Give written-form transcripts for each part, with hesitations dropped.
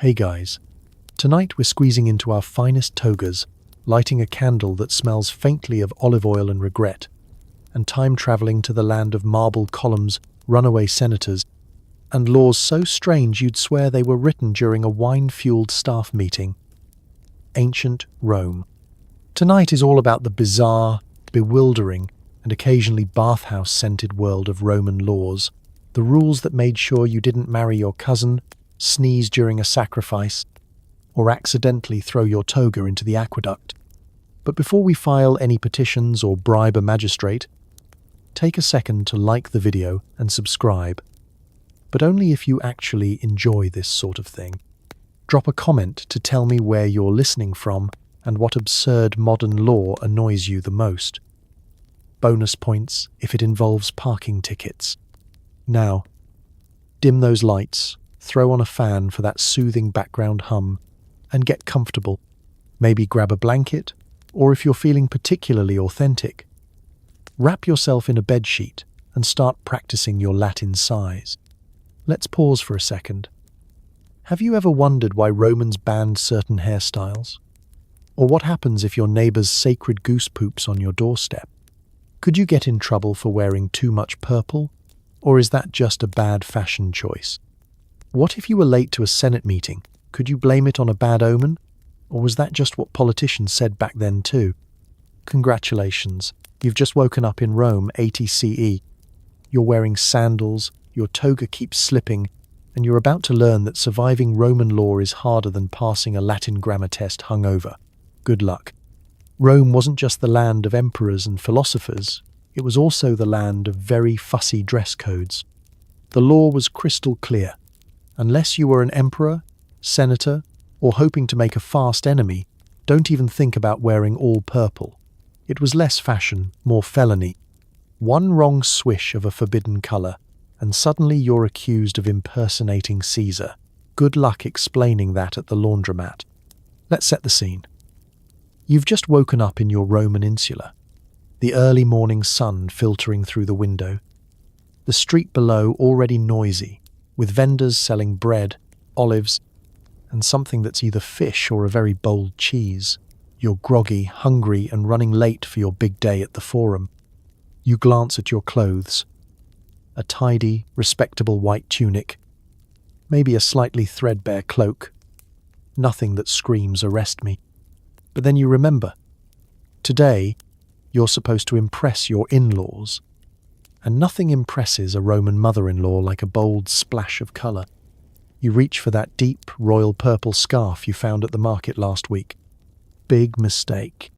Hey guys, tonight we're squeezing into our finest togas, lighting a candle that smells faintly of olive oil and regret, and time-traveling to the land of marble columns, runaway senators, and laws so strange you'd swear they were written during a wine-fueled staff meeting. Ancient Rome. Tonight is all about the bizarre, bewildering, and occasionally bathhouse-scented world of Roman laws, the rules that made sure you didn't marry your cousin, sneeze during a sacrifice, or accidentally throw your toga into the aqueduct. But before we file any petitions or bribe a magistrate, take a second to like the video and subscribe. But only if you actually enjoy this sort of thing. Drop a comment to tell me where you're listening from and what absurd modern law annoys you the most. Bonus points if it involves parking tickets. Now, dim those lights, throw on a fan for that soothing background hum, and get comfortable. Maybe grab a blanket, or if you're feeling particularly authentic, wrap yourself in a bedsheet and start practicing your Latin sighs. Let's pause for a second. Have you ever wondered why Romans banned certain hairstyles? Or what happens if your neighbor's sacred goose poops on your doorstep? Could you get in trouble for wearing too much purple? Or is that just a bad fashion choice? What if you were late to a Senate meeting? Could you blame it on a bad omen? Or was that just what politicians said back then too? Congratulations, you've just woken up in Rome 80 CE. You're wearing sandals, your toga keeps slipping, and you're about to learn that surviving Roman law is harder than passing a Latin grammar test hungover. Good luck. Rome wasn't just the land of emperors and philosophers, it was also the land of very fussy dress codes. The law was crystal clear. Unless you were an emperor, senator, or hoping to make a fast enemy, don't even think about wearing all purple. It was less fashion, more felony. One wrong swish of a forbidden colour, and suddenly you're accused of impersonating Caesar. Good luck explaining that at the laundromat. Let's set the scene. You've just woken up in your Roman insula. The early morning sun filtering through the window. The street below already noisy, with vendors selling bread, olives, and something that's either fish or a very bold cheese. You're groggy, hungry, and running late for your big day at the forum. You glance at your clothes. A tidy, respectable white tunic. Maybe a slightly threadbare cloak. Nothing that screams arrest me. But then you remember. Today, you're supposed to impress your in-laws. And nothing impresses a Roman mother-in-law like a bold splash of colour. You reach for that deep, royal purple scarf you found at the market last week. Big mistake.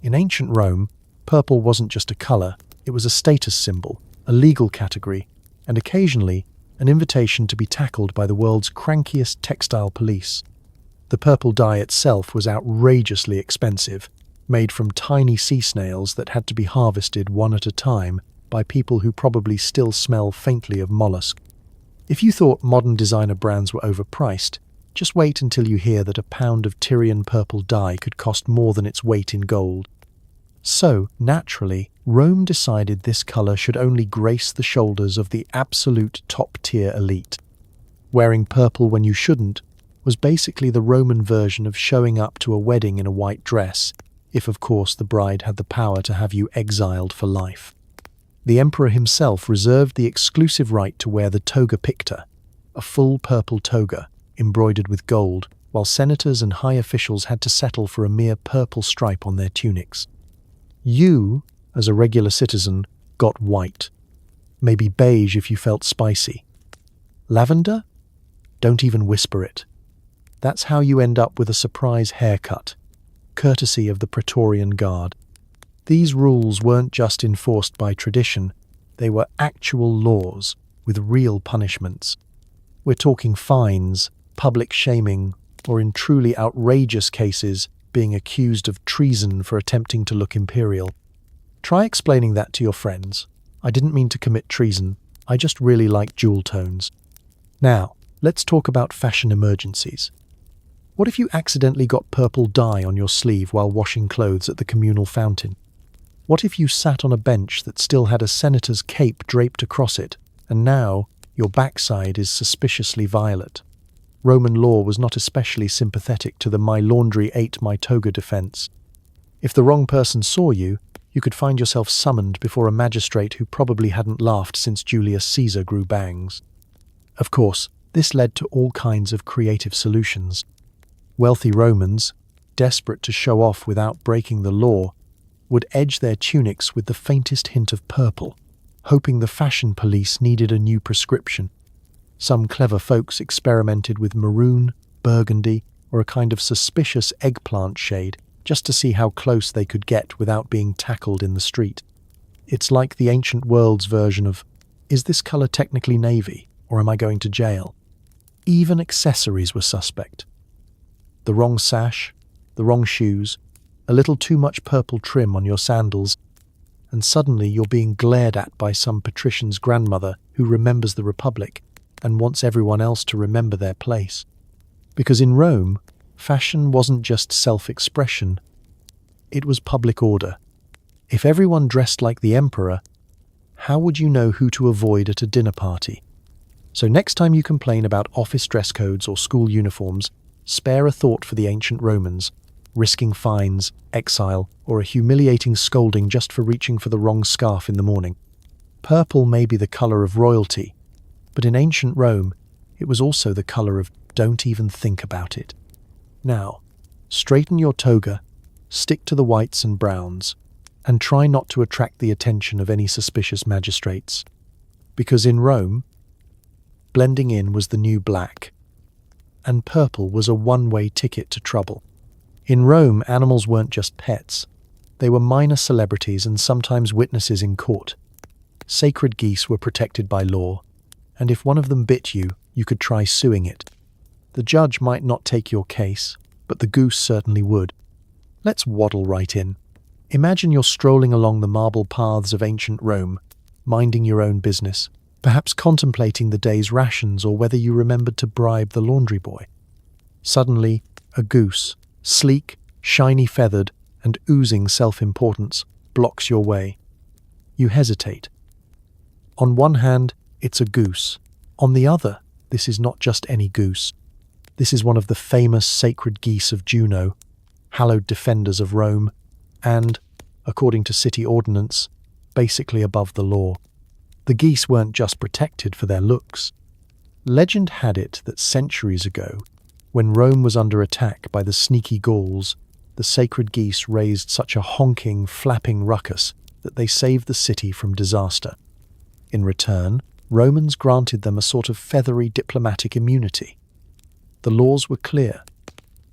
In ancient Rome, purple wasn't just a colour, it was a status symbol, a legal category, and occasionally an invitation to be tackled by the world's crankiest textile police. The purple dye itself was outrageously expensive, made from tiny sea snails that had to be harvested one at a time by people who probably still smell faintly of mollusk. If you thought modern designer brands were overpriced, just wait until you hear that a pound of Tyrian purple dye could cost more than its weight in gold. So, naturally, Rome decided this colour should only grace the shoulders of the absolute top-tier elite. Wearing purple when you shouldn't was basically the Roman version of showing up to a wedding in a white dress, if of course the bride had the power to have you exiled for life. The emperor himself reserved the exclusive right to wear the toga picta, a full purple toga, embroidered with gold, while senators and high officials had to settle for a mere purple stripe on their tunics. You, as a regular citizen, got white. Maybe beige if you felt spicy. Lavender? Don't even whisper it. That's how you end up with a surprise haircut, courtesy of the Praetorian Guard. These rules weren't just enforced by tradition, they were actual laws, with real punishments. We're talking fines, public shaming, or in truly outrageous cases, being accused of treason for attempting to look imperial. Try explaining that to your friends. I didn't mean to commit treason, I just really like jewel tones. Now, let's talk about fashion emergencies. What if you accidentally got purple dye on your sleeve while washing clothes at the communal fountain? What if you sat on a bench that still had a senator's cape draped across it, and now your backside is suspiciously violet? Roman law was not especially sympathetic to the "my laundry ate my toga" defense. If the wrong person saw you, you could find yourself summoned before a magistrate who probably hadn't laughed since Julius Caesar grew bangs. Of course, this led to all kinds of creative solutions. Wealthy Romans, desperate to show off without breaking the law, would edge their tunics with the faintest hint of purple, hoping the fashion police needed a new prescription. Some clever folks experimented with maroon, burgundy, or a kind of suspicious eggplant shade just to see how close they could get without being tackled in the street. It's like the ancient world's version of, is this color technically navy, or am I going to jail? Even accessories were suspect. The wrong sash, the wrong shoes, a little too much purple trim on your sandals, and suddenly you're being glared at by some patrician's grandmother who remembers the Republic and wants everyone else to remember their place. Because in Rome, fashion wasn't just self-expression, it was public order. If everyone dressed like the emperor, how would you know who to avoid at a dinner party? So next time you complain about office dress codes or school uniforms, spare a thought for the ancient Romans, risking fines, exile, or a humiliating scolding just for reaching for the wrong scarf in the morning. Purple may be the color of royalty, but in ancient Rome, it was also the color of don't even think about it. Now, straighten your toga, stick to the whites and browns, and try not to attract the attention of any suspicious magistrates. Because in Rome, blending in was the new black, and purple was a one-way ticket to trouble. In Rome, animals weren't just pets. They were minor celebrities and sometimes witnesses in court. Sacred geese were protected by law, and if one of them bit you, you could try suing it. The judge might not take your case, but the goose certainly would. Let's waddle right in. Imagine you're strolling along the marble paths of ancient Rome, minding your own business, perhaps contemplating the day's rations or whether you remembered to bribe the laundry boy. Suddenly, a goose, sleek, shiny-feathered, and oozing self-importance, blocks your way. You hesitate. On one hand, it's a goose. On the other, this is not just any goose. This is one of the famous sacred geese of Juno, hallowed defenders of Rome, and, according to city ordinance, basically above the law. The geese weren't just protected for their looks. Legend had it that centuries ago, when Rome was under attack by the sneaky Gauls, the sacred geese raised such a honking, flapping ruckus that they saved the city from disaster. In return, Romans granted them a sort of feathery diplomatic immunity. The laws were clear.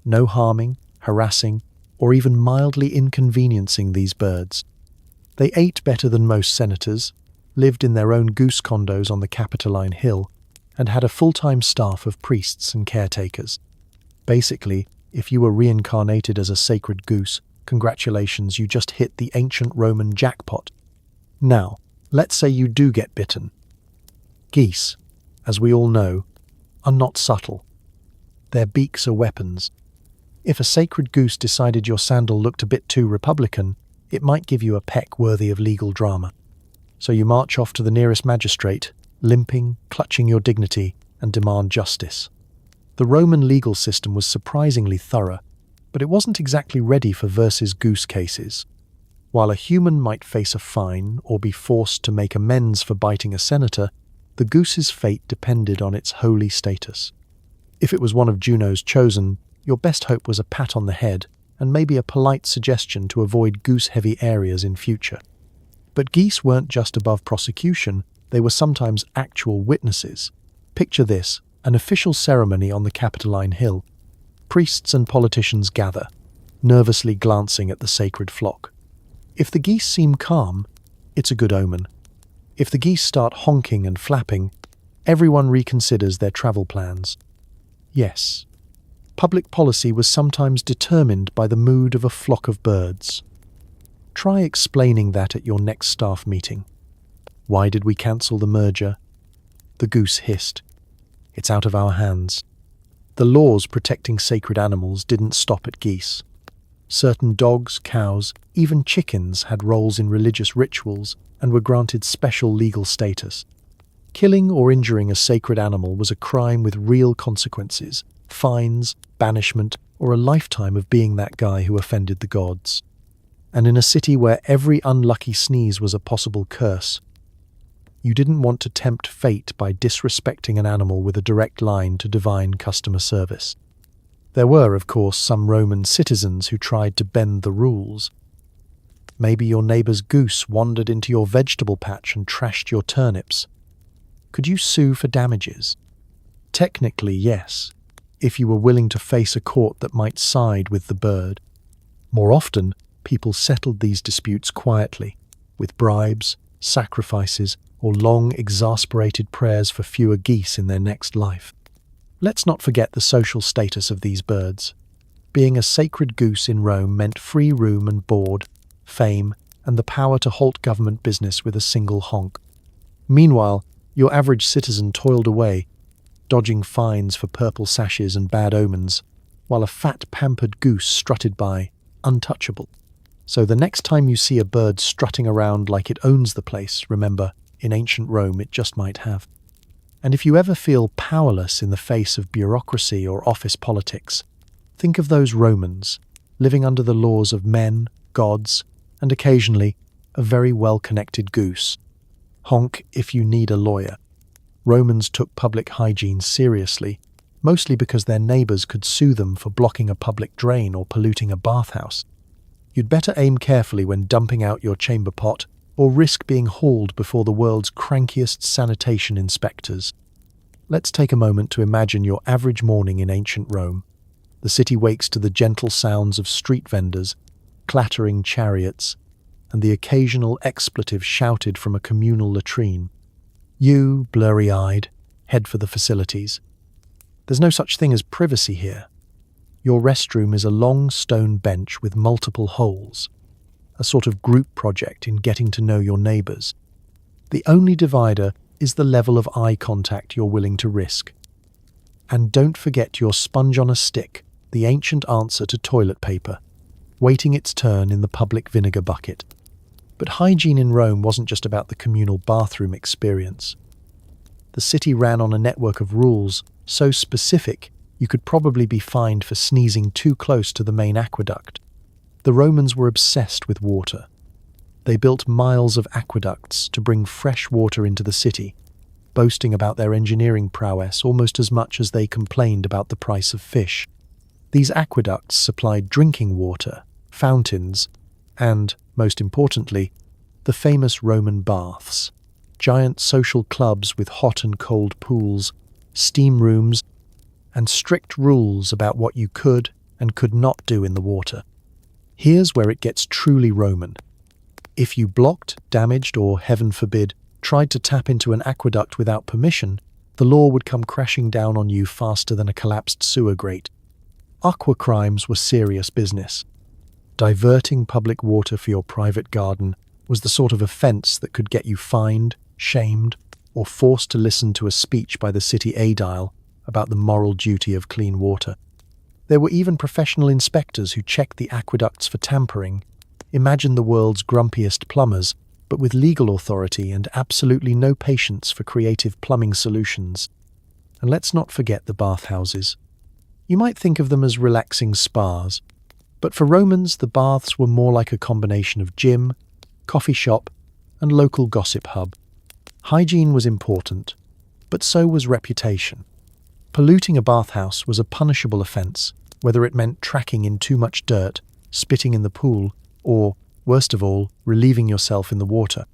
No harming, harassing, or even mildly inconveniencing these birds. They ate better than most senators, lived in their own goose condos on the Capitoline Hill, and had a full-time staff of priests and caretakers. Basically, if you were reincarnated as a sacred goose, congratulations, you just hit the ancient Roman jackpot. Now, let's say you do get bitten. Geese, as we all know, are not subtle. Their beaks are weapons. If a sacred goose decided your sandal looked a bit too Republican, it might give you a peck worthy of legal drama. So you march off to the nearest magistrate, limping, clutching your dignity, and demand justice. The Roman legal system was surprisingly thorough, but it wasn't exactly ready for versus goose cases. While a human might face a fine or be forced to make amends for biting a senator, the goose's fate depended on its holy status. If it was one of Juno's chosen, your best hope was a pat on the head and maybe a polite suggestion to avoid goose-heavy areas in future. But geese weren't just above prosecution, they were sometimes actual witnesses. Picture this, an official ceremony on the Capitoline Hill. Priests and politicians gather, nervously glancing at the sacred flock. If the geese seem calm, it's a good omen. If the geese start honking and flapping, everyone reconsiders their travel plans. Yes, public policy was sometimes determined by the mood of a flock of birds. Try explaining that at your next staff meeting. Why did we cancel the merger? The goose hissed. It's out of our hands. The laws protecting sacred animals didn't stop at geese. Certain dogs, cows, even chickens had roles in religious rituals and were granted special legal status. Killing or injuring a sacred animal was a crime with real consequences, fines, banishment, or a lifetime of being that guy who offended the gods. And in a city where every unlucky sneeze was a possible curse, you didn't want to tempt fate by disrespecting an animal with a direct line to divine customer service. There were, of course, some Roman citizens who tried to bend the rules. Maybe your neighbour's goose wandered into your vegetable patch and trashed your turnips. Could you sue for damages? Technically, yes, if you were willing to face a court that might side with the bird. More often, people settled these disputes quietly, with bribes, sacrifices, or long, exasperated prayers for fewer geese in their next life. Let's not forget the social status of these birds. Being a sacred goose in Rome meant free room and board, fame, and the power to halt government business with a single honk. Meanwhile, your average citizen toiled away, dodging fines for purple sashes and bad omens, while a fat, pampered goose strutted by, untouchable. So the next time you see a bird strutting around like it owns the place, remember, in ancient Rome it just might have. And if you ever feel powerless in the face of bureaucracy or office politics, think of those Romans, living under the laws of men, gods, and occasionally a very well-connected goose. Honk if you need a lawyer. Romans took public hygiene seriously, mostly because their neighbours could sue them for blocking a public drain or polluting a bathhouse. You'd better aim carefully when dumping out your chamber pot, or risk being hauled before the world's crankiest sanitation inspectors. Let's take a moment to imagine your average morning in ancient Rome. The city wakes to the gentle sounds of street vendors, clattering chariots, and the occasional expletive shouted from a communal latrine. You, blurry-eyed, head for the facilities. There's no such thing as privacy here. Your restroom is a long stone bench with multiple holes, a sort of group project in getting to know your neighbours. The only divider is the level of eye contact you're willing to risk. And don't forget your sponge on a stick, the ancient answer to toilet paper, waiting its turn in the public vinegar bucket. But hygiene in Rome wasn't just about the communal bathroom experience. The city ran on a network of rules so specific you could probably be fined for sneezing too close to the main aqueduct. The Romans were obsessed with water. They built miles of aqueducts to bring fresh water into the city, boasting about their engineering prowess almost as much as they complained about the price of fish. These aqueducts supplied drinking water, fountains, and, most importantly, the famous Roman baths, giant social clubs with hot and cold pools, steam rooms, and strict rules about what you could and could not do in the water. Here's where it gets truly Roman. If you blocked, damaged, or, heaven forbid, tried to tap into an aqueduct without permission, the law would come crashing down on you faster than a collapsed sewer grate. Aqua crimes were serious business. Diverting public water for your private garden was the sort of offence that could get you fined, shamed, or forced to listen to a speech by the city aedile about the moral duty of clean water. There were even professional inspectors who checked the aqueducts for tampering. Imagine the world's grumpiest plumbers, but with legal authority and absolutely no patience for creative plumbing solutions. And let's not forget the bathhouses. You might think of them as relaxing spas, but for Romans the baths were more like a combination of gym, coffee shop, and local gossip hub. Hygiene was important, but so was reputation. Polluting a bathhouse was a punishable offence, whether it meant tracking in too much dirt, spitting in the pool, or, worst of all, relieving yourself in the water.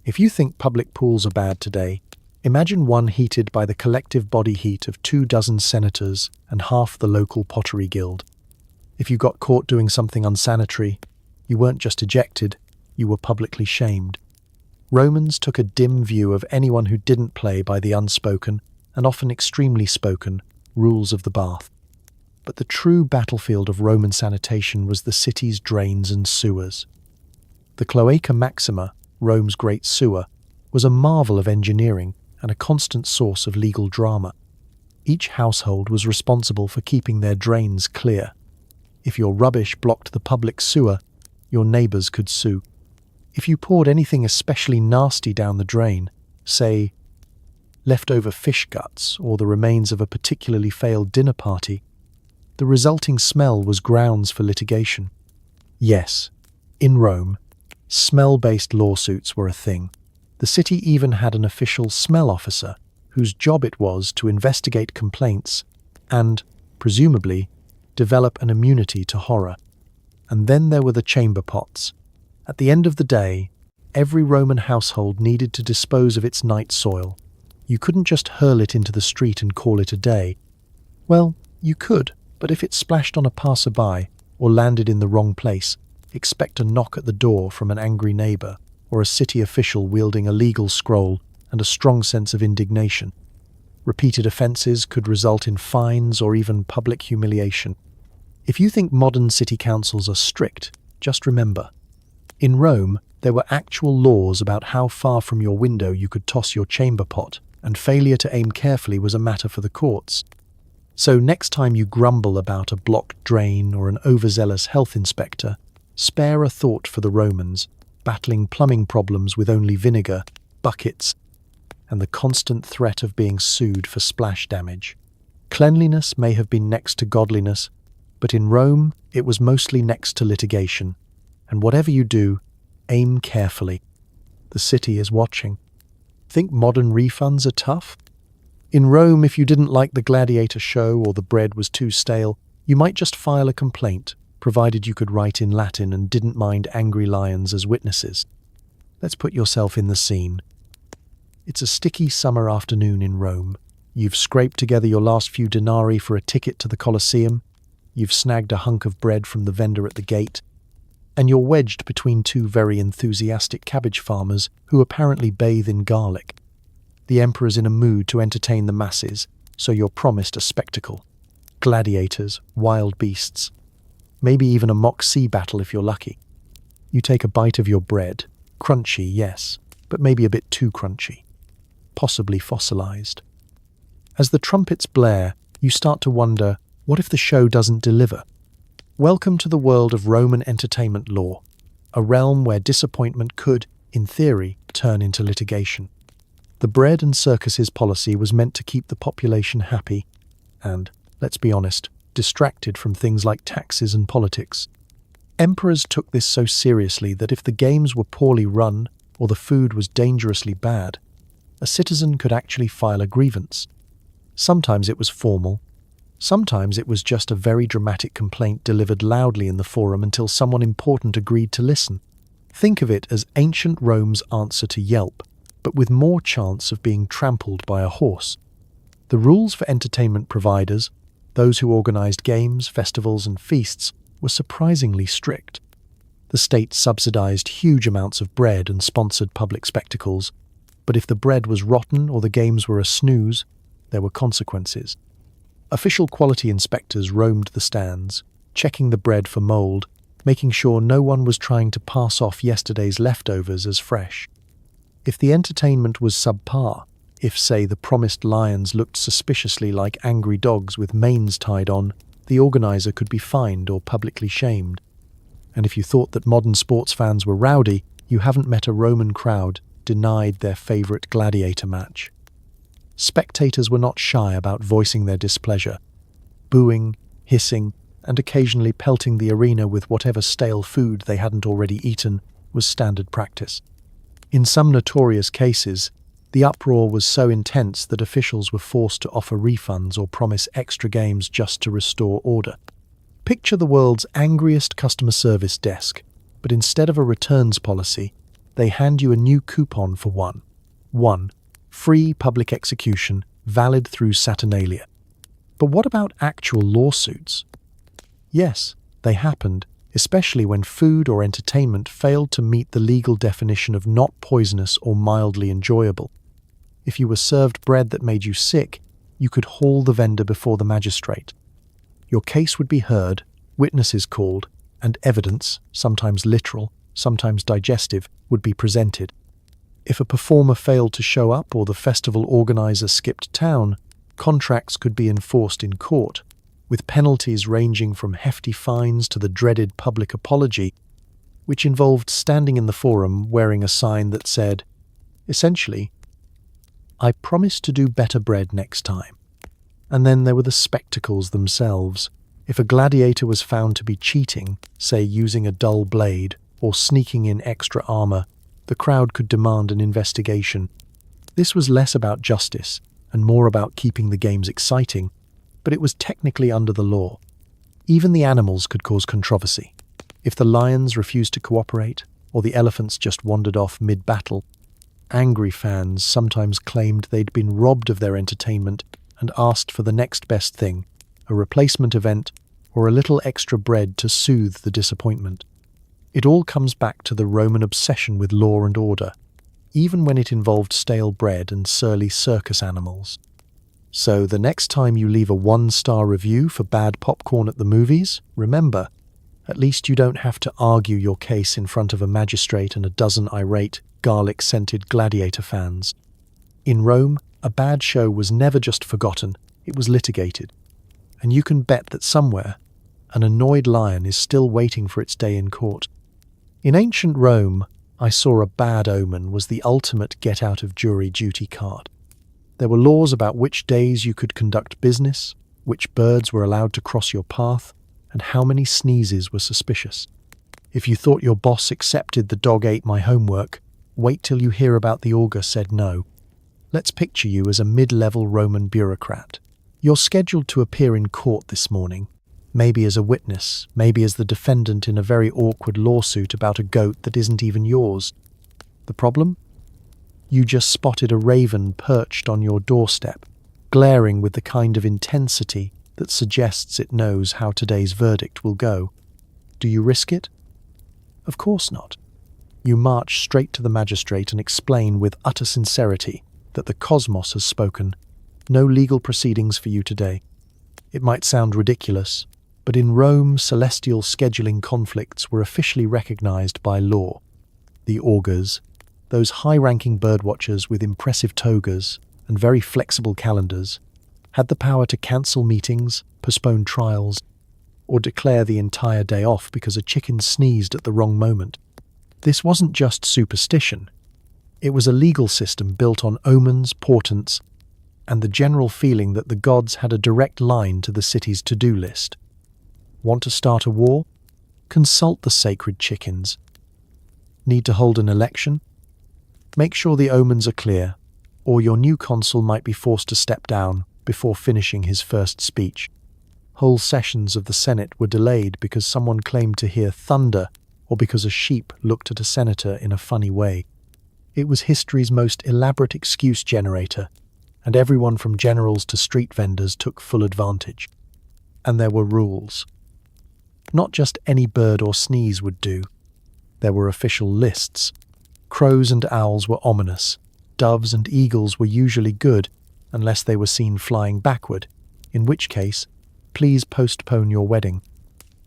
If you think public pools are bad today, imagine one heated by the collective body heat of 24 senators and half the local pottery guild. If you got caught doing something unsanitary, you weren't just ejected, you were publicly shamed. Romans took a dim view of anyone who didn't play by the unspoken, and often extremely spoken, rules of the bath. But the true battlefield of Roman sanitation was the city's drains and sewers. The Cloaca Maxima, Rome's great sewer, was a marvel of engineering and a constant source of legal drama. Each household was responsible for keeping their drains clear. If your rubbish blocked the public sewer, your neighbours could sue. If you poured anything especially nasty down the drain, say, leftover fish guts, or the remains of a particularly failed dinner party, the resulting smell was grounds for litigation. Yes, in Rome, smell-based lawsuits were a thing. The city even had an official smell officer, whose job it was to investigate complaints and, presumably, develop an immunity to horror. And then there were the chamber pots. At the end of the day, every Roman household needed to dispose of its night soil. You couldn't just hurl it into the street and call it a day. Well, you could, but if it splashed on a passerby or landed in the wrong place, expect a knock at the door from an angry neighbor or a city official wielding a legal scroll and a strong sense of indignation. Repeated offenses could result in fines or even public humiliation. If you think modern city councils are strict, just remember, in Rome, there were actual laws about how far from your window you could toss your chamber pot, and failure to aim carefully was a matter for the courts. So next time you grumble about a blocked drain or an overzealous health inspector, spare a thought for the Romans, battling plumbing problems with only vinegar, buckets, and the constant threat of being sued for splash damage. Cleanliness may have been next to godliness, but in Rome it was mostly next to litigation. And whatever you do, aim carefully. The city is watching. Think modern refunds are tough? In Rome, if you didn't like the gladiator show or the bread was too stale, you might just file a complaint, provided you could write in Latin and didn't mind angry lions as witnesses. Let's put yourself in the scene. It's a sticky summer afternoon in Rome. You've scraped together your last few denarii for a ticket to the Colosseum. You've snagged a hunk of bread from the vendor at the gate. And you're wedged between two very enthusiastic cabbage farmers who apparently bathe in garlic. The emperor's in a mood to entertain the masses, so you're promised a spectacle. Gladiators, wild beasts, maybe even a mock sea battle if you're lucky. You take a bite of your bread. Crunchy, yes, but maybe a bit too crunchy. Possibly fossilized. As the trumpets blare, you start to wonder, what if the show doesn't deliver? Welcome to the world of Roman entertainment law, a realm where disappointment could, in theory, turn into litigation. The bread and circuses policy was meant to keep the population happy and, let's be honest, distracted from things like taxes and politics. Emperors took this so seriously that if the games were poorly run or the food was dangerously bad, a citizen could actually file a grievance. Sometimes it was formal. Sometimes it was just a very dramatic complaint delivered loudly in the forum until someone important agreed to listen. Think of it as ancient Rome's answer to Yelp, but with more chance of being trampled by a horse. The rules for entertainment providers, those who organized games, festivals, and feasts, were surprisingly strict. The state subsidized huge amounts of bread and sponsored public spectacles, but if the bread was rotten or the games were a snooze, there were consequences. Official quality inspectors roamed the stands, checking the bread for mold, making sure no one was trying to pass off yesterday's leftovers as fresh. If the entertainment was subpar, if, say, the promised lions looked suspiciously like angry dogs with manes tied on, the organizer could be fined or publicly shamed. And if you thought that modern sports fans were rowdy, you haven't met a Roman crowd denied their favorite gladiator match. Spectators were not shy about voicing their displeasure. Booing, hissing, and occasionally pelting the arena with whatever stale food they hadn't already eaten was standard practice. In some notorious cases, the uproar was so intense that officials were forced to offer refunds or promise extra games just to restore order. Picture the world's angriest customer service desk, but instead of a returns policy, they hand you a new coupon for one free public execution, valid through Saturnalia. But what about actual lawsuits? Yes, they happened, especially when food or entertainment failed to meet the legal definition of not poisonous or mildly enjoyable. If you were served bread that made you sick, you could haul the vendor before the magistrate. Your case would be heard, witnesses called, and evidence, sometimes literal, sometimes digestive, would be presented. If a performer failed to show up or the festival organizer skipped town, contracts could be enforced in court, with penalties ranging from hefty fines to the dreaded public apology, which involved standing in the forum wearing a sign that said, essentially, I promise to do better bread next time. And then there were the spectacles themselves. If a gladiator was found to be cheating, say using a dull blade or sneaking in extra armor, the crowd could demand an investigation. This was less about justice and more about keeping the games exciting, but it was technically under the law. Even the animals could cause controversy. If the lions refused to cooperate, or the elephants just wandered off mid-battle, angry fans sometimes claimed they'd been robbed of their entertainment and asked for the next best thing, a replacement event or a little extra bread to soothe the disappointment. It all comes back to the Roman obsession with law and order, even when it involved stale bread and surly circus animals. So the next time you leave a 1-star review for bad popcorn at the movies, remember, at least you don't have to argue your case in front of a magistrate and a dozen irate, garlic-scented gladiator fans. In Rome, a bad show was never just forgotten, it was litigated. And you can bet that somewhere, an annoyed lion is still waiting for its day in court. In ancient Rome, I saw a bad omen was the ultimate get-out-of-jury duty card. There were laws about which days you could conduct business, which birds were allowed to cross your path, and how many sneezes were suspicious. If you thought your boss accepted the dog ate my homework, wait till you hear about the augur said no. Let's picture you as a mid-level Roman bureaucrat. You're scheduled to appear in court this morning, maybe as a witness, maybe as the defendant in a very awkward lawsuit about a goat that isn't even yours. The problem? You just spotted a raven perched on your doorstep, glaring with the kind of intensity that suggests it knows how today's verdict will go. Do you risk it? Of course not. You march straight to the magistrate and explain with utter sincerity that the cosmos has spoken. No legal proceedings for you today. It might sound ridiculous, but in Rome, celestial scheduling conflicts were officially recognized by law. The augurs, those high-ranking birdwatchers with impressive togas and very flexible calendars, had the power to cancel meetings, postpone trials, or declare the entire day off because a chicken sneezed at the wrong moment. This wasn't just superstition. It was a legal system built on omens, portents, and the general feeling that the gods had a direct line to the city's to-do list. Want to start a war? Consult the sacred chickens. Need to hold an election? Make sure the omens are clear, or your new consul might be forced to step down before finishing his first speech. Whole sessions of the Senate were delayed because someone claimed to hear thunder or because a sheep looked at a senator in a funny way. It was history's most elaborate excuse generator, and everyone from generals to street vendors took full advantage. And there were rules. Not just any bird or sneeze would do. There were official lists. Crows and owls were ominous. Doves and eagles were usually good, unless they were seen flying backward, in which case, please postpone your wedding.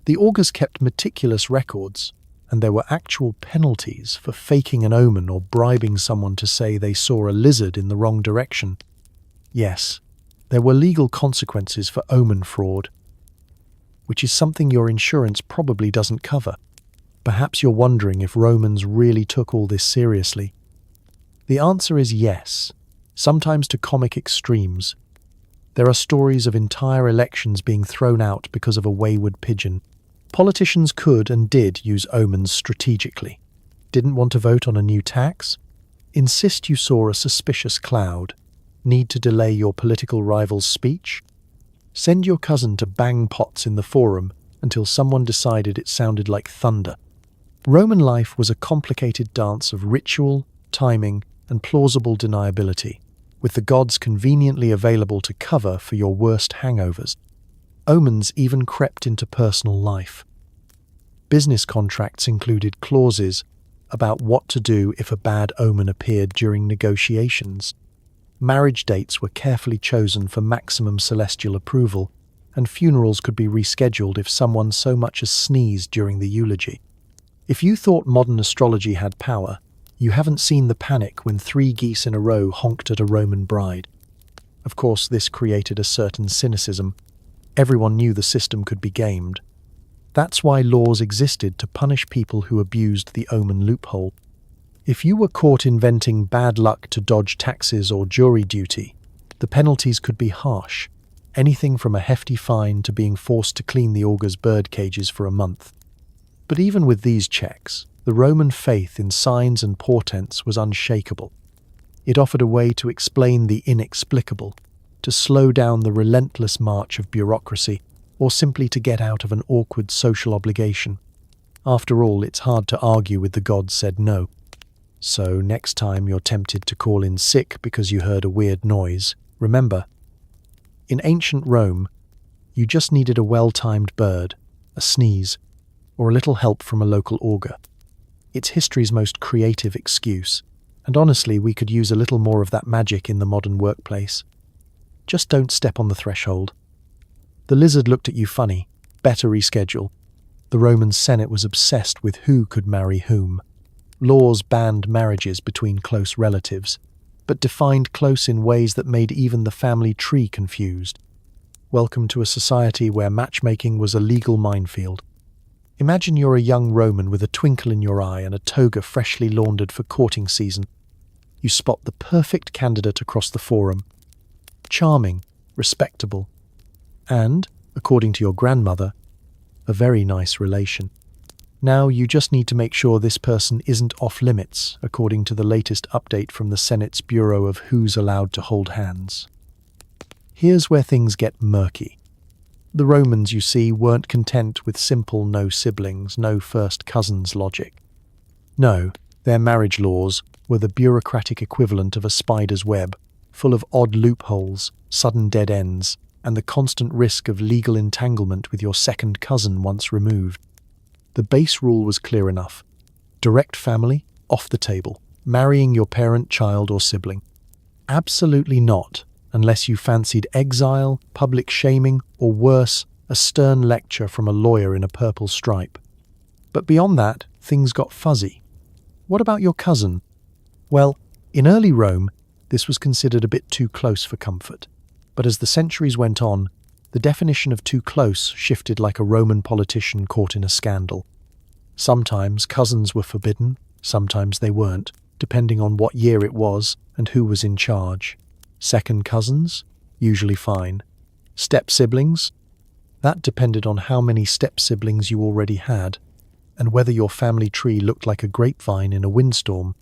The augurs kept meticulous records, and there were actual penalties for faking an omen or bribing someone to say they saw a lizard in the wrong direction. Yes, there were legal consequences for omen fraud, which is something your insurance probably doesn't cover. Perhaps you're wondering if Romans really took all this seriously. The answer is yes, sometimes to comic extremes. There are stories of entire elections being thrown out because of a wayward pigeon. Politicians could and did use omens strategically. Didn't want to vote on a new tax? Insist you saw a suspicious cloud. Need to delay your political rival's speech? Send your cousin to bang pots in the forum until someone decided it sounded like thunder. Roman life was a complicated dance of ritual, timing, and plausible deniability, with the gods conveniently available to cover for your worst hangovers. Omens even crept into personal life. Business contracts included clauses about what to do if a bad omen appeared during negotiations. Marriage dates were carefully chosen for maximum celestial approval, and funerals could be rescheduled if someone so much as sneezed during the eulogy. If you thought modern astrology had power, you haven't seen the panic when 3 geese in a row honked at a Roman bride. Of course, this created a certain cynicism. Everyone knew the system could be gamed. That's why laws existed to punish people who abused the omen loophole. If you were caught inventing bad luck to dodge taxes or jury duty, the penalties could be harsh, anything from a hefty fine to being forced to clean the augur's bird cages for a month. But even with these checks, the Roman faith in signs and portents was unshakable. It offered a way to explain the inexplicable, to slow down the relentless march of bureaucracy, or simply to get out of an awkward social obligation. After all, it's hard to argue with the gods said no. So next time you're tempted to call in sick because you heard a weird noise, remember, in ancient Rome, you just needed a well-timed bird, a sneeze, or a little help from a local augur. It's history's most creative excuse, and honestly, we could use a little more of that magic in the modern workplace. Just don't step on the threshold. The lizard looked at you funny. Better reschedule. The Roman Senate was obsessed with who could marry whom. Laws banned marriages between close relatives, but defined close in ways that made even the family tree confused. Welcome to a society where matchmaking was a legal minefield. Imagine you're a young Roman with a twinkle in your eye and a toga freshly laundered for courting season. You spot the perfect candidate across the forum. Charming, respectable, and, according to your grandmother, a very nice relation. Now you just need to make sure this person isn't off limits, according to the latest update from the Senate's Bureau of Who's Allowed to Hold Hands. Here's where things get murky. The Romans, you see, weren't content with simple no siblings, no first cousins logic. No, their marriage laws were the bureaucratic equivalent of a spider's web, full of odd loopholes, sudden dead ends, and the constant risk of legal entanglement with your second cousin once removed. The base rule was clear enough. Direct family, off the table. Marrying your parent, child, or sibling. Absolutely not, unless you fancied exile, public shaming, or worse, a stern lecture from a lawyer in a purple stripe. But beyond that, things got fuzzy. What about your cousin? Well, in early Rome, this was considered a bit too close for comfort. But as the centuries went on, the definition of too close shifted like a Roman politician caught in a scandal. Sometimes cousins were forbidden, sometimes they weren't, depending on what year it was and who was in charge. Second cousins? Usually fine. Step-siblings? That depended on how many step-siblings you already had, and whether your family tree looked like a grapevine in a windstorm.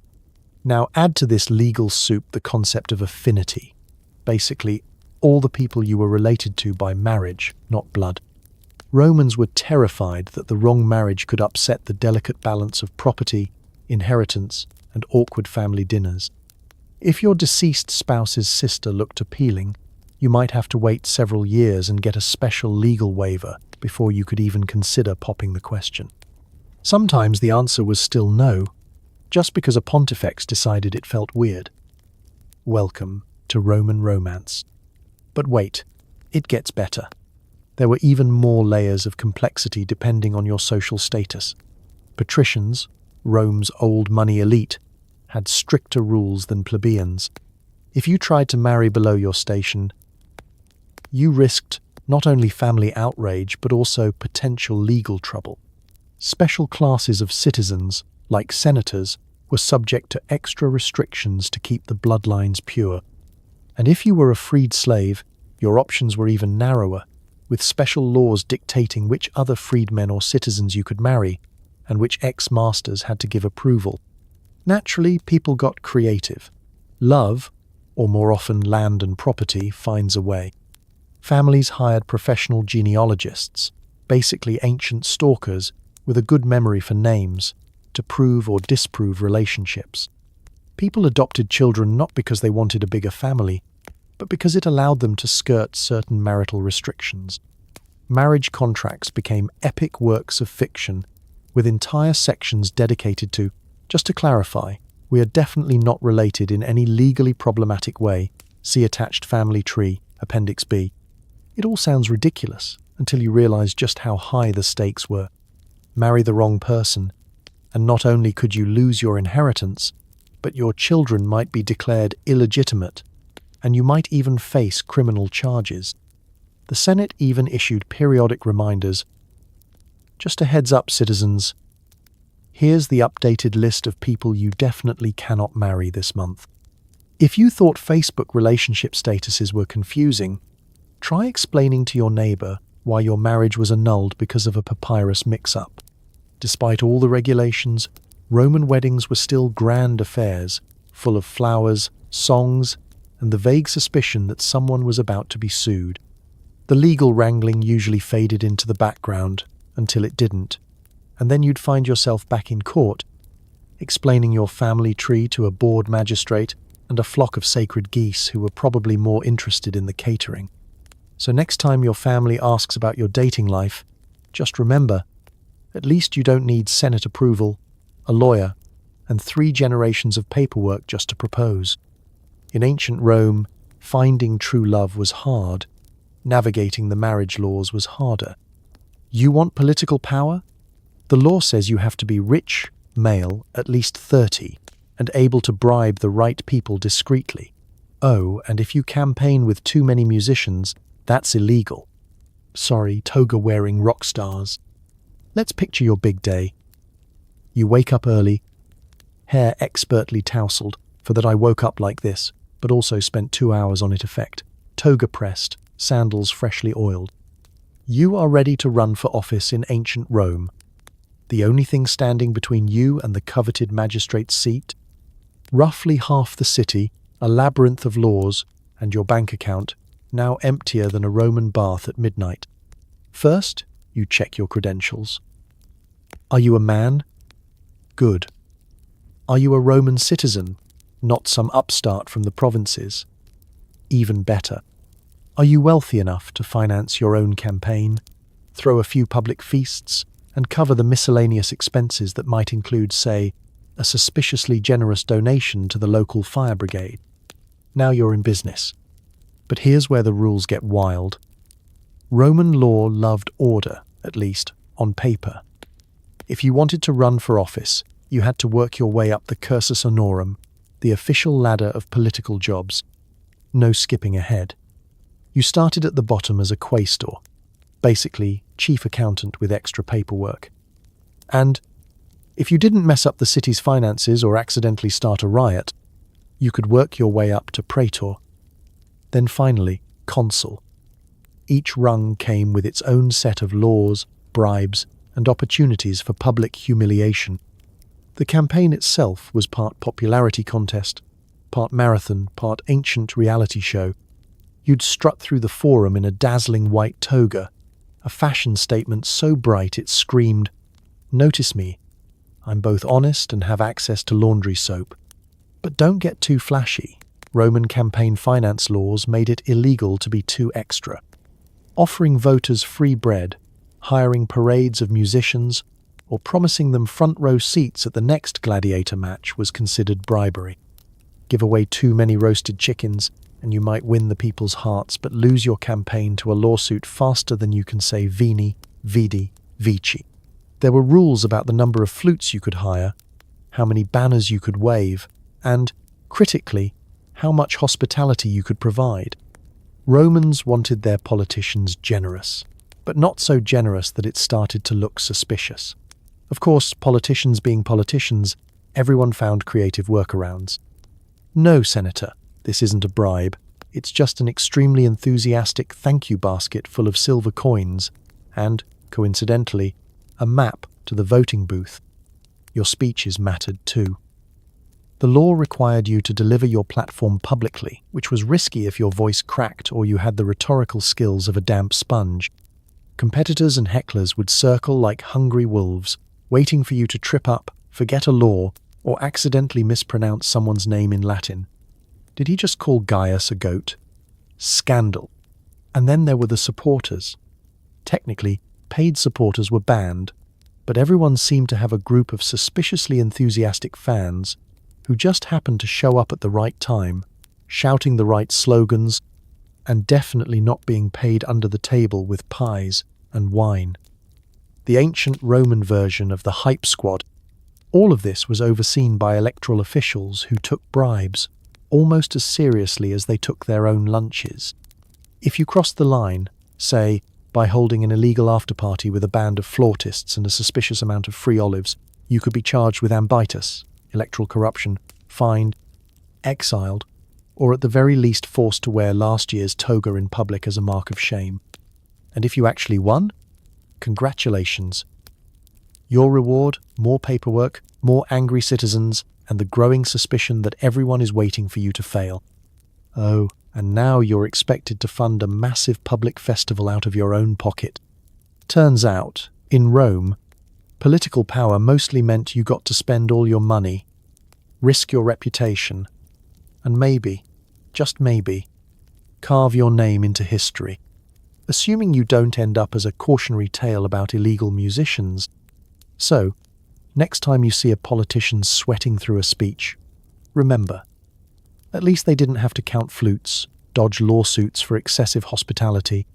Now add to this legal soup the concept of affinity. Basically, all the people you were related to by marriage, not blood. Romans were terrified that the wrong marriage could upset the delicate balance of property, inheritance, and awkward family dinners. If your deceased spouse's sister looked appealing, you might have to wait several years and get a special legal waiver before you could even consider popping the question. Sometimes the answer was still no, just because a pontifex decided it felt weird. Welcome to Roman romance. But wait, it gets better. There were even more layers of complexity depending on your social status. Patricians, Rome's old money elite, had stricter rules than plebeians. If you tried to marry below your station, you risked not only family outrage but also potential legal trouble. Special classes of citizens, like senators, were subject to extra restrictions to keep the bloodlines pure. And if you were a freed slave, your options were even narrower, with special laws dictating which other freedmen or citizens you could marry, and which ex-masters had to give approval. Naturally, people got creative. Love, or more often land and property, finds a way. Families hired professional genealogists, basically ancient stalkers with a good memory for names, to prove or disprove relationships. People adopted children not because they wanted a bigger family, but because it allowed them to skirt certain marital restrictions. Marriage contracts became epic works of fiction, with entire sections dedicated to, just to clarify, we are definitely not related in any legally problematic way, see attached family tree, Appendix B. It all sounds ridiculous until you realize just how high the stakes were. Marry the wrong person, and not only could you lose your inheritance, but your children might be declared illegitimate, and you might even face criminal charges. The Senate even issued periodic reminders. Just a heads up, citizens. Here's the updated list of people you definitely cannot marry this month. If you thought Facebook relationship statuses were confusing, try explaining to your neighbor why your marriage was annulled because of a papyrus mix-up. Despite all the regulations, Roman weddings were still grand affairs, full of flowers, songs, and the vague suspicion that someone was about to be sued. The legal wrangling usually faded into the background until it didn't, and then you'd find yourself back in court, explaining your family tree to a bored magistrate and a flock of sacred geese who were probably more interested in the catering. So next time your family asks about your dating life, just remember, at least you don't need Senate approval, a lawyer, and 3 generations of paperwork just to propose. In ancient Rome, finding true love was hard. Navigating the marriage laws was harder. You want political power? The law says you have to be rich, male, at least 30, and able to bribe the right people discreetly. Oh, and if you campaign with too many musicians, that's illegal. Sorry, toga-wearing rock stars. Let's picture your big day. You wake up early, hair expertly tousled, for that I woke up like this, but also spent 2 hours on it effect, toga pressed, sandals freshly oiled. You are ready to run for office in ancient Rome. The only thing standing between you and the coveted magistrate's seat? Roughly half the city, a labyrinth of laws, and your bank account, now emptier than a Roman bath at midnight. First, you check your credentials. Are you a man? Good. Are you a Roman citizen, not some upstart from the provinces? Even better. Are you wealthy enough to finance your own campaign, throw a few public feasts, and cover the miscellaneous expenses that might include, say, a suspiciously generous donation to the local fire brigade? Now you're in business. But here's where the rules get wild. Roman law loved order, at least, on paper. If you wanted to run for office, you had to work your way up the cursus honorum, the official ladder of political jobs. No skipping ahead. You started at the bottom as a quaestor, basically chief accountant with extra paperwork. And if you didn't mess up the city's finances or accidentally start a riot, you could work your way up to praetor. Then finally, consul. Each rung came with its own set of laws, bribes, and opportunities for public humiliation. The campaign itself was part popularity contest, part marathon, part ancient reality show. You'd strut through the forum in a dazzling white toga, a fashion statement so bright it screamed, "Notice me. I'm both honest and have access to laundry soap." But don't get too flashy. Roman campaign finance laws made it illegal to be too extra. Offering voters free bread, hiring parades of musicians, or promising them front row seats at the next gladiator match was considered bribery. Give away too many roasted chickens, and you might win the people's hearts but lose your campaign to a lawsuit faster than you can say vini, vidi, vici. There were rules about the number of flutes you could hire, how many banners you could wave, and, critically, how much hospitality you could provide. Romans wanted their politicians generous, but not so generous that it started to look suspicious. Of course, politicians being politicians, everyone found creative workarounds. No, Senator, this isn't a bribe. It's just an extremely enthusiastic thank you basket full of silver coins and, coincidentally, a map to the voting booth. Your speeches mattered too. The law required you to deliver your platform publicly, which was risky if your voice cracked or you had the rhetorical skills of a damp sponge. Competitors and hecklers would circle like hungry wolves, waiting for you to trip up, forget a law, or accidentally mispronounce someone's name in Latin. Did he just call Gaius a goat? Scandal. And then there were the supporters. Technically, paid supporters were banned, but everyone seemed to have a group of suspiciously enthusiastic fans who just happened to show up at the right time, shouting the right slogans, and definitely not being paid under the table with pies and wine. The ancient Roman version of the hype squad. All of this was overseen by electoral officials who took bribes almost as seriously as they took their own lunches. If you crossed the line, say, by holding an illegal after-party with a band of flautists and a suspicious amount of free olives, You could be charged with ambitus, electoral corruption, fined, exiled, or at the very least forced to wear last year's toga in public as a mark of shame. And if you actually won, congratulations. Your reward, more paperwork, more angry citizens, and the growing suspicion that everyone is waiting for you to fail. Oh, and now you're expected to fund a massive public festival out of your own pocket. Turns out, in Rome, political power mostly meant you got to spend all your money, risk your reputation, and maybe, just maybe, carve your name into history. Assuming you don't end up as a cautionary tale about illegal musicians. So, next time you see a politician sweating through a speech, remember, at least they didn't have to count flutes, dodge lawsuits for excessive hospitality,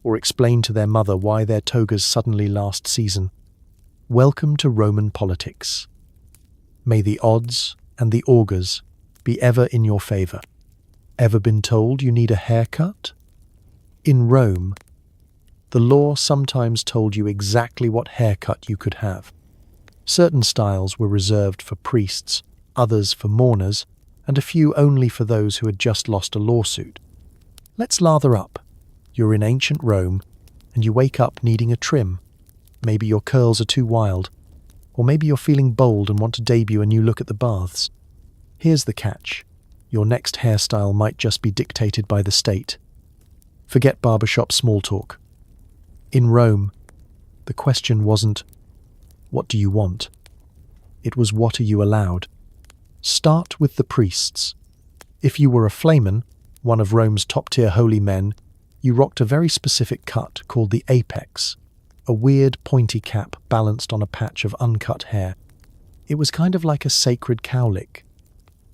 or explain to their mother why their togas suddenly last season. Welcome to Roman politics. May the odds and the augurs be ever in your favor. Ever been told you need a haircut? In Rome, the law sometimes told you exactly what haircut you could have. Certain styles were reserved for priests, others for mourners, and a few only for those who had just lost a lawsuit. Let's lather up. You're in ancient Rome, and you wake up needing a trim. Maybe your curls are too wild, or maybe you're feeling bold and want to debut a new look at the baths. Here's the catch. Your next hairstyle might just be dictated by the state. Forget barbershop small talk. In Rome, the question wasn't, what do you want? It was, what are you allowed? Start with the priests. If you were a flamen, one of Rome's top-tier holy men, you rocked a very specific cut called the apex, a weird pointy cap balanced on a patch of uncut hair. It was kind of like a sacred cowlick.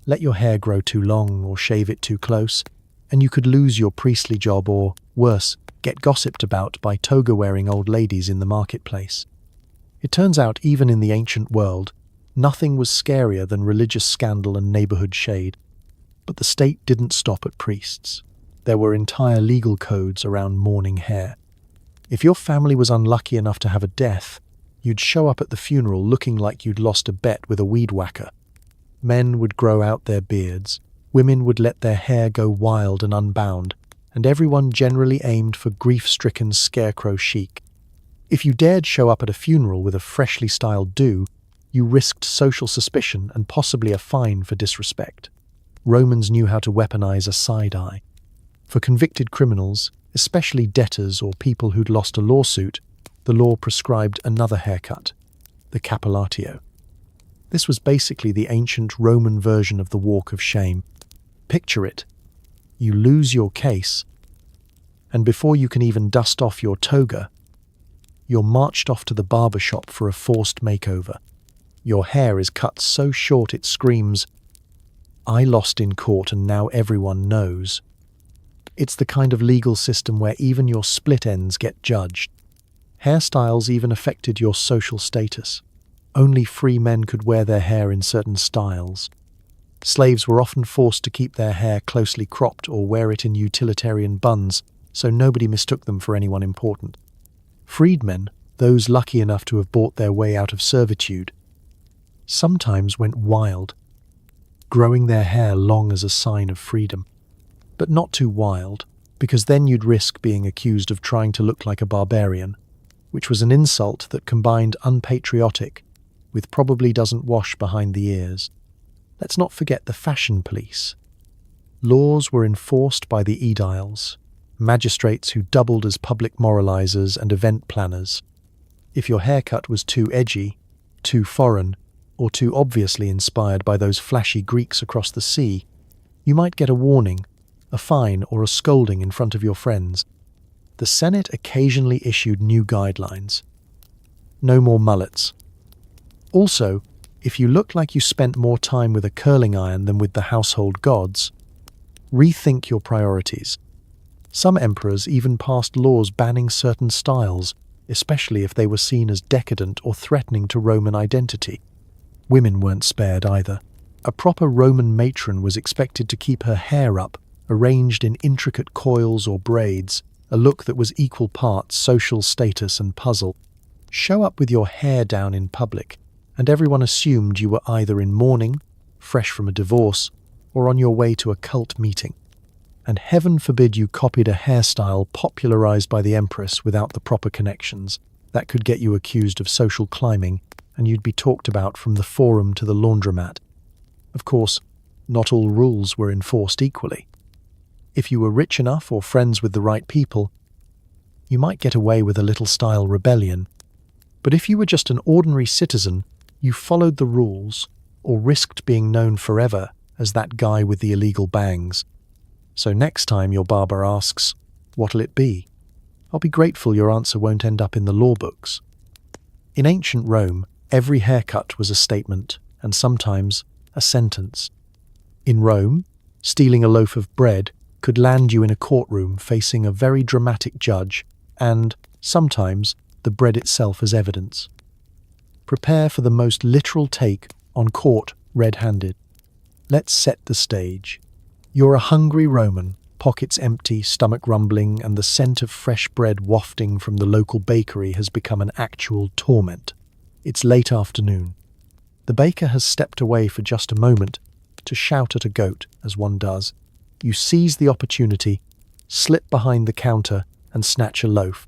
Let your hair grow too long or shave it too close, and you could lose your priestly job or, worse, get gossiped about by toga-wearing old ladies in the marketplace. It turns out even in the ancient world, nothing was scarier than religious scandal and neighborhood shade. But the state didn't stop at priests. There were entire legal codes around mourning hair. If your family was unlucky enough to have a death, you'd show up at the funeral looking like you'd lost a bet with a weed whacker. Men would grow out their beards, women would let their hair go wild and unbound, and everyone generally aimed for grief-stricken scarecrow chic. If you dared show up at a funeral with a freshly styled do, you risked social suspicion and possibly a fine for disrespect. Romans knew how to weaponize a side eye. For convicted criminals, especially debtors or people who'd lost a lawsuit, the law prescribed another haircut, the capellatio. This was basically the ancient Roman version of the walk of shame. Picture it. You lose your case, and before you can even dust off your toga, you're marched off to the barber shop for a forced makeover. Your hair is cut so short it screams, "I lost in court and now everyone knows." It's the kind of legal system where even your split ends get judged. Hairstyles even affected your social status. Only free men could wear their hair in certain styles. Slaves were often forced to keep their hair closely cropped or wear it in utilitarian buns, so nobody mistook them for anyone important. Freedmen, those lucky enough to have bought their way out of servitude, sometimes went wild, growing their hair long as a sign of freedom. But not too wild, because then you'd risk being accused of trying to look like a barbarian, which was an insult that combined unpatriotic with probably doesn't wash behind the ears. Let's not forget the fashion police. Laws were enforced by the aediles, magistrates who doubled as public moralizers and event planners. If your haircut was too edgy, too foreign, or too obviously inspired by those flashy Greeks across the sea, you might get a warning, a fine, or a scolding in front of your friends. The Senate occasionally issued new guidelines. No more mullets. Also, if you looked like you spent more time with a curling iron than with the household gods, rethink your priorities. Some emperors even passed laws banning certain styles, especially if they were seen as decadent or threatening to Roman identity. Women weren't spared either. A proper Roman matron was expected to keep her hair up, arranged in intricate coils or braids, a look that was equal parts social status and puzzle. Show up with your hair down in public, and everyone assumed you were either in mourning, fresh from a divorce, or on your way to a cult meeting. And heaven forbid you copied a hairstyle popularized by the Empress without the proper connections. That could get you accused of social climbing, and you'd be talked about from the forum to the laundromat. Of course, not all rules were enforced equally. If you were rich enough or friends with the right people, you might get away with a little style rebellion. But if you were just an ordinary citizen, you followed the rules or risked being known forever as that guy with the illegal bangs. So next time your barber asks, what'll it be? I'll be grateful your answer won't end up in the law books. In ancient Rome, every haircut was a statement, and sometimes a sentence. In Rome, stealing a loaf of bread could land you in a courtroom facing a very dramatic judge, and, sometimes, the bread itself as evidence. Prepare for the most literal take on court red-handed. Let's set the stage. You're a hungry Roman, pockets empty, stomach rumbling, and the scent of fresh bread wafting from the local bakery has become an actual torment. It's late afternoon. The baker has stepped away for just a moment to shout at a goat, as one does. You seize the opportunity, slip behind the counter, and snatch a loaf.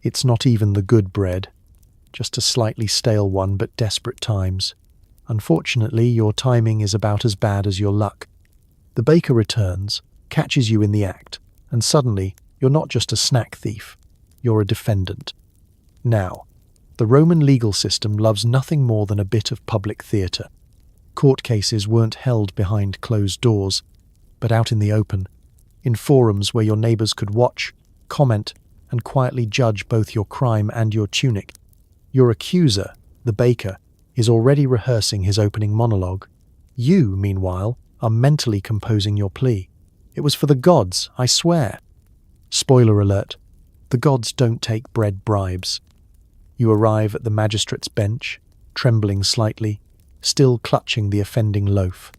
It's not even the good bread, just a slightly stale one, but desperate times. Unfortunately, your timing is about as bad as your luck. The baker returns, catches you in the act, and suddenly you're not just a snack thief, you're a defendant. Now, the Roman legal system loves nothing more than a bit of public theatre. Court cases weren't held behind closed doors, but out in the open, in forums where your neighbours could watch, comment, and quietly judge both your crime and your tunic. Your accuser, the baker, is already rehearsing his opening monologue. You, meanwhile, are mentally composing your plea. It was for the gods, I swear. Spoiler alert, the gods don't take bread bribes. You arrive at the magistrate's bench, trembling slightly, still clutching the offending loaf.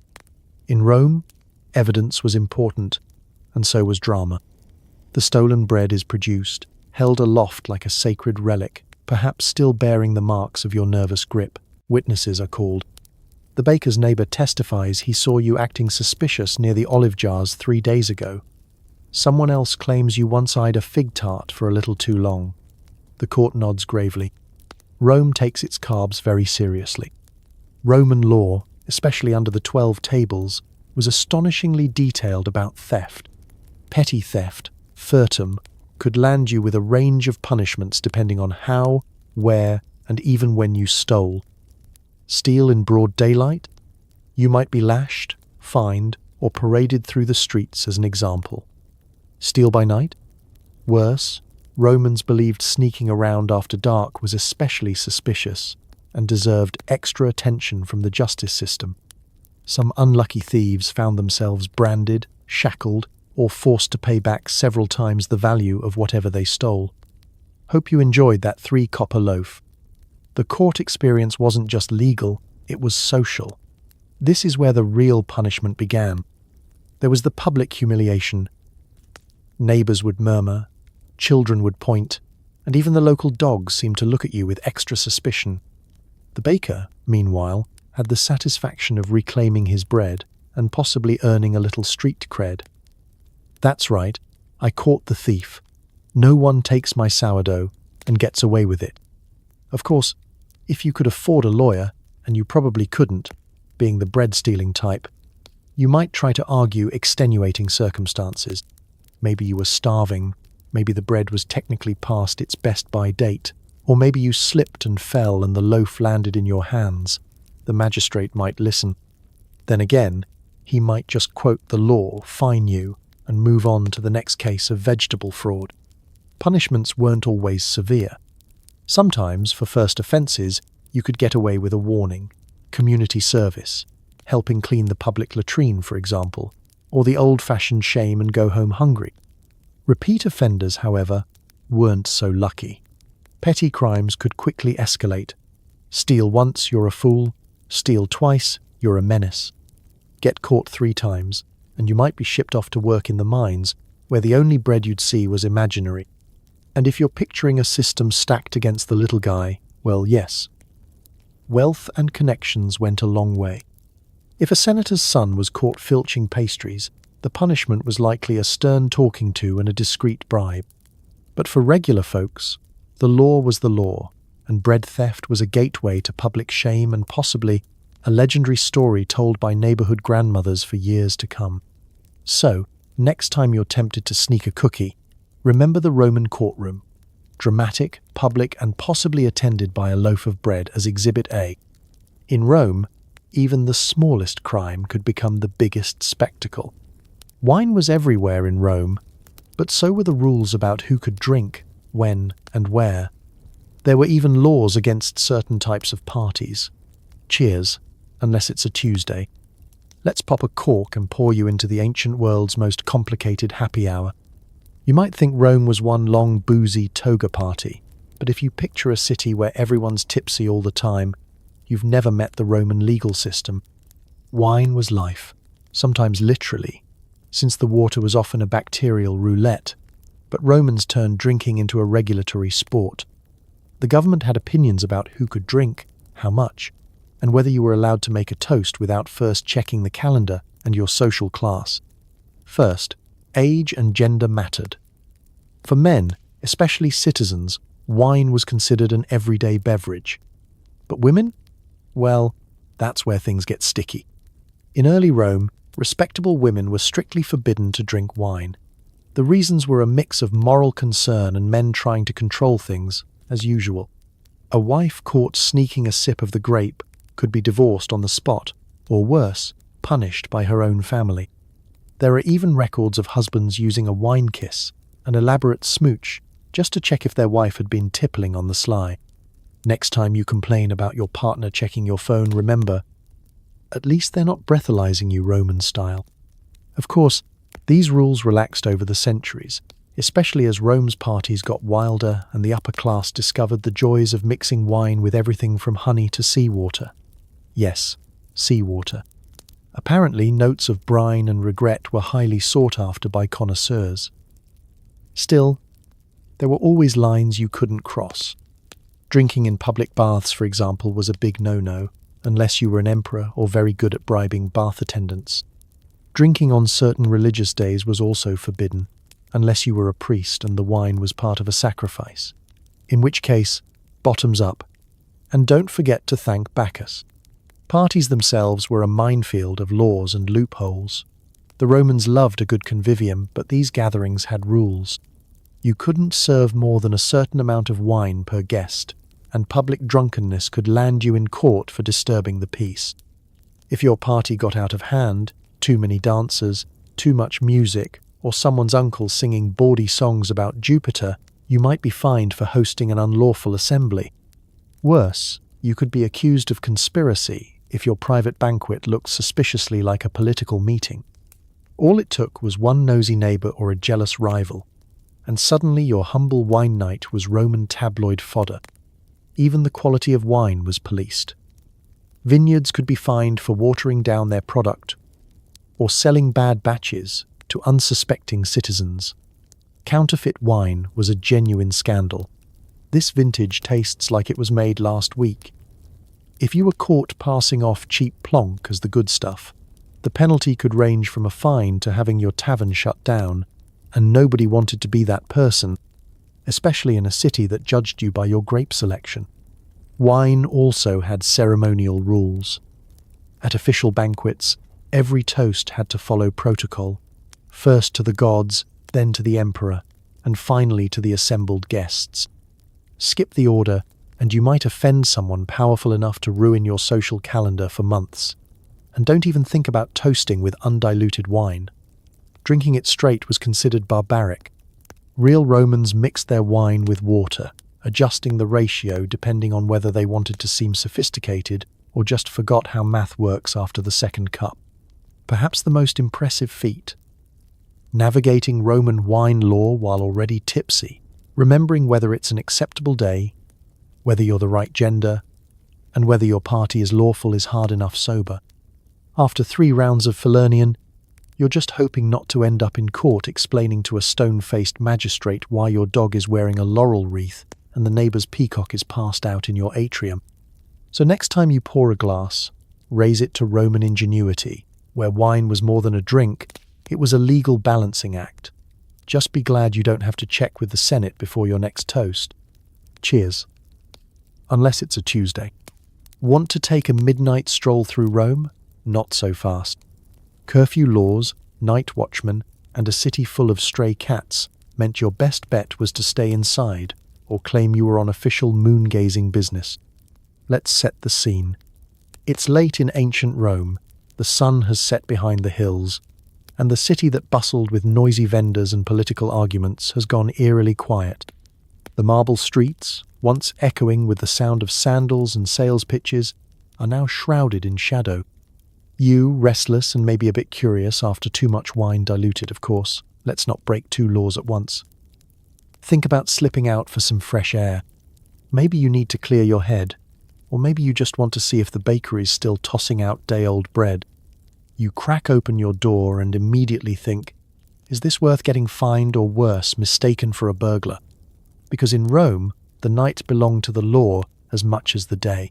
In Rome, evidence was important, and so was drama. The stolen bread is produced, held aloft like a sacred relic, perhaps still bearing the marks of your nervous grip. Witnesses are called. The baker's neighbour testifies he saw you acting suspicious near the olive jars 3 days ago. Someone else claims you once eyed a fig tart for a little too long. The court nods gravely. Rome takes its carbs very seriously. Roman law, especially under the 12 tables, was astonishingly detailed about theft. Petty theft, furtum, could land you with a range of punishments depending on how, where, and even when you stole. Steal in broad daylight? You might be lashed, fined, or paraded through the streets as an example. Steal by night? Worse, Romans believed sneaking around after dark was especially suspicious and deserved extra attention from the justice system. Some unlucky thieves found themselves branded, shackled, or forced to pay back several times the value of whatever they stole. Hope you enjoyed that 3-copper loaf. The court experience wasn't just legal, it was social. This is where the real punishment began. There was the public humiliation. Neighbours would murmur, children would point, and even the local dogs seemed to look at you with extra suspicion. The baker, meanwhile, had the satisfaction of reclaiming his bread and possibly earning a little street cred. That's right, I caught the thief. No one takes my sourdough and gets away with it. Of course, if you could afford a lawyer, and you probably couldn't, being the bread-stealing type, you might try to argue extenuating circumstances. Maybe you were starving, maybe the bread was technically past its best-by date, or maybe you slipped and fell and the loaf landed in your hands. The magistrate might listen. Then again, he might just quote the law, fine you, and move on to the next case of vegetable fraud. Punishments weren't always severe. Sometimes, for first offences, you could get away with a warning, community service, helping clean the public latrine, for example, or the old-fashioned shame and go home hungry. Repeat offenders, however, weren't so lucky. Petty crimes could quickly escalate. Steal once, you're a fool. Steal twice, you're a menace. Get caught 3 times, and you might be shipped off to work in the mines, where the only bread you'd see was imaginary. And if you're picturing a system stacked against the little guy, well, yes. wealth and connections went a long way. If a senator's son was caught filching pastries, the punishment was likely a stern talking to and a discreet bribe. But for regular folks, the law was the law, and bread theft was a gateway to public shame and possibly a legendary story told by neighborhood grandmothers for years to come. So, next time you're tempted to sneak a cookie, remember the Roman courtroom. Dramatic, public, and possibly attended by a loaf of bread as Exhibit A. In Rome, even the smallest crime could become the biggest spectacle. Wine was everywhere in Rome, but so were the rules about who could drink, when, and where. There were even laws against certain types of parties. Cheers, unless it's a Tuesday. Let's pop a cork and pour you into the ancient world's most complicated happy hour. You might think Rome was one long boozy toga party, but if you picture a city where everyone's tipsy all the time, you've never met the Roman legal system. Wine was life, sometimes literally, since the water was often a bacterial roulette, but Romans turned drinking into a regulatory sport. The government had opinions about who could drink, how much, and whether you were allowed to make a toast without first checking the calendar and your social class. First, age and gender mattered. For men, especially citizens, wine was considered an everyday beverage. But women? Well, that's where things get sticky. In early Rome, respectable women were strictly forbidden to drink wine. The reasons were a mix of moral concern and men trying to control things, as usual. A wife caught sneaking a sip of the grape could be divorced on the spot, or worse, punished by her own family. There are even records of husbands using a wine kiss, an elaborate smooch, just to check if their wife had been tippling on the sly. Next time you complain about your partner checking your phone, remember, at least they're not breathalyzing you Roman style. Of course, these rules relaxed over the centuries, especially as Rome's parties got wilder and the upper class discovered the joys of mixing wine with everything from honey to seawater. Yes, seawater. Apparently, notes of brine and regret were highly sought after by connoisseurs. Still, there were always lines you couldn't cross. Drinking in public baths, for example, was a big no-no, unless you were an emperor or very good at bribing bath attendants. Drinking on certain religious days was also forbidden, unless you were a priest and the wine was part of a sacrifice. In which case, bottoms up. And don't forget to thank Bacchus. Parties themselves were a minefield of laws and loopholes. The Romans loved a good convivium, but these gatherings had rules. You couldn't serve more than a certain amount of wine per guest, and public drunkenness could land you in court for disturbing the peace. If your party got out of hand, too many dancers, too much music, or someone's uncle singing bawdy songs about Jupiter, you might be fined for hosting an unlawful assembly. Worse, you could be accused of conspiracy if your private banquet looked suspiciously like a political meeting. All it took was one nosy neighbor or a jealous rival, and suddenly your humble wine night was Roman tabloid fodder. Even the quality of wine was policed. Vineyards could be fined for watering down their product or selling bad batches to unsuspecting citizens. Counterfeit wine was a genuine scandal. This vintage tastes like it was made last week. If you were caught passing off cheap plonk as the good stuff, the penalty could range from a fine to having your tavern shut down, and nobody wanted to be that person, especially in a city that judged you by your grape selection. Wine also had ceremonial rules. At official banquets, every toast had to follow protocol, first to the gods, then to the emperor, and finally to the assembled guests. Skip the order, and you might offend someone powerful enough to ruin your social calendar for months. And don't even think about toasting with undiluted wine. Drinking it straight was considered barbaric. Real Romans mixed their wine with water, adjusting the ratio depending on whether they wanted to seem sophisticated or just forgot how math works after the second cup. Perhaps the most impressive feat. Navigating Roman wine law while already tipsy, remembering whether it's an acceptable day, whether you're the right gender, and whether your party is lawful is hard enough sober. After 3 rounds of Falernian, you're just hoping not to end up in court explaining to a stone-faced magistrate why your dog is wearing a laurel wreath and the neighbour's peacock is passed out in your atrium. So next time you pour a glass, raise it to Roman ingenuity, where wine was more than a drink, it was a legal balancing act. Just be glad you don't have to check with the Senate before your next toast. Cheers. Unless it's a Tuesday. Want to take a midnight stroll through Rome? Not so fast. Curfew laws, night watchmen, and a city full of stray cats meant your best bet was to stay inside or claim you were on official moon-gazing business. Let's set the scene. It's late in ancient Rome, the sun has set behind the hills, and the city that bustled with noisy vendors and political arguments has gone eerily quiet. The marble streets, once echoing with the sound of sandals and sales pitches, are now shrouded in shadow. You, restless and maybe a bit curious after too much wine diluted, of course. Let's not break two laws at once. Think about slipping out for some fresh air. Maybe you need to clear your head, or maybe you just want to see if the bakery's still tossing out day-old bread. You crack open your door and immediately think, is this worth getting fined or worse, mistaken for a burglar? Because in Rome, the night belonged to the law as much as the day.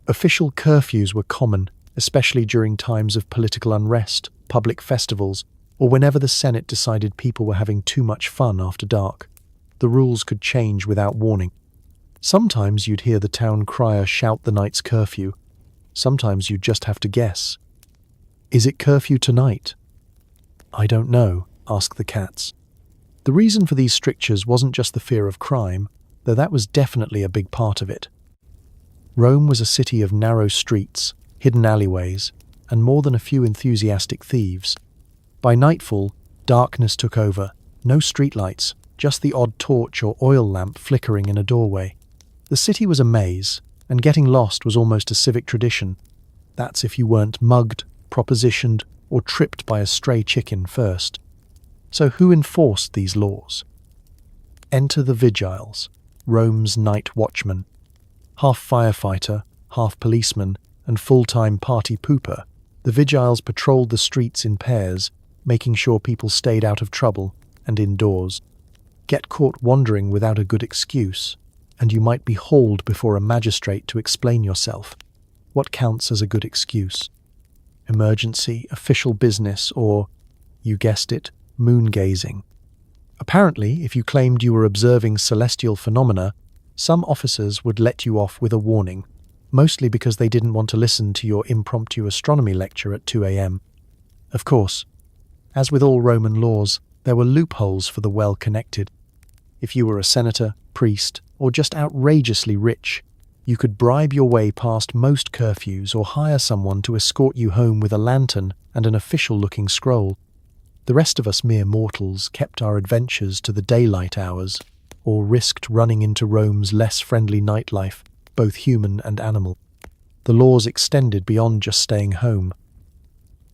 Official curfews were common, especially during times of political unrest, public festivals, or whenever the Senate decided people were having too much fun after dark. The rules could change without warning. Sometimes you'd hear the town crier shout the night's curfew. Sometimes you'd just have to guess. Is it curfew tonight? I don't know, ask the cats. The reason for these strictures wasn't just the fear of crime, though that was definitely a big part of it. Rome was a city of narrow streets, hidden alleyways, and more than a few enthusiastic thieves. By nightfall, darkness took over. No streetlights, just the odd torch or oil lamp flickering in a doorway. The city was a maze, and getting lost was almost a civic tradition. That's if you weren't mugged, propositioned, or tripped by a stray chicken first. So who enforced these laws? Enter the vigiles, Rome's night watchmen. Half firefighter, half policeman, and full-time party pooper, the vigiles patrolled the streets in pairs, making sure people stayed out of trouble and indoors. Get caught wandering without a good excuse, and you might be hauled before a magistrate to explain yourself. What counts as a good excuse? Emergency, official business, or, you guessed it, moon-gazing. Apparently, if you claimed you were observing celestial phenomena, some officers would let you off with a warning, mostly because they didn't want to listen to your impromptu astronomy lecture at 2 a.m. Of course, as with all Roman laws, there were loopholes for the well-connected. If you were a senator, priest, or just outrageously rich, you could bribe your way past most curfews or hire someone to escort you home with a lantern and an official-looking scroll. The rest of us mere mortals kept our adventures to the daylight hours, or risked running into Rome's less friendly nightlife, both human and animal. The laws extended beyond just staying home.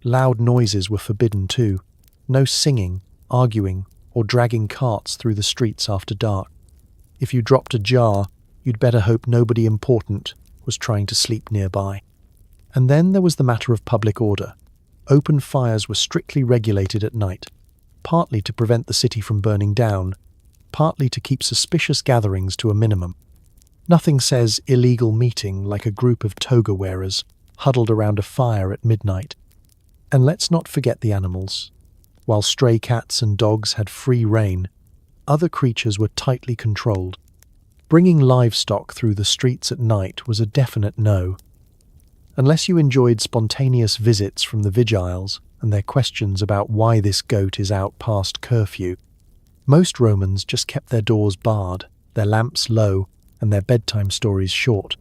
Loud noises were forbidden too. No singing, arguing, or dragging carts through the streets after dark. If you dropped a jar, you'd better hope nobody important was trying to sleep nearby. And then there was the matter of public order. Open fires were strictly regulated at night, partly to prevent the city from burning down, partly to keep suspicious gatherings to a minimum. Nothing says illegal meeting like a group of toga wearers huddled around a fire at midnight. And let's not forget the animals. While stray cats and dogs had free rein, other creatures were tightly controlled. Bringing livestock through the streets at night was a definite no. Unless you enjoyed spontaneous visits from the vigiles and their questions about why this goat is out past curfew, most Romans just kept their doors barred, their lamps low, and their bedtime stories short.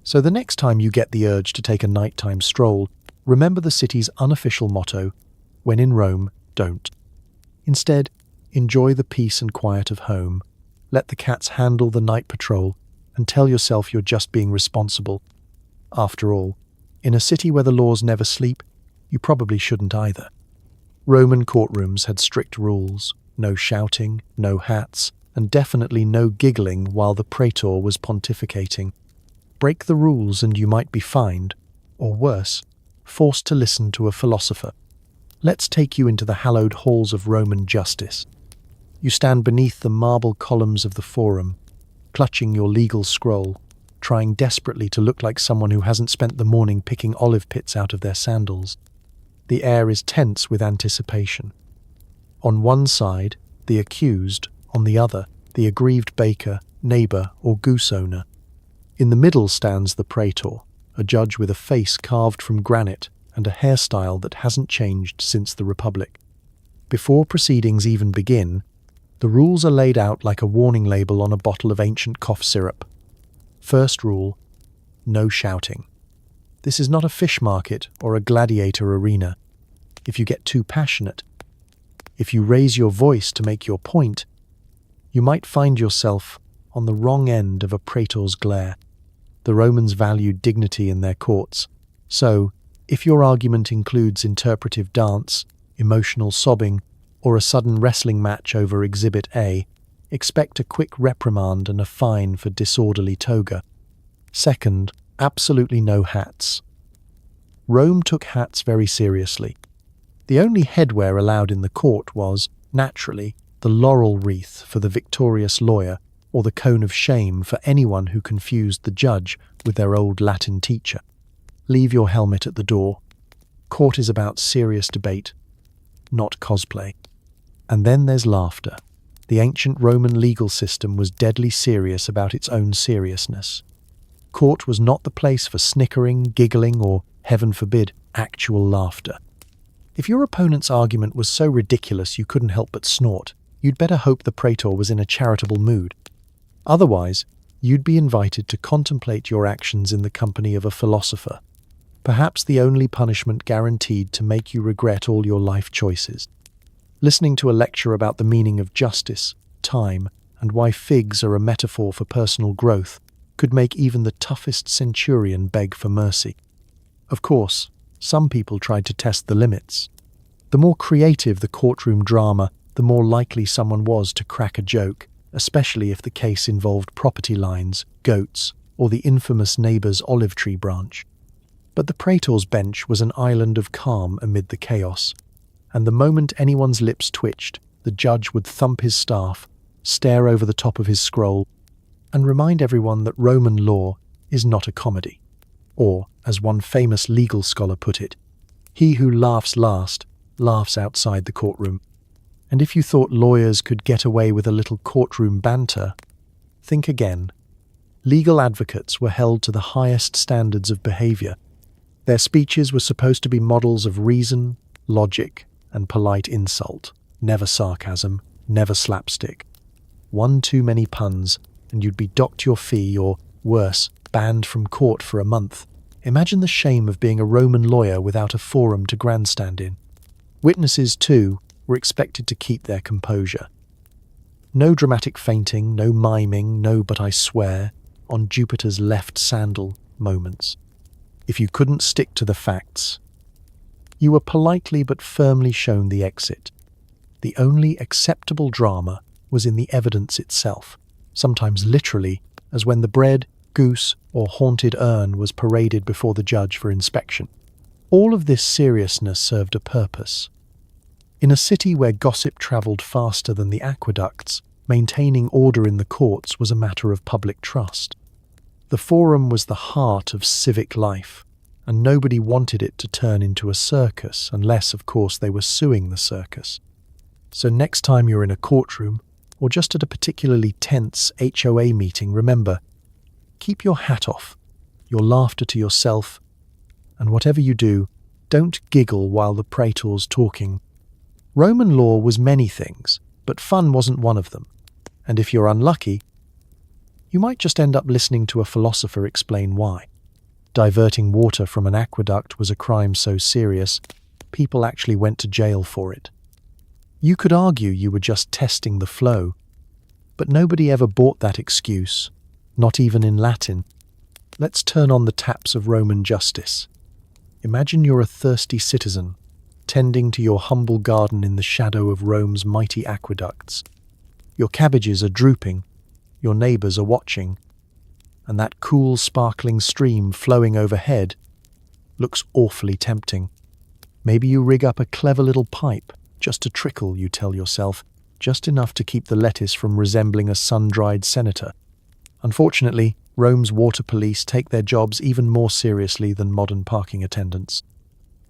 So the next time you get the urge to take a nighttime stroll, remember the city's unofficial motto, when in Rome, don't. Instead, enjoy the peace and quiet of home. Let the cats handle the night patrol, and tell yourself you're just being responsible. After all, in a city where the laws never sleep, you probably shouldn't either. Roman courtrooms had strict rules. No shouting, no hats, and definitely no giggling while the praetor was pontificating. Break the rules and you might be fined, or worse, forced to listen to a philosopher. Let's take you into the hallowed halls of Roman justice. You stand beneath the marble columns of the Forum, clutching your legal scroll, trying desperately to look like someone who hasn't spent the morning picking olive pits out of their sandals. The air is tense with anticipation. On one side, the accused, on the other, the aggrieved baker, neighbour, or goose owner. In the middle stands the praetor, a judge with a face carved from granite and a hairstyle that hasn't changed since the Republic. Before proceedings even begin, the rules are laid out like a warning label on a bottle of ancient cough syrup. First rule: no shouting. This is not a fish market or a gladiator arena. If you get too passionate, if you raise your voice to make your point, you might find yourself on the wrong end of a praetor's glare. The Romans valued dignity in their courts, so if your argument includes interpretive dance, emotional sobbing, or a sudden wrestling match over Exhibit A, expect a quick reprimand and a fine for disorderly toga. Second, absolutely no hats. Rome took hats very seriously. The only headwear allowed in the court was, naturally, the laurel wreath for the victorious lawyer, or the cone of shame for anyone who confused the judge with their old Latin teacher. Leave your helmet at the door. Court is about serious debate, not cosplay. And then there's laughter. The ancient Roman legal system was deadly serious about its own seriousness. Court was not the place for snickering, giggling, or, heaven forbid, actual laughter. If your opponent's argument was so ridiculous you couldn't help but snort, you'd better hope the praetor was in a charitable mood. Otherwise, you'd be invited to contemplate your actions in the company of a philosopher, perhaps the only punishment guaranteed to make you regret all your life choices. Listening to a lecture about the meaning of justice, time, and why figs are a metaphor for personal growth could make even the toughest centurion beg for mercy. Of course, some people tried to test the limits. The more creative the courtroom drama, the more likely someone was to crack a joke, especially if the case involved property lines, goats, or the infamous neighbour's olive tree branch. But the praetor's bench was an island of calm amid the chaos, and the moment anyone's lips twitched, the judge would thump his staff, stare over the top of his scroll, and remind everyone that Roman law is not a comedy. Or, as one famous legal scholar put it, he who laughs last laughs outside the courtroom. And if you thought lawyers could get away with a little courtroom banter, think again. Legal advocates were held to the highest standards of behaviour. Their speeches were supposed to be models of reason, logic, and polite insult. Never sarcasm, never slapstick. One too many puns, and you'd be docked your fee or, worse, banned from court for a month. Imagine the shame of being a Roman lawyer without a forum to grandstand in. Witnesses, too, were expected to keep their composure. No dramatic fainting, no miming, no "but I swear" on Jupiter's left sandal moments. If you couldn't stick to the facts, you were politely but firmly shown the exit. The only acceptable drama was in the evidence itself, sometimes literally, as when the bread, goose, or haunted urn was paraded before the judge for inspection. All of this seriousness served a purpose. In a city where gossip travelled faster than the aqueducts, maintaining order in the courts was a matter of public trust. The forum was the heart of civic life, and nobody wanted it to turn into a circus unless, of course, they were suing the circus. So next time you're in a courtroom, or just at a particularly tense HOA meeting, remember, keep your hat off, your laughter to yourself, and whatever you do, don't giggle while the praetor's talking. Roman law was many things, but fun wasn't one of them, and if you're unlucky, you might just end up listening to a philosopher explain why. Diverting water from an aqueduct was a crime so serious, people actually went to jail for it. You could argue you were just testing the flow, but nobody ever bought that excuse, not even in Latin. Let's turn on the taps of Roman justice. Imagine you're a thirsty citizen, tending to your humble garden in the shadow of Rome's mighty aqueducts. Your cabbages are drooping, your neighbours are watching, and that cool, sparkling stream flowing overhead looks awfully tempting. Maybe you rig up a clever little pipe, just a trickle, you tell yourself, just enough to keep the lettuce from resembling a sun-dried senator. Unfortunately, Rome's water police take their jobs even more seriously than modern parking attendants.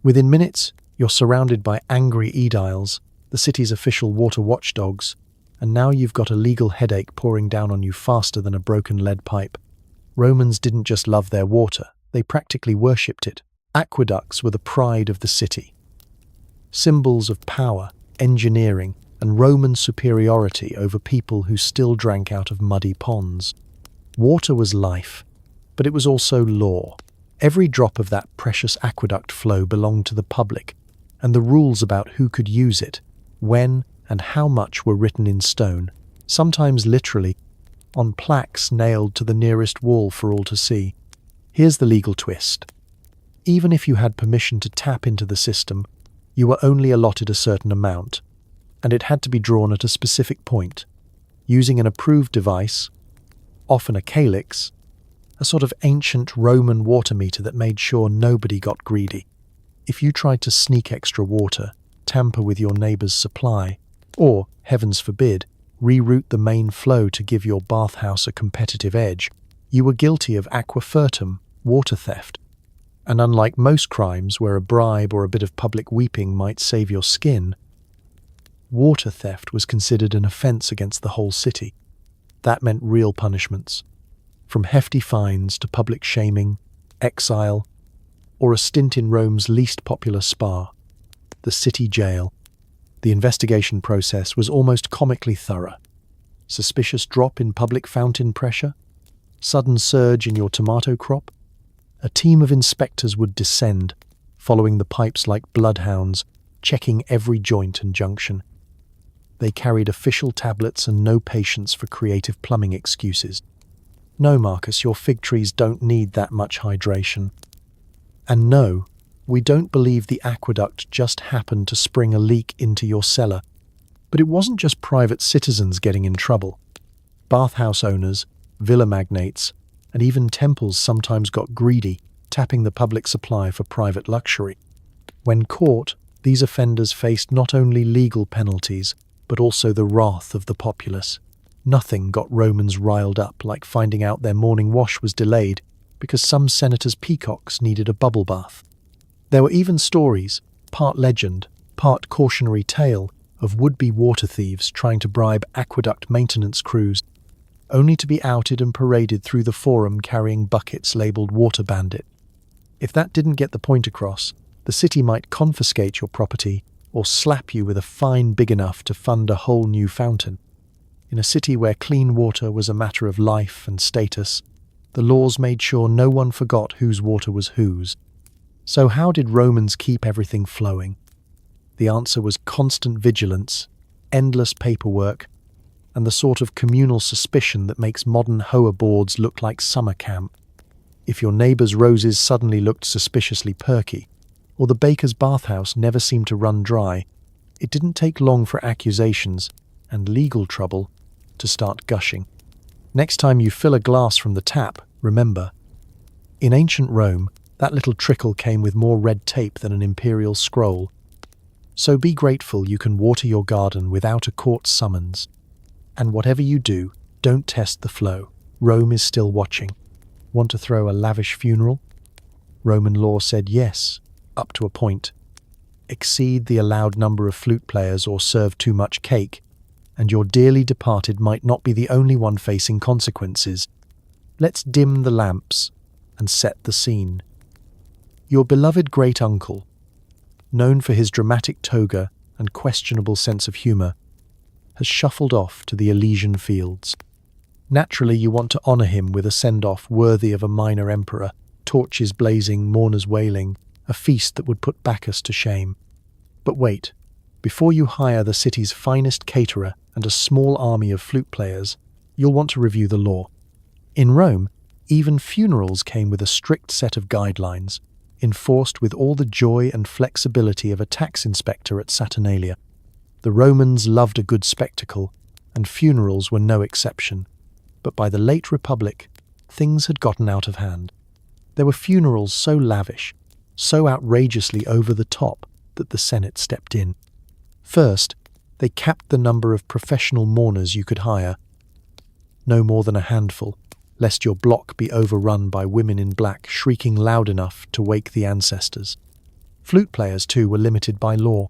Within minutes, you're surrounded by angry aediles, the city's official water watchdogs, and now you've got a legal headache pouring down on you faster than a broken lead pipe. Romans didn't just love their water, they practically worshipped it. Aqueducts were the pride of the city. Symbols of power, engineering, and Roman superiority over people who still drank out of muddy ponds. Water was life, but it was also law. Every drop of that precious aqueduct flow belonged to the public, and the rules about who could use it, when, and how much were written in stone, sometimes literally, on plaques nailed to the nearest wall for all to see. Here's the legal twist. Even if you had permission to tap into the system, you were only allotted a certain amount, and it had to be drawn at a specific point, using an approved device, often a calyx, a sort of ancient Roman water meter that made sure nobody got greedy. If you tried to sneak extra water, tamper with your neighbour's supply, or, heavens forbid, reroute the main flow to give your bathhouse a competitive edge, you were guilty of aqua furtum, water theft. And unlike most crimes where a bribe or a bit of public weeping might save your skin, water theft was considered an offence against the whole city. That meant real punishments, from hefty fines to public shaming, exile, or a stint in Rome's least popular spa, the city jail. The investigation process was almost comically thorough. Suspicious drop in public fountain pressure? Sudden surge in your tomato crop? A team of inspectors would descend, following the pipes like bloodhounds, checking every joint and junction. They carried official tablets and no patience for creative plumbing excuses. No, Marcus, your fig trees don't need that much hydration. And no, we don't believe the aqueduct just happened to spring a leak into your cellar. But it wasn't just private citizens getting in trouble. Bathhouse owners, villa magnates, and even temples sometimes got greedy, tapping the public supply for private luxury. When caught, these offenders faced not only legal penalties, but also the wrath of the populace. Nothing got Romans riled up like finding out their morning wash was delayed because some senator's peacocks needed a bubble bath. There were even stories, part legend, part cautionary tale, of would-be water thieves trying to bribe aqueduct maintenance crews, only to be outed and paraded through the forum carrying buckets labelled Water Bandit. If that didn't get the point across, the city might confiscate your property or slap you with a fine big enough to fund a whole new fountain. In a city where clean water was a matter of life and status, the laws made sure no one forgot whose water was whose. So how did Romans keep everything flowing? The answer was constant vigilance, endless paperwork, and the sort of communal suspicion that makes modern hoa boards look like summer camp. If your neighbour's roses suddenly looked suspiciously perky, or the baker's bathhouse never seemed to run dry, it didn't take long for accusations and legal trouble to start gushing. Next time you fill a glass from the tap, remember, in ancient Rome, that little trickle came with more red tape than an imperial scroll. So be grateful you can water your garden without a court summons. And whatever you do, don't test the flow. Rome is still watching. Want to throw a lavish funeral? Roman law said yes, up to a point. Exceed the allowed number of flute players or serve too much cake, and your dearly departed might not be the only one facing consequences. Let's dim the lamps and set the scene. Your beloved great-uncle, known for his dramatic toga and questionable sense of humour, has shuffled off to the Elysian fields. Naturally, you want to honour him with a send-off worthy of a minor emperor, torches blazing, mourners wailing, a feast that would put Bacchus to shame. But wait, before you hire the city's finest caterer and a small army of flute players, you'll want to review the law. In Rome, even funerals came with a strict set of guidelines, enforced with all the joy and flexibility of a tax inspector at Saturnalia. The Romans loved a good spectacle, and funerals were no exception. But by the late Republic, things had gotten out of hand. There were funerals so lavish, so outrageously over the top, that the Senate stepped in. First, they capped the number of professional mourners you could hire. No more than a handful. lest your block be overrun by women in black shrieking loud enough to wake the ancestors. Flute players, too, were limited by law.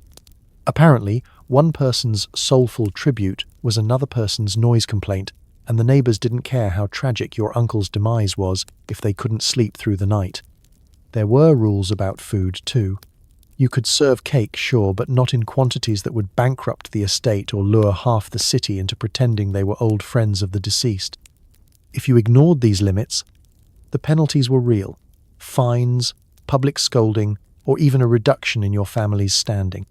Apparently, one person's soulful tribute was another person's noise complaint, and the neighbors didn't care how tragic your uncle's demise was if they couldn't sleep through the night. There were rules about food, too. You could serve cake, sure, but not in quantities that would bankrupt the estate or lure half the city into pretending they were old friends of the deceased. If you ignored these limits, the penalties were real: fines, public scolding, or even a reduction in your family's standing.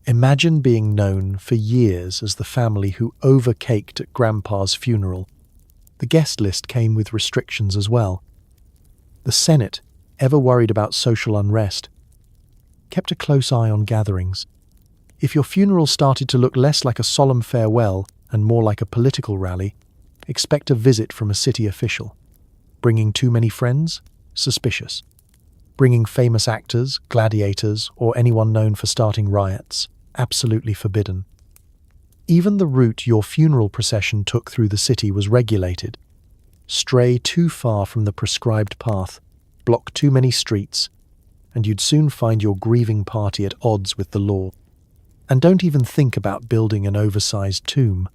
Imagine being known for years as the family who overcaked at Grandpa's funeral. The guest list came with restrictions as well. The Senate, ever worried about social unrest, kept a close eye on gatherings. If your funeral started to look less like a solemn farewell and more like a political rally, expect a visit from a city official. Bringing too many friends? Suspicious. Bringing famous actors, gladiators, or anyone known for starting riots? Absolutely forbidden. Even the route your funeral procession took through the city was regulated. Stray too far from the prescribed path, block too many streets, and you'd soon find your grieving party at odds with the law. And don't even think about building an oversized tomb.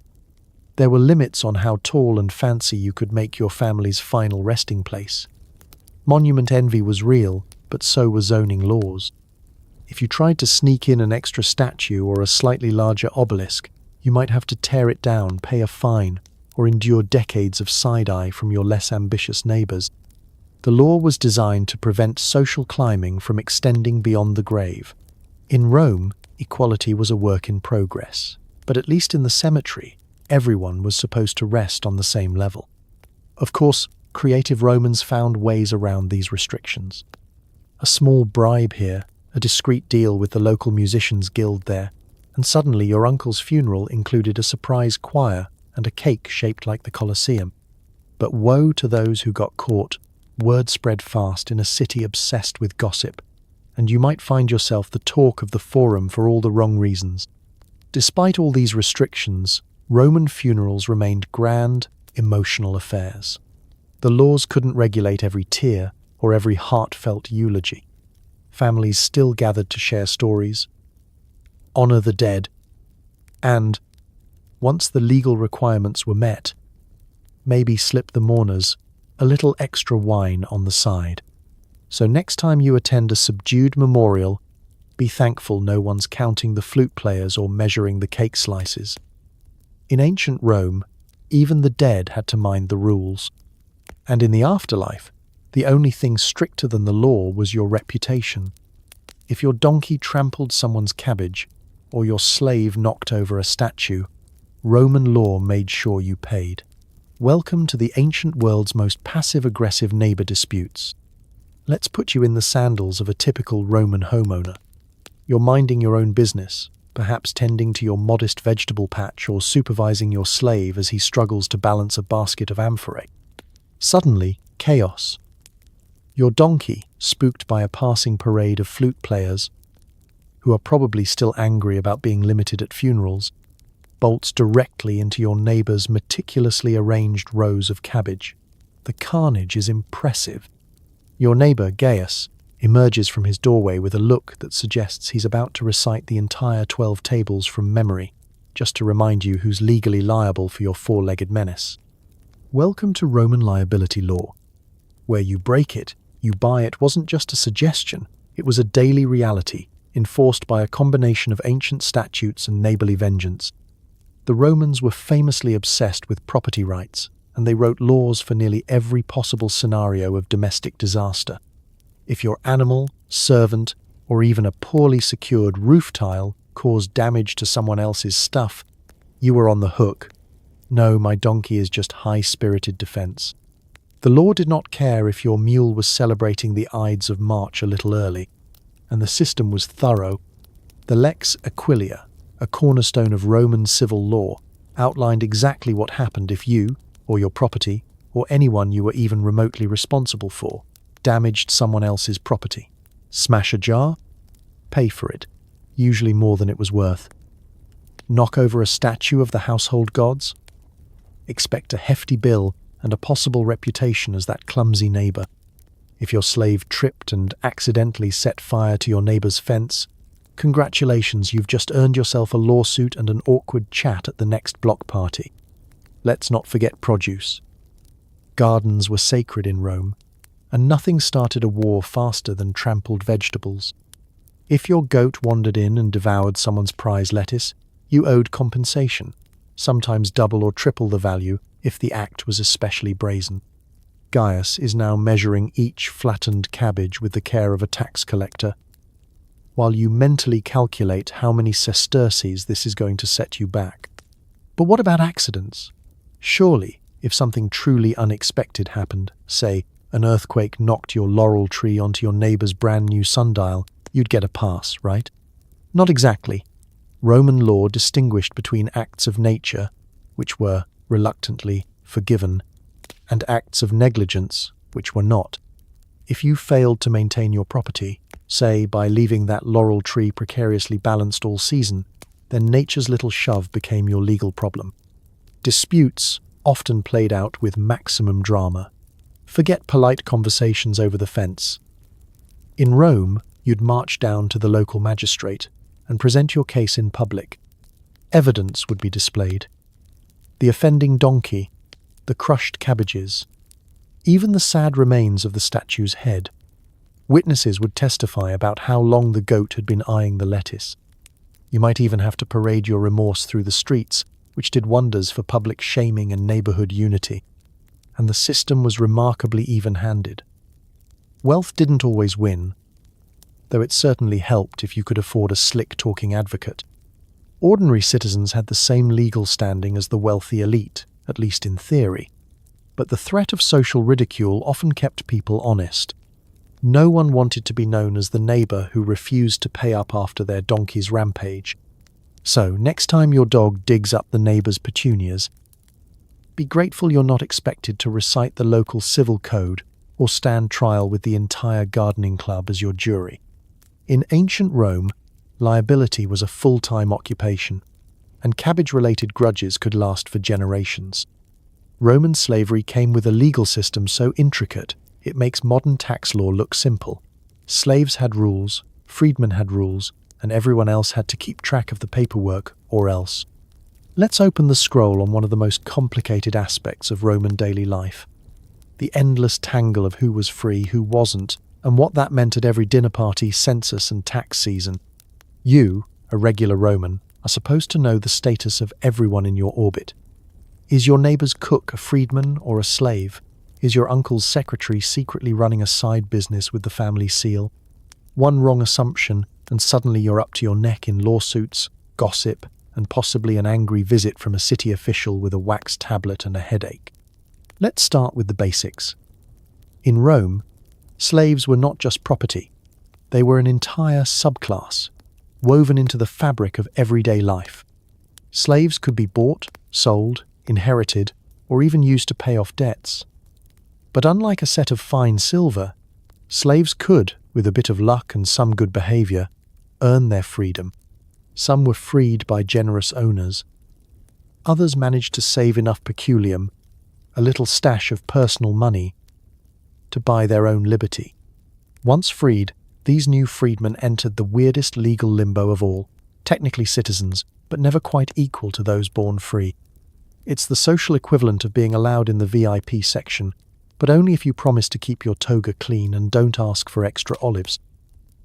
There were limits on how tall and fancy you could make your family's final resting place. Monument envy was real, but so were zoning laws. If you tried to sneak in an extra statue or a slightly larger obelisk, you might have to tear it down, pay a fine, or endure decades of side-eye from your less ambitious neighbors. The law was designed to prevent social climbing from extending beyond the grave. In Rome, equality was a work in progress, but at least in the cemetery, everyone was supposed to rest on the same level. Of course, creative Romans found ways around these restrictions. A small bribe here, a discreet deal with the local musicians' guild there, and suddenly your uncle's funeral included a surprise choir and a cake shaped like the Colosseum. But woe to those who got caught. Word spread fast in a city obsessed with gossip, and you might find yourself the talk of the forum for all the wrong reasons. Despite all these restrictions, Roman funerals remained grand, emotional affairs. The laws couldn't regulate every tear or every heartfelt eulogy. Families still gathered to share stories, honor the dead, and, once the legal requirements were met, maybe slip the mourners a little extra wine on the side. So next time you attend a subdued memorial, be thankful no one's counting the flute players or measuring the cake slices. In ancient Rome, even the dead had to mind the rules. And in the afterlife, the only thing stricter than the law was your reputation. If your donkey trampled someone's cabbage, or your slave knocked over a statue, Roman law made sure you paid. Welcome to the ancient world's most passive-aggressive neighbor disputes. Let's put you in the sandals of a typical Roman homeowner. You're minding your own business, perhaps tending to your modest vegetable patch or supervising your slave as he struggles to balance a basket of amphorae. Suddenly, chaos. Your donkey, spooked by a passing parade of flute players, who are probably still angry about being limited at funerals, bolts directly into your neighbor's meticulously arranged rows of cabbage. The carnage is impressive. Your neighbor, Gaius, emerges from his doorway with a look that suggests he's about to recite the entire 12 tables from memory, just to remind you who's legally liable for your four-legged menace. Welcome to Roman liability law. Where you break it, you buy it wasn't just a suggestion, it was a daily reality, enforced by a combination of ancient statutes and neighborly vengeance. The Romans were famously obsessed with property rights, and they wrote laws for nearly every possible scenario of domestic disaster. If your animal, servant, or even a poorly secured roof tile caused damage to someone else's stuff, you were on the hook. No, my donkey is just high-spirited defense. The law did not care if your mule was celebrating the Ides of March a little early, and the system was thorough. The Lex Aquilia, a cornerstone of Roman civil law, outlined exactly what happened if you, or your property, or anyone you were even remotely responsible for, damaged someone else's property. Smash a jar? Pay for it, usually more than it was worth. Knock over a statue of the household gods? Expect a hefty bill and a possible reputation as that clumsy neighbor. If your slave tripped and accidentally set fire to your neighbor's fence, congratulations, you've just earned yourself a lawsuit and an awkward chat at the next block party. Let's not forget produce. Gardens were sacred in Rome, and nothing started a war faster than trampled vegetables. If your goat wandered in and devoured someone's prize lettuce, you owed compensation, sometimes double or triple the value if the act was especially brazen. Gaius is now measuring each flattened cabbage with the care of a tax collector, while you mentally calculate how many sesterces this is going to set you back. But what about accidents? Surely, if something truly unexpected happened, say, an earthquake knocked your laurel tree onto your neighbor's brand new sundial, you'd get a pass, right? Not exactly. Roman law distinguished between acts of nature, which were reluctantly forgiven, and acts of negligence, which were not. If you failed to maintain your property, say by leaving that laurel tree precariously balanced all season, then nature's little shove became your legal problem. Disputes often played out with maximum drama. Forget polite conversations over the fence. In Rome, you'd march down to the local magistrate and present your case in public. Evidence would be displayed. The offending donkey, the crushed cabbages, even the sad remains of the statue's head. Witnesses would testify about how long the goat had been eyeing the lettuce. You might even have to parade your remorse through the streets, which did wonders for public shaming and neighborhood unity. And the system was remarkably even-handed. Wealth didn't always win, though it certainly helped if you could afford a slick-talking advocate. Ordinary citizens had the same legal standing as the wealthy elite, at least in theory. But the threat of social ridicule often kept people honest. No one wanted to be known as the neighbor who refused to pay up after their donkey's rampage. So, next time your dog digs up the neighbor's petunias, be grateful you're not expected to recite the local civil code or stand trial with the entire gardening club as your jury. In ancient Rome, liability was a full-time occupation, and cabbage-related grudges could last for generations. Roman slavery came with a legal system so intricate it makes modern tax law look simple. Slaves had rules, freedmen had rules, and everyone else had to keep track of the paperwork, or else. Let's open the scroll on one of the most complicated aspects of Roman daily life. The endless tangle of who was free, who wasn't, and what that meant at every dinner party, census, and tax season. You, a regular Roman, are supposed to know the status of everyone in your orbit. Is your neighbor's cook a freedman or a slave? Is your uncle's secretary secretly running a side business with the family seal? One wrong assumption, and suddenly you're up to your neck in lawsuits, gossip, and possibly an angry visit from a city official with a wax tablet and a headache. Let's start with the basics. In Rome, slaves were not just property. They were an entire subclass, woven into the fabric of everyday life. Slaves could be bought, sold, inherited, or even used to pay off debts. But unlike a set of fine silver, slaves could, with a bit of luck and some good behavior, earn their freedom. Some were freed by generous owners. Others managed to save enough peculium, a little stash of personal money, to buy their own liberty. Once freed, these new freedmen entered the weirdest legal limbo of all, technically citizens, but never quite equal to those born free. It's the social equivalent of being allowed in the VIP section, but only if you promise to keep your toga clean and don't ask for extra olives.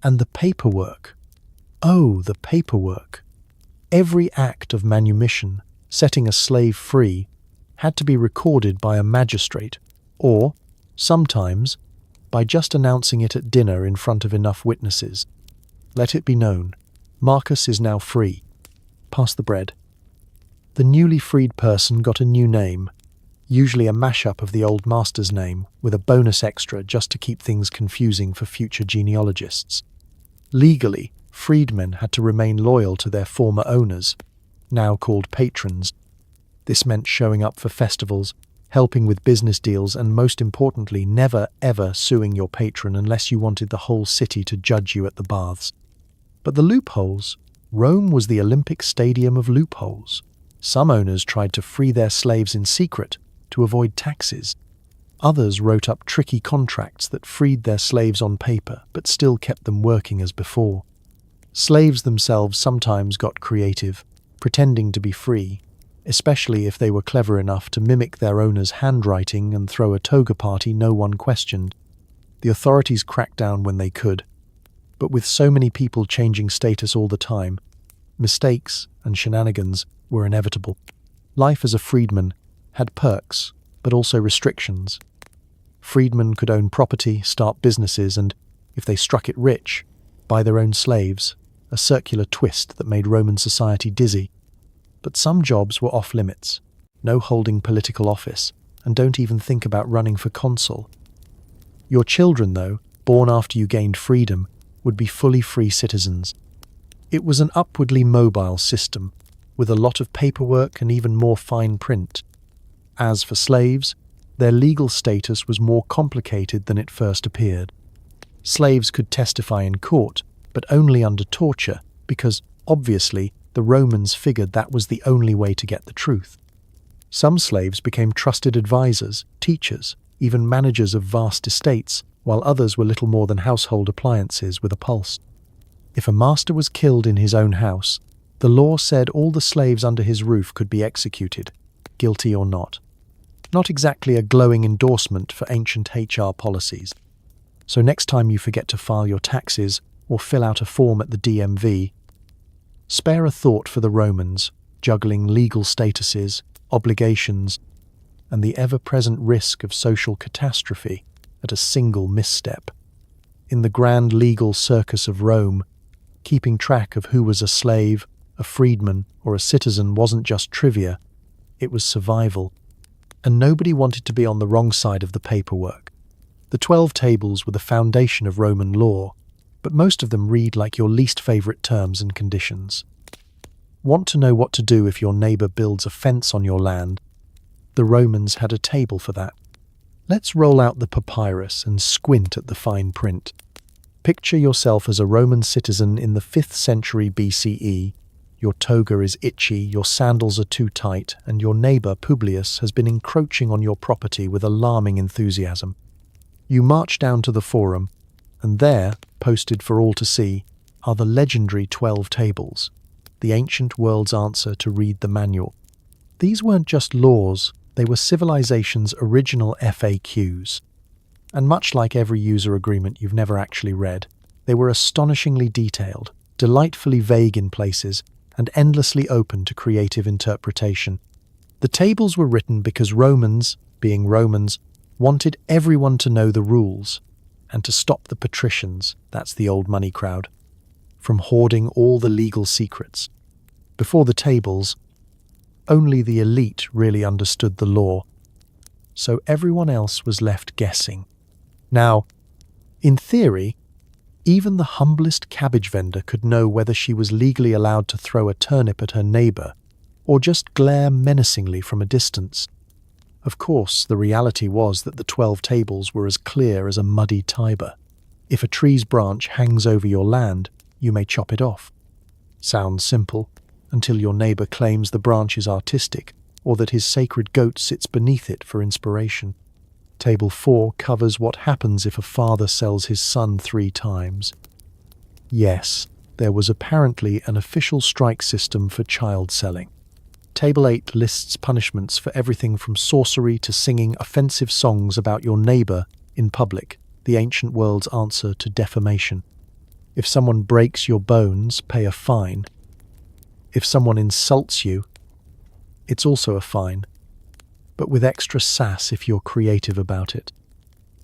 And the paperwork. Oh, the paperwork. Every act of manumission, setting a slave free, had to be recorded by a magistrate, or, sometimes, by just announcing it at dinner in front of enough witnesses. Let it be known, Marcus is now free. Pass the bread. The newly freed person got a new name, usually a mashup of the old master's name, with a bonus extra just to keep things confusing for future genealogists. Legally, freedmen had to remain loyal to their former owners, now called patrons. This meant showing up for festivals, helping with business deals, and most importantly, never ever suing your patron unless you wanted the whole city to judge you at the baths. But the loopholes. Rome was the Olympic stadium of loopholes. Some owners tried to free their slaves in secret, to avoid taxes. Others wrote up tricky contracts that freed their slaves on paper but still kept them working as before. Slaves themselves sometimes got creative, pretending to be free, especially if they were clever enough to mimic their owner's handwriting and throw a toga party no one questioned. The authorities cracked down when they could, but with so many people changing status all the time, mistakes and shenanigans were inevitable. Life as a freedman had perks, but also restrictions. Freedmen could own property, start businesses, and, if they struck it rich, buy their own slaves, a circular twist that made Roman society dizzy. But some jobs were off-limits, no holding political office, and don't even think about running for consul. Your children, though, born after you gained freedom, would be fully free citizens. It was an upwardly mobile system, with a lot of paperwork and even more fine print. As for slaves, their legal status was more complicated than it first appeared. Slaves could testify in court, but only under torture, because, obviously, the Romans figured that was the only way to get the truth. Some slaves became trusted advisors, teachers, even managers of vast estates, while others were little more than household appliances with a pulse. If a master was killed in his own house, the law said all the slaves under his roof could be executed, guilty or not. Not exactly a glowing endorsement for ancient HR policies. So next time you forget to file your taxes or fill out a form at the DMV, spare a thought for the Romans, juggling legal statuses, obligations, and the ever-present risk of social catastrophe at a single misstep. In the grand legal circus of Rome, keeping track of who was a slave, a freedman, or a citizen wasn't just trivia, it was survival. And nobody wanted to be on the wrong side of the paperwork. The 12 tables were the foundation of Roman law, but most of them read like your least favourite terms and conditions. Want to know what to do if your neighbour builds a fence on your land? The Romans had a table for that. Let's roll out the papyrus and squint at the fine print. Picture yourself as a Roman citizen in the 5th century BCE. Your toga is itchy, your sandals are too tight, and your neighbour, Publius, has been encroaching on your property with alarming enthusiasm. You march down to the forum, and there, posted for all to see, are the legendary 12 tables, the ancient world's answer to read the manual. These weren't just laws, they were civilization's original FAQs. And much like every user agreement you've never actually read, they were astonishingly detailed, delightfully vague in places, and endlessly open to creative interpretation. The tables were written because Romans, being Romans, wanted everyone to know the rules, and to stop the patricians, that's the old money crowd, from hoarding all the legal secrets. Before the tables, only the elite really understood the law, so everyone else was left guessing. Now, in theory, even the humblest cabbage vendor could know whether she was legally allowed to throw a turnip at her neighbour, or just glare menacingly from a distance. Of course, the reality was that the 12 tables were as clear as a muddy Tiber. If a tree's branch hangs over your land, you may chop it off. Sounds simple, until your neighbour claims the branch is artistic, or that his sacred goat sits beneath it for inspiration. Table 4 covers what happens if a father sells his son 3 times. Yes, there was apparently an official strike system for child selling. Table 8 lists punishments for everything from sorcery to singing offensive songs about your neighbour in public, the ancient world's answer to defamation. If someone breaks your bones, pay a fine. If someone insults you, it's also a fine, but with extra sass if you're creative about it.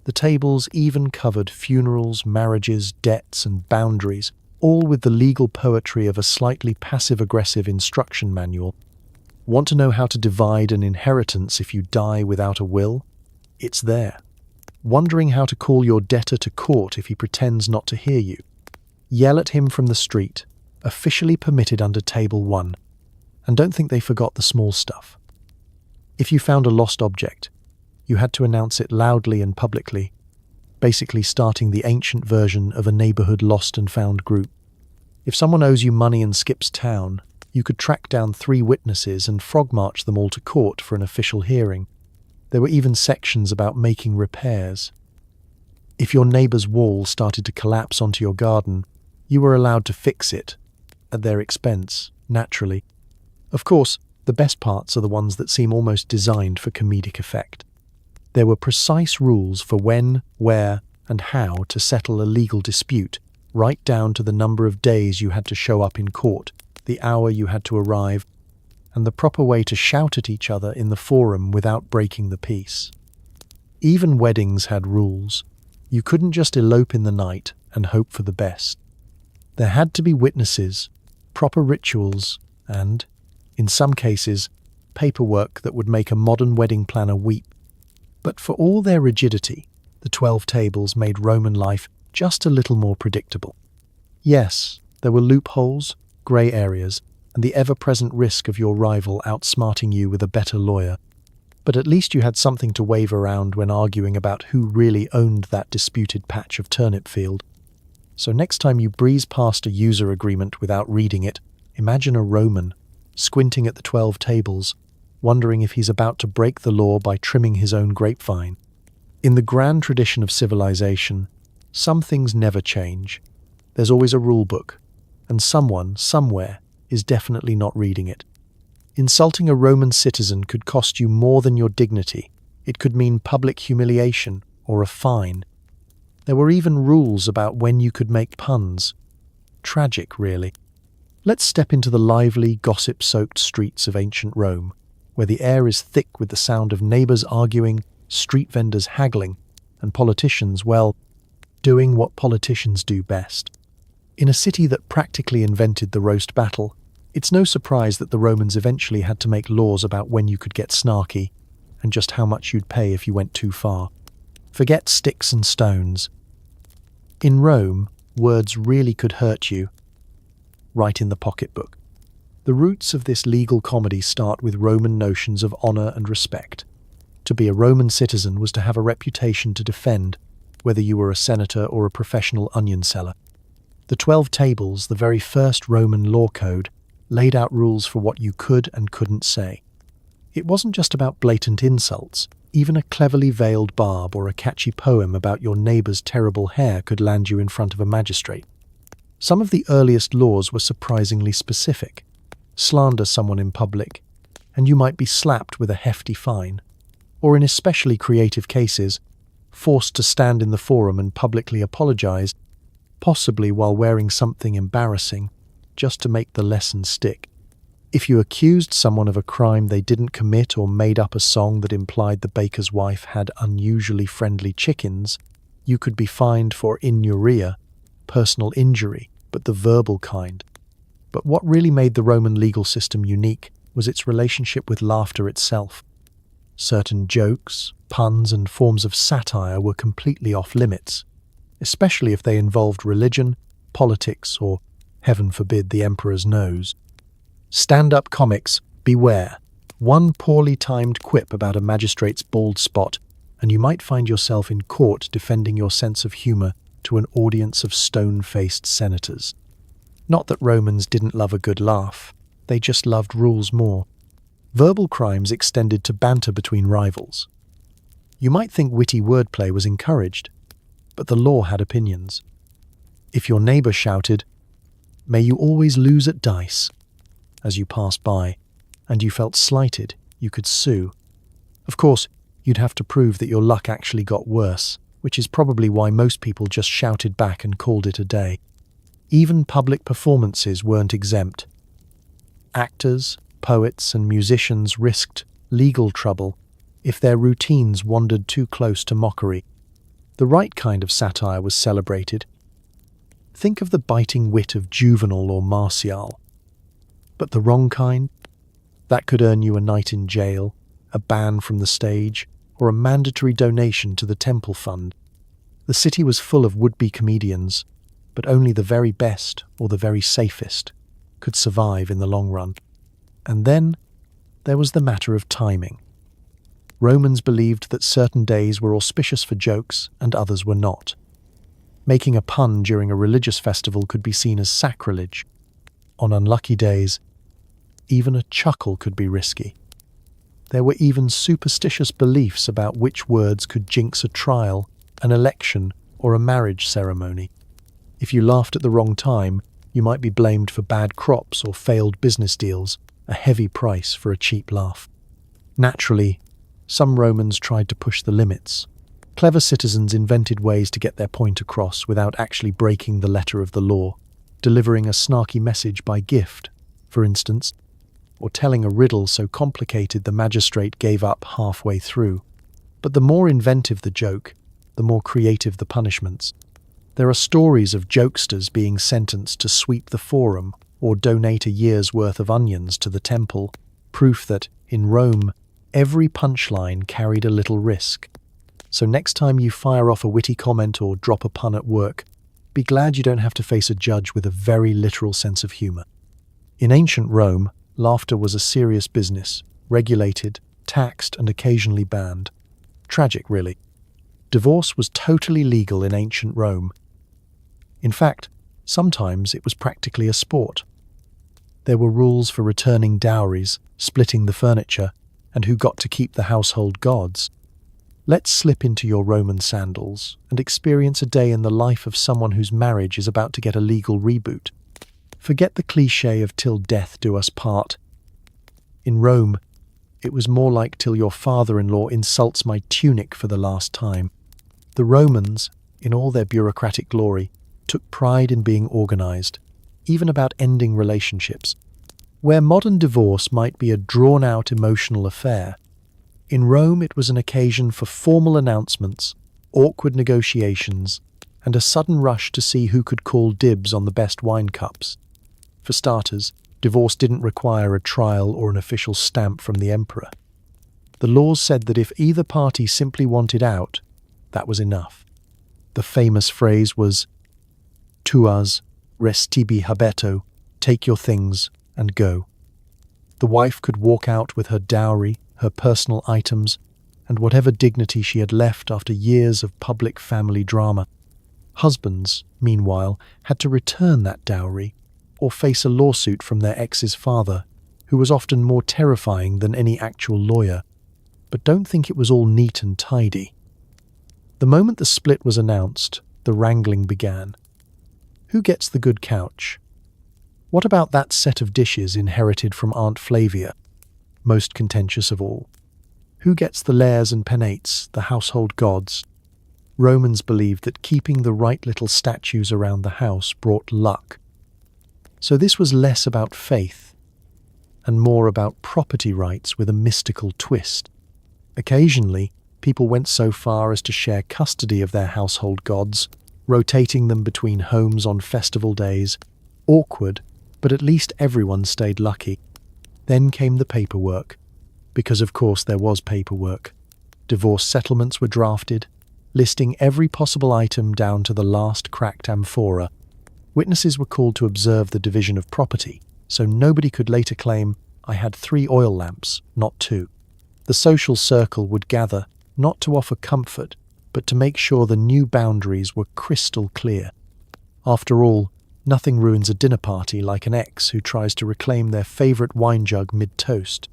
The tables even covered funerals, marriages, debts, and boundaries, all with the legal poetry of a slightly passive-aggressive instruction manual. Want to know how to divide an inheritance if you die without a will? It's there. Wondering how to call your debtor to court if he pretends not to hear you? Yell at him from the street, officially permitted under Table 1. And don't think they forgot the small stuff. If you found a lost object, you had to announce it loudly and publicly, basically starting the ancient version of a neighborhood lost and found group. If someone owes you money and skips town, you could track down 3 witnesses and frog march them all to court for an official hearing. There were even sections about making repairs. If your neighbor's wall started to collapse onto your garden, you were allowed to fix it, at their expense, naturally. Of course, the best parts are the ones that seem almost designed for comedic effect. There were precise rules for when, where, and how to settle a legal dispute, right down to the number of days you had to show up in court, the hour you had to arrive, and the proper way to shout at each other in the forum without breaking the peace. Even weddings had rules. You couldn't just elope in the night and hope for the best. There had to be witnesses, proper rituals, and, in some cases, paperwork that would make a modern wedding planner weep. But for all their rigidity, the 12 tables made Roman life just a little more predictable. Yes, there were loopholes, grey areas, and the ever-present risk of your rival outsmarting you with a better lawyer. But at least you had something to wave around when arguing about who really owned that disputed patch of turnip field. So next time you breeze past a user agreement without reading it, imagine a Roman, squinting at the 12 tables, wondering if he's about to break the law by trimming his own grapevine. In the grand tradition of civilization, some things never change. There's always a rule book, and someone, somewhere, is definitely not reading it. Insulting a Roman citizen could cost you more than your dignity. It could mean public humiliation or a fine. There were even rules about when you could make puns. Tragic, really. Let's step into the lively, gossip-soaked streets of ancient Rome, where the air is thick with the sound of neighbors arguing, street vendors haggling, and politicians, well, doing what politicians do best. In a city that practically invented the roast battle, it's no surprise that the Romans eventually had to make laws about when you could get snarky, and just how much you'd pay if you went too far. Forget sticks and stones. In Rome, words really could hurt you. Right in the pocketbook. The roots of this legal comedy start with Roman notions of honor and respect. To be a Roman citizen was to have a reputation to defend, whether you were a senator or a professional onion seller. The 12 Tables, the very first Roman law code, laid out rules for what you could and couldn't say. It wasn't just about blatant insults. Even a cleverly veiled barb or a catchy poem about your neighbor's terrible hair could land you in front of a magistrate. Some of the earliest laws were surprisingly specific. Slander someone in public, and you might be slapped with a hefty fine. Or in especially creative cases, forced to stand in the forum and publicly apologize, possibly while wearing something embarrassing, just to make the lesson stick. If you accused someone of a crime they didn't commit or made up a song that implied the baker's wife had unusually friendly chickens, you could be fined for inuria, personal injury, but the verbal kind. But what really made the Roman legal system unique was its relationship with laughter itself. Certain jokes, puns, and forms of satire were completely off limits, especially if they involved religion, politics, or, heaven forbid, the emperor's nose. Stand-up comics, beware. One poorly timed quip about a magistrate's bald spot, and you might find yourself in court defending your sense of humor to an audience of stone-faced senators. Not that Romans didn't love a good laugh, they just loved rules more. Verbal crimes extended to banter between rivals. You might think witty wordplay was encouraged, but the law had opinions. If your neighbor shouted, "May you always lose at dice," as you passed by, and you felt slighted, you could sue. Of course, you'd have to prove that your luck actually got worse, which is probably why most people just shouted back and called it a day. Even public performances weren't exempt. Actors, poets, and musicians risked legal trouble if their routines wandered too close to mockery. The right kind of satire was celebrated. Think of the biting wit of Juvenal or Martial. But the wrong kind? That could earn you a night in jail, a ban from the stage, or a mandatory donation to the temple fund. The city was full of would-be comedians, but only the very best or the very safest could survive in the long run. And then there was the matter of timing. Romans believed that certain days were auspicious for jokes and others were not. Making a pun during a religious festival could be seen as sacrilege. On unlucky days, even a chuckle could be risky. There were even superstitious beliefs about which words could jinx a trial, an election, or a marriage ceremony. If you laughed at the wrong time, you might be blamed for bad crops or failed business deals, a heavy price for a cheap laugh. Naturally, some Romans tried to push the limits. Clever citizens invented ways to get their point across without actually breaking the letter of the law, delivering a snarky message by gift, for instance, or telling a riddle so complicated the magistrate gave up halfway through. But the more inventive the joke, the more creative the punishments. There are stories of jokesters being sentenced to sweep the forum or donate a year's worth of onions to the temple, proof that, in Rome, every punchline carried a little risk. So next time you fire off a witty comment or drop a pun at work, be glad you don't have to face a judge with a very literal sense of humor. In ancient Rome, laughter was a serious business, regulated, taxed, and occasionally banned. Tragic, really. Divorce was totally legal in ancient Rome. In fact, sometimes it was practically a sport. There were rules for returning dowries, splitting the furniture, and who got to keep the household gods. Let's slip into your Roman sandals and experience a day in the life of someone whose marriage is about to get a legal reboot. Forget the cliché of "till death do us part." In Rome, it was more like "till your father-in-law insults my tunic for the last time." The Romans, in all their bureaucratic glory, took pride in being organized, even about ending relationships. Where modern divorce might be a drawn-out emotional affair, in Rome it was an occasion for formal announcements, awkward negotiations, and a sudden rush to see who could call dibs on the best wine cups. For starters, divorce didn't require a trial or an official stamp from the emperor. The laws said that if either party simply wanted out, that was enough. The famous phrase was, "Tuas, res tibi habeto," take your things and go. The wife could walk out with her dowry, her personal items, and whatever dignity she had left after years of public family drama. Husbands, meanwhile, had to return that dowry or face a lawsuit from their ex's father, who was often more terrifying than any actual lawyer. But don't think it was all neat and tidy. The moment the split was announced, the wrangling began. Who gets the good couch? What about that set of dishes inherited from Aunt Flavia? Most contentious of all. Who gets the lares and penates, the household gods? Romans believed that keeping the right little statues around the house brought luck. So this was less about faith and more about property rights with a mystical twist. Occasionally, people went so far as to share custody of their household gods, rotating them between homes on festival days. Awkward, but at least everyone stayed lucky. Then came the paperwork, because of course there was paperwork. Divorce settlements were drafted, listing every possible item down to the last cracked amphora. Witnesses were called to observe the division of property, so nobody could later claim, "I had 3 oil lamps, not 2. The social circle would gather, not to offer comfort, but to make sure the new boundaries were crystal clear. After all, nothing ruins a dinner party like an ex who tries to reclaim their favorite wine jug mid-toast.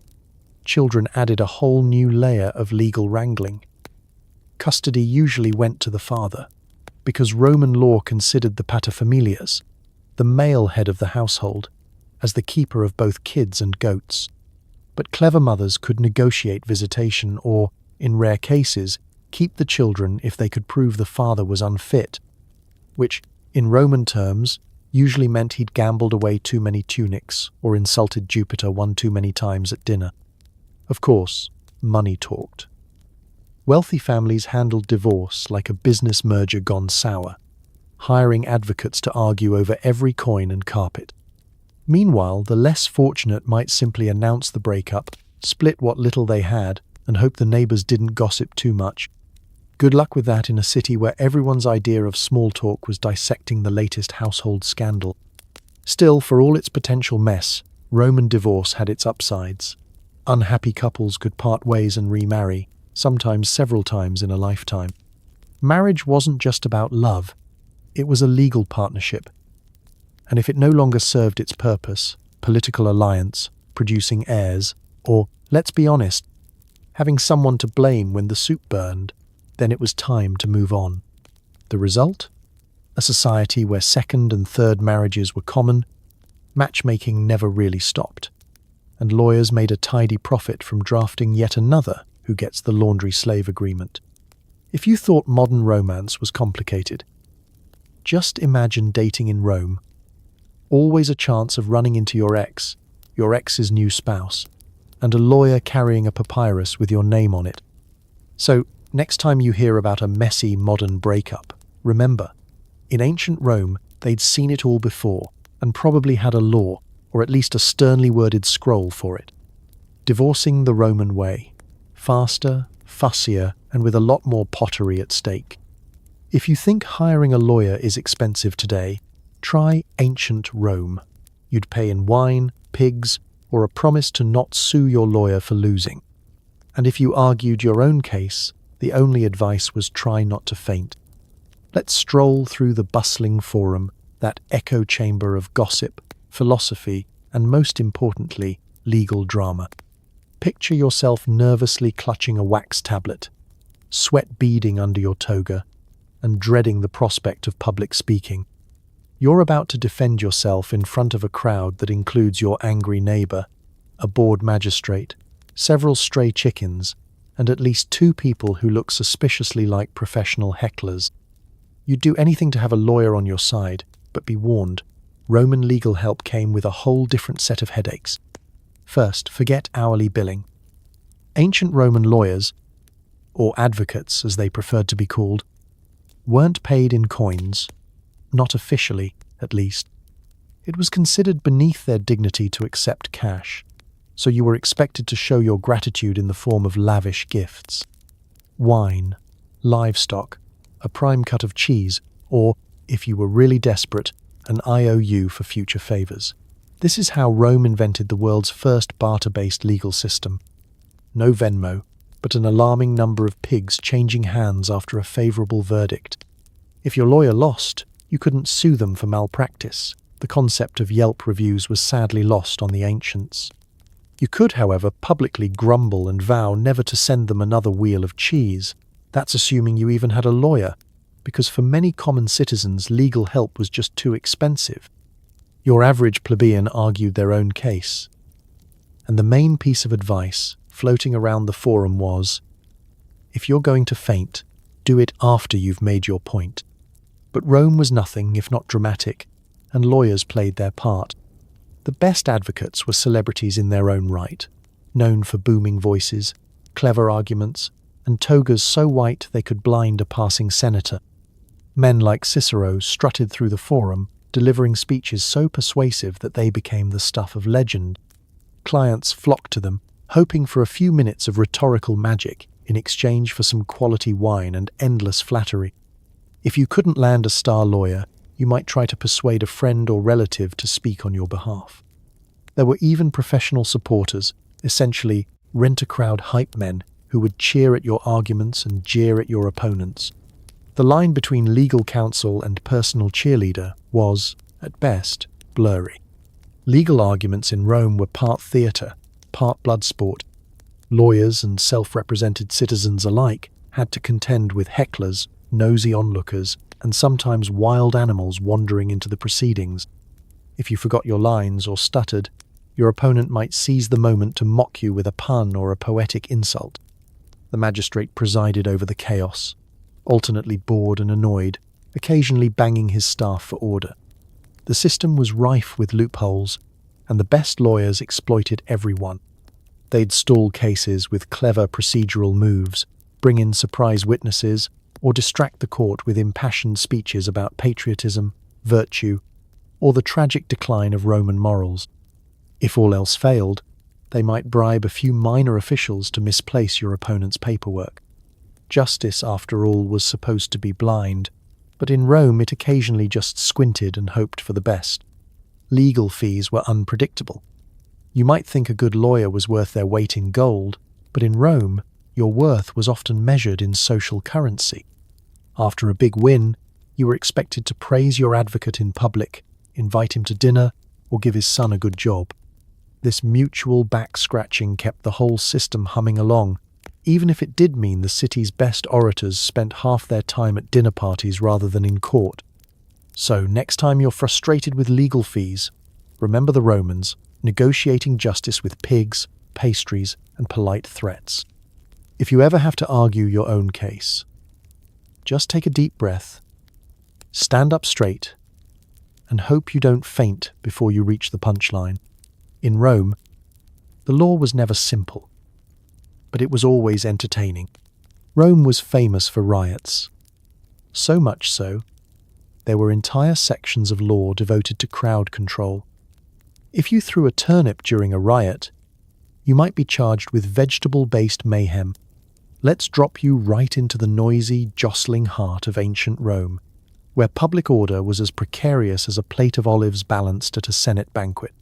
Children added a whole new layer of legal wrangling. Custody usually went to the father, because Roman law considered the paterfamilias, the male head of the household, as the keeper of both kids and goats. But clever mothers could negotiate visitation or, in rare cases, keep the children if they could prove the father was unfit, which, in Roman terms, usually meant he'd gambled away too many tunics or insulted Jupiter one too many times at dinner. Of course, money talked. Wealthy families handled divorce like a business merger gone sour, hiring advocates to argue over every coin and carpet. Meanwhile, the less fortunate might simply announce the breakup, split what little they had, and hope the neighbors didn't gossip too much. Good luck with that in a city where everyone's idea of small talk was dissecting the latest household scandal. Still, for all its potential mess, Roman divorce had its upsides. Unhappy couples could part ways and remarry, sometimes several times in a lifetime. Marriage wasn't just about love, it was a legal partnership. And if it no longer served its purpose, political alliance, producing heirs, or, let's be honest, having someone to blame when the soup burned. Then it was time to move on. The result? A society where second and third marriages were common, matchmaking never really stopped, and lawyers made a tidy profit from drafting yet another who gets the laundry slave agreement. If you thought modern romance was complicated, just imagine dating in Rome. Always a chance of running into your ex's new spouse, and a lawyer carrying a papyrus with your name on it. So, next time you hear about a messy modern breakup, remember, in ancient Rome, they'd seen it all before and probably had a law, or at least a sternly worded scroll for it. Divorcing the Roman way. Faster, fussier, and with a lot more pottery at stake. If you think hiring a lawyer is expensive today, try ancient Rome. You'd pay in wine, pigs, or a promise to not sue your lawyer for losing. And if you argued your own case, the only advice was try not to faint. Let's stroll through the bustling forum, that echo chamber of gossip, philosophy, and most importantly, legal drama. Picture yourself nervously clutching a wax tablet, sweat beading under your toga, and dreading the prospect of public speaking. You're about to defend yourself in front of a crowd that includes your angry neighbor, a bored magistrate, several stray chickens, and at least 2 people who look suspiciously like professional hecklers. You'd do anything to have a lawyer on your side, but be warned, Roman legal help came with a whole different set of headaches. First, forget hourly billing. Ancient Roman lawyers, or advocates as they preferred to be called, weren't paid in coins, not officially, at least. It was considered beneath their dignity to accept cash, so you were expected to show your gratitude in the form of lavish gifts. Wine, livestock, a prime cut of cheese, or, if you were really desperate, an IOU for future favors. This is how Rome invented the world's first barter-based legal system. No Venmo, but an alarming number of pigs changing hands after a favorable verdict. If your lawyer lost, you couldn't sue them for malpractice. The concept of Yelp reviews was sadly lost on the ancients. You could, however, publicly grumble and vow never to send them another wheel of cheese. That's assuming you even had a lawyer, because for many common citizens, legal help was just too expensive. Your average plebeian argued their own case. And the main piece of advice floating around the forum was, if you're going to faint, do it after you've made your point. But Rome was nothing if not dramatic, and lawyers played their part. The best advocates were celebrities in their own right, known for booming voices, clever arguments, and togas so white they could blind a passing senator. Men like Cicero strutted through the forum, delivering speeches so persuasive that they became the stuff of legend. Clients flocked to them, hoping for a few minutes of rhetorical magic in exchange for some quality wine and endless flattery. If you couldn't land a star lawyer, you might try to persuade a friend or relative to speak on your behalf. There were even professional supporters, essentially rent-a-crowd hype men, who would cheer at your arguments and jeer at your opponents. The line between legal counsel and personal cheerleader was, at best, blurry. Legal arguments in Rome were part theatre, part blood sport. Lawyers and self-represented citizens alike had to contend with hecklers, nosy onlookers, and sometimes wild animals wandering into the proceedings. If you forgot your lines or stuttered, your opponent might seize the moment to mock you with a pun or a poetic insult. The magistrate presided over the chaos, alternately bored and annoyed, occasionally banging his staff for order. The system was rife with loopholes, and the best lawyers exploited every one. They'd stall cases with clever procedural moves, bring in surprise witnesses, or distract the court with impassioned speeches about patriotism, virtue, or the tragic decline of Roman morals. If all else failed, they might bribe a few minor officials to misplace your opponent's paperwork. Justice, after all, was supposed to be blind, but in Rome it occasionally just squinted and hoped for the best. Legal fees were unpredictable. You might think a good lawyer was worth their weight in gold, but in Rome, your worth was often measured in social currency. After a big win, you were expected to praise your advocate in public, invite him to dinner, or give his son a good job. This mutual back-scratching kept the whole system humming along, even if it did mean the city's best orators spent half their time at dinner parties rather than in court. So, next time you're frustrated with legal fees, remember the Romans, negotiating justice with pigs, pastries, and polite threats. If you ever have to argue your own case, just take a deep breath, stand up straight, and hope you don't faint before you reach the punchline. In Rome, the law was never simple, but it was always entertaining. Rome was famous for riots. So much so, there were entire sections of law devoted to crowd control. If you threw a turnip during a riot, you might be charged with vegetable-based mayhem. Let's drop you right into the noisy, jostling heart of ancient Rome, where public order was as precarious as a plate of olives balanced at a Senate banquet.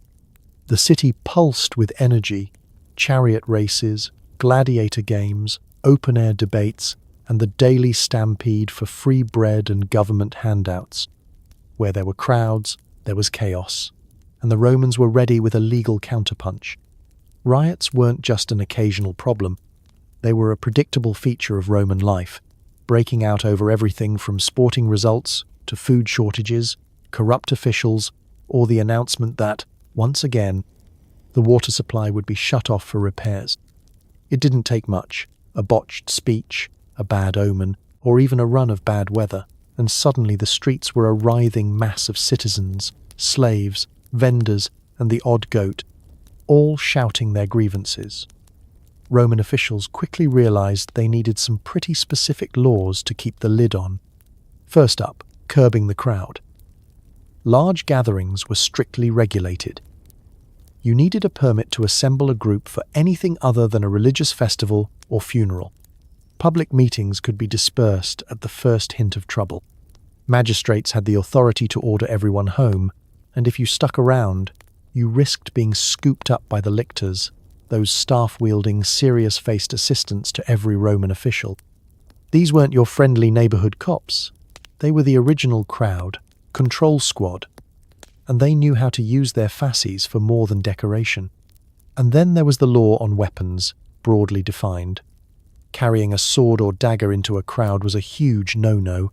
The city pulsed with energy, chariot races, gladiator games, open-air debates, and the daily stampede for free bread and government handouts. Where there were crowds, there was chaos, and the Romans were ready with a legal counterpunch. Riots weren't just an occasional problem. They were a predictable feature of Roman life, breaking out over everything from sporting results to food shortages, corrupt officials, or the announcement that, once again, the water supply would be shut off for repairs. It didn't take much, a botched speech, a bad omen, or even a run of bad weather, and suddenly the streets were a writhing mass of citizens, slaves, vendors, and the odd goat, all shouting their grievances. Roman officials quickly realized they needed some pretty specific laws to keep the lid on. First up, curbing the crowd. Large gatherings were strictly regulated. You needed a permit to assemble a group for anything other than a religious festival or funeral. Public meetings could be dispersed at the first hint of trouble. Magistrates had the authority to order everyone home, and if you stuck around, you risked being scooped up by the lictors, those staff-wielding, serious-faced assistants to every Roman official. These weren't your friendly neighborhood cops. They were the original crowd, control squad, and they knew how to use their fasces for more than decoration. And then there was the law on weapons, broadly defined. Carrying a sword or dagger into a crowd was a huge no-no,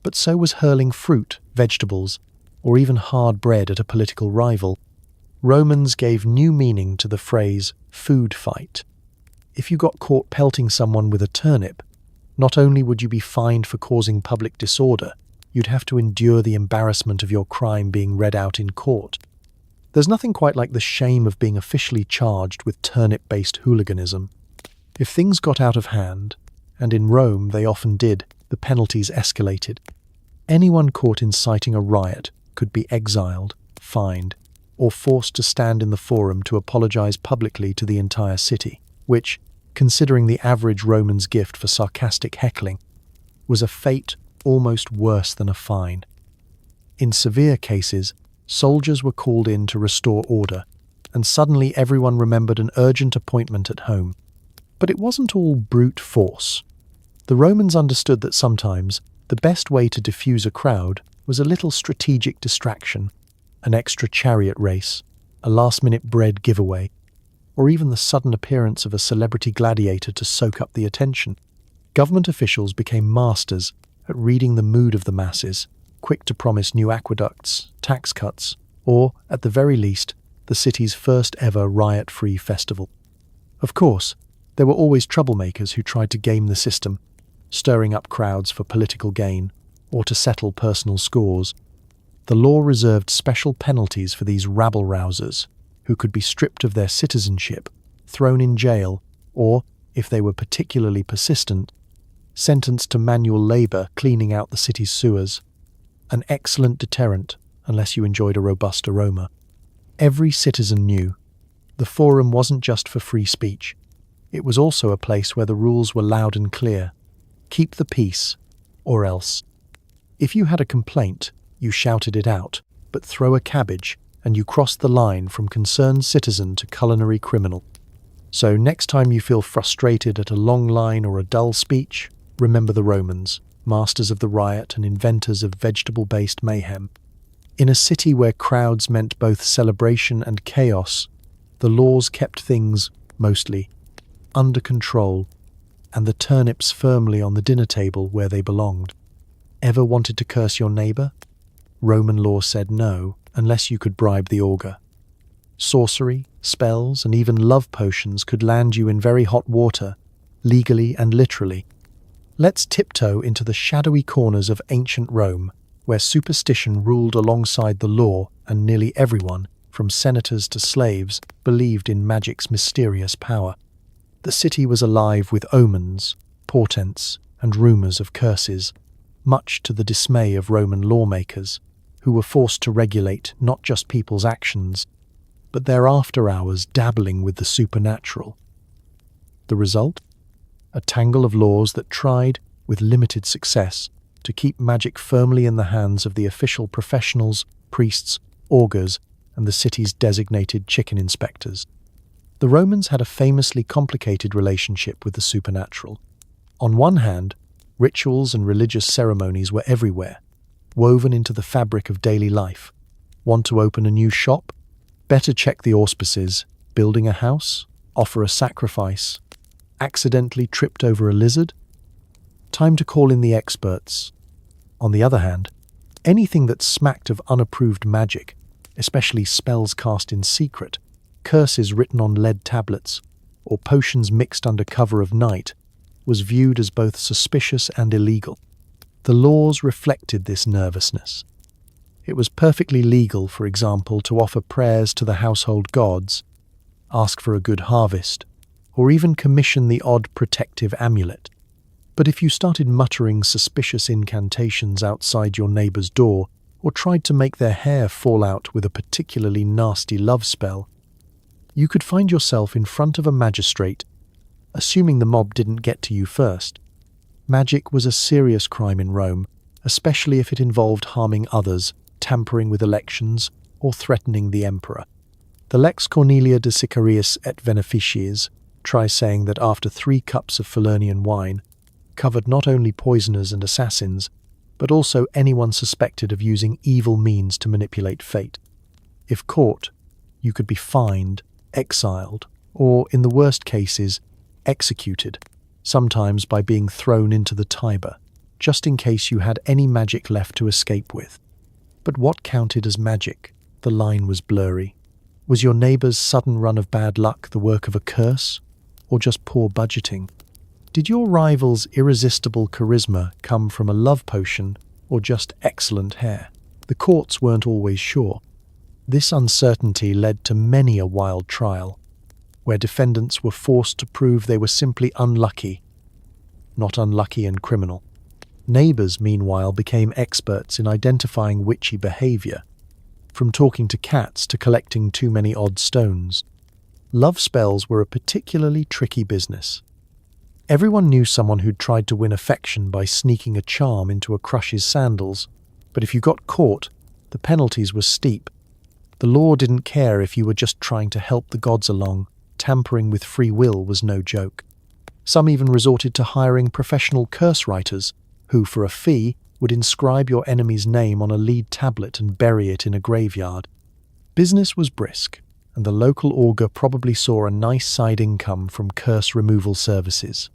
but so was hurling fruit, vegetables, or even hard bread at a political rival. Romans gave new meaning to the phrase food fight. If you got caught pelting someone with a turnip, not only would you be fined for causing public disorder, you'd have to endure the embarrassment of your crime being read out in court. There's nothing quite like the shame of being officially charged with turnip-based hooliganism. If things got out of hand, and in Rome they often did, the penalties escalated. Anyone caught inciting a riot could be exiled, fined, or forced to stand in the forum to apologize publicly to the entire city, which, considering the average Roman's gift for sarcastic heckling, was a fate almost worse than a fine. In severe cases, soldiers were called in to restore order, and suddenly everyone remembered an urgent appointment at home. But it wasn't all brute force. The Romans understood that sometimes the best way to diffuse a crowd was a little strategic distraction, an extra chariot race, a last-minute bread giveaway, or even the sudden appearance of a celebrity gladiator to soak up the attention. Government officials became masters at reading the mood of the masses, quick to promise new aqueducts, tax cuts, or, at the very least, the city's first ever riot-free festival. Of course, there were always troublemakers who tried to game the system, stirring up crowds for political gain or to settle personal scores. The law reserved special penalties for these rabble-rousers, who could be stripped of their citizenship, thrown in jail, or, if they were particularly persistent, sentenced to manual labor cleaning out the city's sewers. An excellent deterrent, unless you enjoyed a robust aroma. Every citizen knew the forum wasn't just for free speech. It was also a place where the rules were loud and clear. Keep the peace, or else. If you had a complaint, you shouted it out, but throw a cabbage, and you crossed the line from concerned citizen to culinary criminal. So next time you feel frustrated at a long line or a dull speech, remember the Romans, masters of the riot and inventors of vegetable-based mayhem. In a city where crowds meant both celebration and chaos, the laws kept things, mostly, under control. and the turnips firmly on the dinner table where they belonged. Ever wanted to curse your neighbor? Roman law said no, unless you could bribe the augur. Sorcery, spells, and even love potions could land you in very hot water, legally and literally. Let's tiptoe into the shadowy corners of ancient Rome, where superstition ruled alongside the law, and nearly everyone, from senators to slaves, believed in magic's mysterious power. The city was alive with omens, portents, and rumors of curses, much to the dismay of Roman lawmakers, who were forced to regulate not just people's actions, but their after-hours dabbling with the supernatural. The result? A tangle of laws that tried, with limited success, to keep magic firmly in the hands of the official professionals, priests, augurs, and the city's designated chicken inspectors. The Romans had a famously complicated relationship with the supernatural. On one hand, rituals and religious ceremonies were everywhere, woven into the fabric of daily life. Want to open a new shop? Better check the auspices. Building a house? Offer a sacrifice? Accidentally tripped over a lizard? Time to call in the experts. On the other hand, anything that smacked of unapproved magic, especially spells cast in secret, curses written on lead tablets, or potions mixed under cover of night, was viewed as both suspicious and illegal. The laws reflected this nervousness. It was perfectly legal, for example, to offer prayers to the household gods, ask for a good harvest, or even commission the odd protective amulet. But if you started muttering suspicious incantations outside your neighbor's door, or tried to make their hair fall out with a particularly nasty love spell, you could find yourself in front of a magistrate, assuming the mob didn't get to you first. Magic was a serious crime in Rome, especially if it involved harming others, tampering with elections, or threatening the emperor. The Lex Cornelia de Sicarius et Beneficiis tries saying that after 3 cups of Falernian wine, covered not only poisoners and assassins, but also anyone suspected of using evil means to manipulate fate. If caught, you could be fined, exiled, or, in the worst cases, executed, sometimes by being thrown into the Tiber, just in case you had any magic left to escape with. But what counted as magic? The line was blurry. Was your neighbor's sudden run of bad luck the work of a curse, or just poor budgeting? Did your rival's irresistible charisma come from a love potion or just excellent hair? The courts weren't always sure. This uncertainty led to many a wild trial, where defendants were forced to prove they were simply unlucky, not unlucky and criminal. Neighbors, meanwhile, became experts in identifying witchy behavior, from talking to cats to collecting too many odd stones. Love spells were a particularly tricky business. Everyone knew someone who'd tried to win affection by sneaking a charm into a crush's sandals, but if you got caught, the penalties were steep. The law didn't care if you were just trying to help the gods along. Tampering with free will was no joke. Some even resorted to hiring professional curse writers, who, for a fee, would inscribe your enemy's name on a lead tablet and bury it in a graveyard. Business was brisk, and the local augur probably saw a nice side income from curse removal services.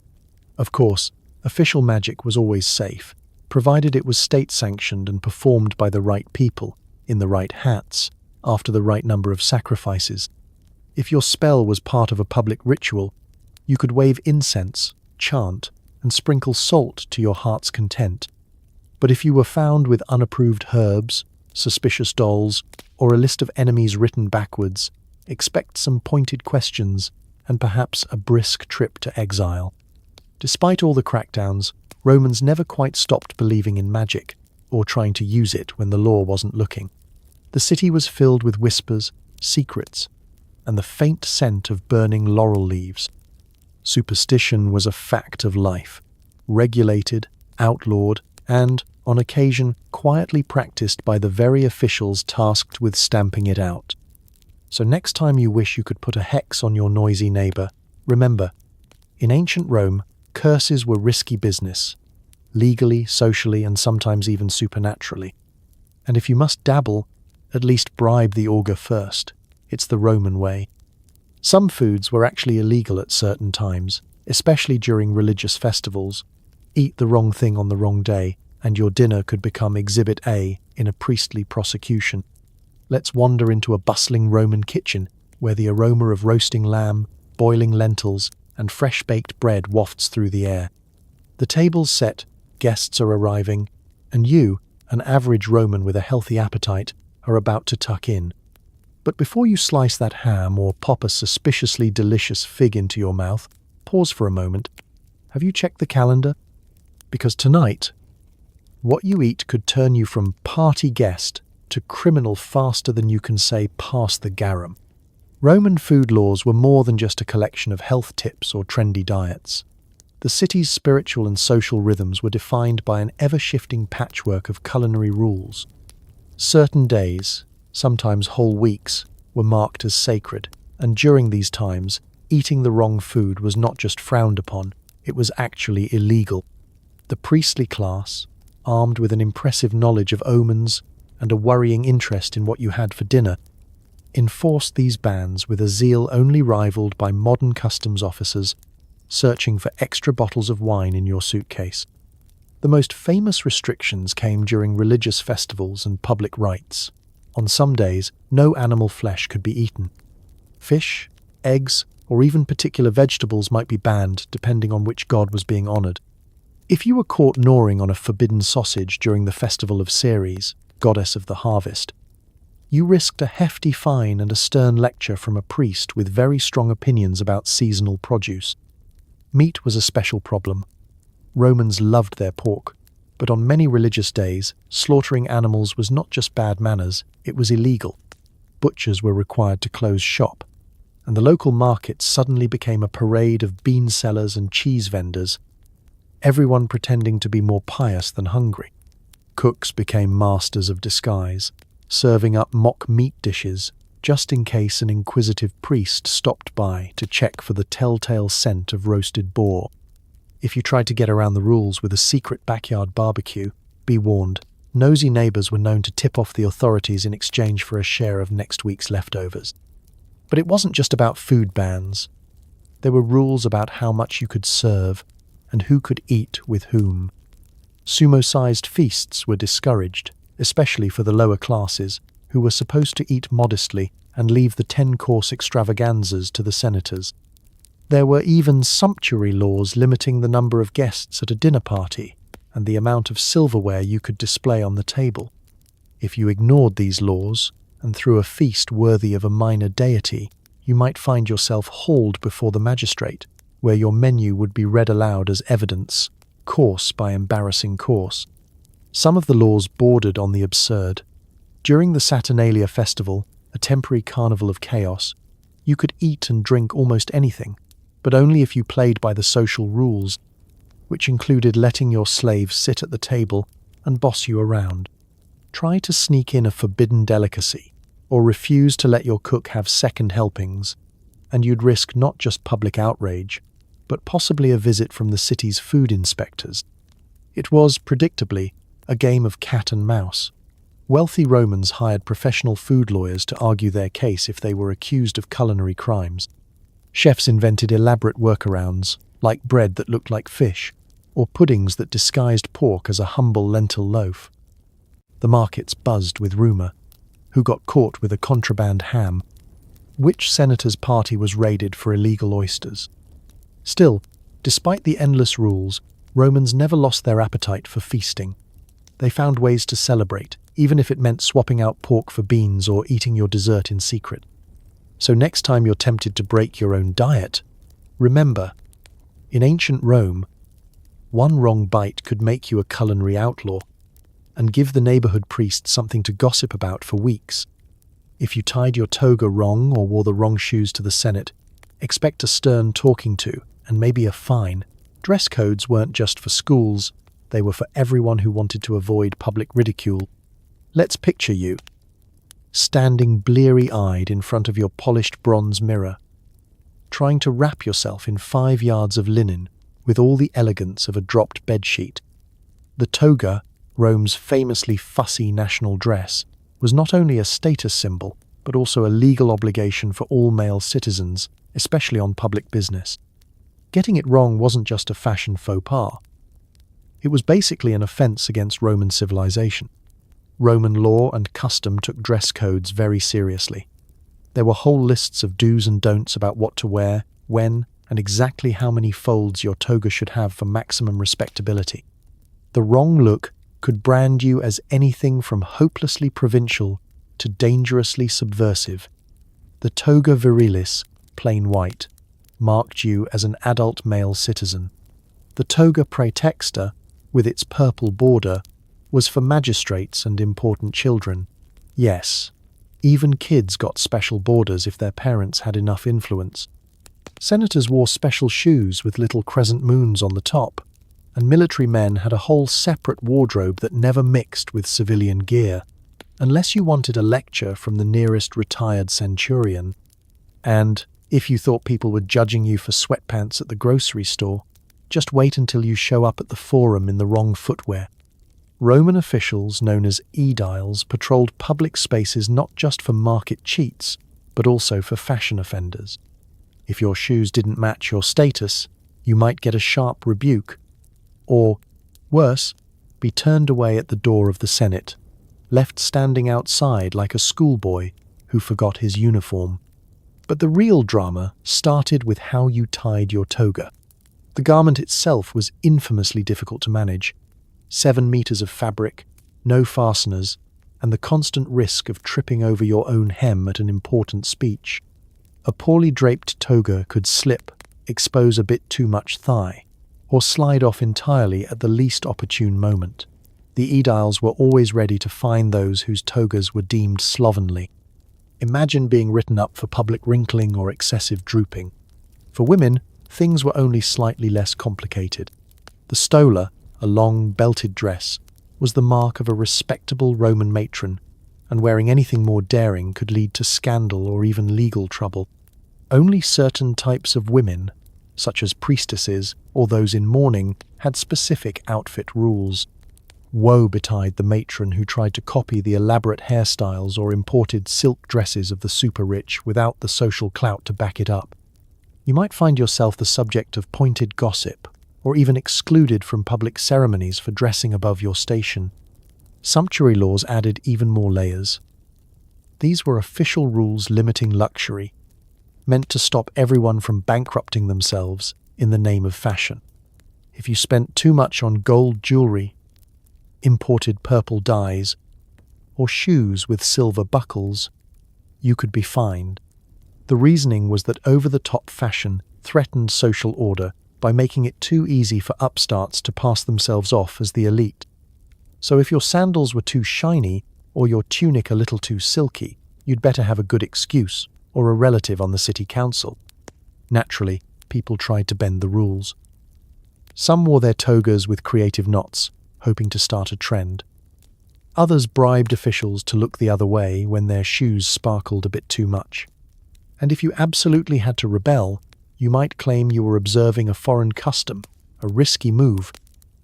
Of course, official magic was always safe, provided it was state-sanctioned and performed by the right people, in the right hats, after the right number of sacrifices. If your spell was part of a public ritual, you could wave incense, chant, and sprinkle salt to your heart's content. But if you were found with unapproved herbs, suspicious dolls, or a list of enemies written backwards, expect some pointed questions and perhaps a brisk trip to exile. Despite all the crackdowns, Romans never quite stopped believing in magic, or trying to use it when the law wasn't looking. The city was filled with whispers, secrets, and the faint scent of burning laurel leaves. Superstition was a fact of life, regulated, outlawed, and, on occasion, quietly practiced by the very officials tasked with stamping it out. So next time you wish you could put a hex on your noisy neighbor, remember, in ancient Rome, curses were risky business, legally, socially, and sometimes even supernaturally. And if you must dabble, at least bribe the augur first. It's the Roman way. Some foods were actually illegal at certain times, especially during religious festivals. Eat the wrong thing on the wrong day, and your dinner could become Exhibit A in a priestly prosecution. Let's wander into a bustling Roman kitchen, where the aroma of roasting lamb, boiling lentils, and fresh-baked bread wafts through the air. The table's set, guests are arriving, and you, an average Roman with a healthy appetite, are about to tuck in. But before you slice that ham or pop a suspiciously delicious fig into your mouth, pause for a moment. Have you checked the calendar? Because tonight, what you eat could turn you from party guest to criminal faster than you can say pass the garum. Roman food laws were more than just a collection of health tips or trendy diets. The city's spiritual and social rhythms were defined by an ever-shifting patchwork of culinary rules. Certain days, sometimes whole weeks, were marked as sacred, and during these times, eating the wrong food was not just frowned upon, it was actually illegal. The priestly class, armed with an impressive knowledge of omens and a worrying interest in what you had for dinner, enforced these bans with a zeal only rivaled by modern customs officers searching for extra bottles of wine in your suitcase. The most famous restrictions came during religious festivals and public rites. On some days, no animal flesh could be eaten. Fish, eggs, or even particular vegetables might be banned depending on which god was being honored. If you were caught gnawing on a forbidden sausage during the festival of Ceres, goddess of the harvest, you risked a hefty fine and a stern lecture from a priest with very strong opinions about seasonal produce. Meat was a special problem. Romans loved their pork, but on many religious days, slaughtering animals was not just bad manners, it was illegal. Butchers were required to close shop, and the local market suddenly became a parade of bean sellers and cheese vendors, everyone pretending to be more pious than hungry. Cooks became masters of disguise, serving up mock meat dishes just in case an inquisitive priest stopped by to check for the telltale scent of roasted boar. If you tried to get around the rules with a secret backyard barbecue, be warned, nosy neighbors were known to tip off the authorities in exchange for a share of next week's leftovers. But it wasn't just about food bans. There were rules about how much you could serve and who could eat with whom. Sumo-sized feasts were discouraged, especially for the lower classes, who were supposed to eat modestly and leave the 10-course extravaganzas to the senators. There were even sumptuary laws limiting the number of guests at a dinner party and the amount of silverware you could display on the table. If you ignored these laws and threw a feast worthy of a minor deity, you might find yourself hauled before the magistrate, where your menu would be read aloud as evidence, course by embarrassing course. Some of the laws bordered on the absurd. During the Saturnalia festival, a temporary carnival of chaos, you could eat and drink almost anything, but only if you played by the social rules, which included letting your slaves sit at the table and boss you around. Try to sneak in a forbidden delicacy, or refuse to let your cook have second helpings, and you'd risk not just public outrage, but possibly a visit from the city's food inspectors. It was, predictably, a game of cat and mouse. Wealthy Romans hired professional food lawyers to argue their case if they were accused of culinary crimes. Chefs invented elaborate workarounds, like bread that looked like fish, or puddings that disguised pork as a humble lentil loaf. The markets buzzed with rumor. Who got caught with a contraband ham? Which senator's party was raided for illegal oysters? Still, despite the endless rules, Romans never lost their appetite for feasting. They found ways to celebrate, even if it meant swapping out pork for beans or eating your dessert in secret. So next time you're tempted to break your own diet, remember, in ancient Rome, one wrong bite could make you a culinary outlaw and give the neighborhood priest something to gossip about for weeks. If you tied your toga wrong or wore the wrong shoes to the Senate, expect a stern talking to and maybe a fine. Dress codes weren't just for schools, they were for everyone who wanted to avoid public ridicule. Let's picture you, standing bleary-eyed in front of your polished bronze mirror, trying to wrap yourself in 5 yards of linen with all the elegance of a dropped bedsheet. The toga, Rome's famously fussy national dress, was not only a status symbol, but also a legal obligation for all male citizens, especially on public business. Getting it wrong wasn't just a fashion faux pas. It was basically an offense against Roman civilization. Roman law and custom took dress codes very seriously. There were whole lists of do's and don'ts about what to wear, when, and exactly how many folds your toga should have for maximum respectability. The wrong look could brand you as anything from hopelessly provincial to dangerously subversive. The toga virilis, plain white, marked you as an adult male citizen. The toga praetexta, with its purple border, was for magistrates and important children. Yes, even kids got special borders if their parents had enough influence. Senators wore special shoes with little crescent moons on the top, and military men had a whole separate wardrobe that never mixed with civilian gear, unless you wanted a lecture from the nearest retired centurion. And if you thought people were judging you for sweatpants at the grocery store, just wait until you show up at the forum in the wrong footwear. Roman officials, known as aediles, patrolled public spaces not just for market cheats, but also for fashion offenders. If your shoes didn't match your status, you might get a sharp rebuke, or, worse, be turned away at the door of the Senate, left standing outside like a schoolboy who forgot his uniform. But the real drama started with how you tied your toga. The garment itself was infamously difficult to manage. 7 meters of fabric, no fasteners, and the constant risk of tripping over your own hem at an important speech. A poorly draped toga could slip, expose a bit too much thigh, or slide off entirely at the least opportune moment. The aediles were always ready to fine those whose togas were deemed slovenly. Imagine being written up for public wrinkling or excessive drooping. For women, things were only slightly less complicated. The stola, a long, belted dress, was the mark of a respectable Roman matron, and wearing anything more daring could lead to scandal or even legal trouble. Only certain types of women, such as priestesses or those in mourning, had specific outfit rules. Woe betide the matron who tried to copy the elaborate hairstyles or imported silk dresses of the super-rich without the social clout to back it up. You might find yourself the subject of pointed gossip, or even excluded from public ceremonies for dressing above your station. Sumptuary laws added even more layers. These were official rules limiting luxury, meant to stop everyone from bankrupting themselves in the name of fashion. If you spent too much on gold jewelry, imported purple dyes, or shoes with silver buckles, you could be fined. The reasoning was that over-the-top fashion threatened social order by making it too easy for upstarts to pass themselves off as the elite. So if your sandals were too shiny or your tunic a little too silky, you'd better have a good excuse or a relative on the city council. Naturally, people tried to bend the rules. Some wore their togas with creative knots, hoping to start a trend. Others bribed officials to look the other way when their shoes sparkled a bit too much. And if you absolutely had to rebel, you might claim you were observing a foreign custom, a risky move,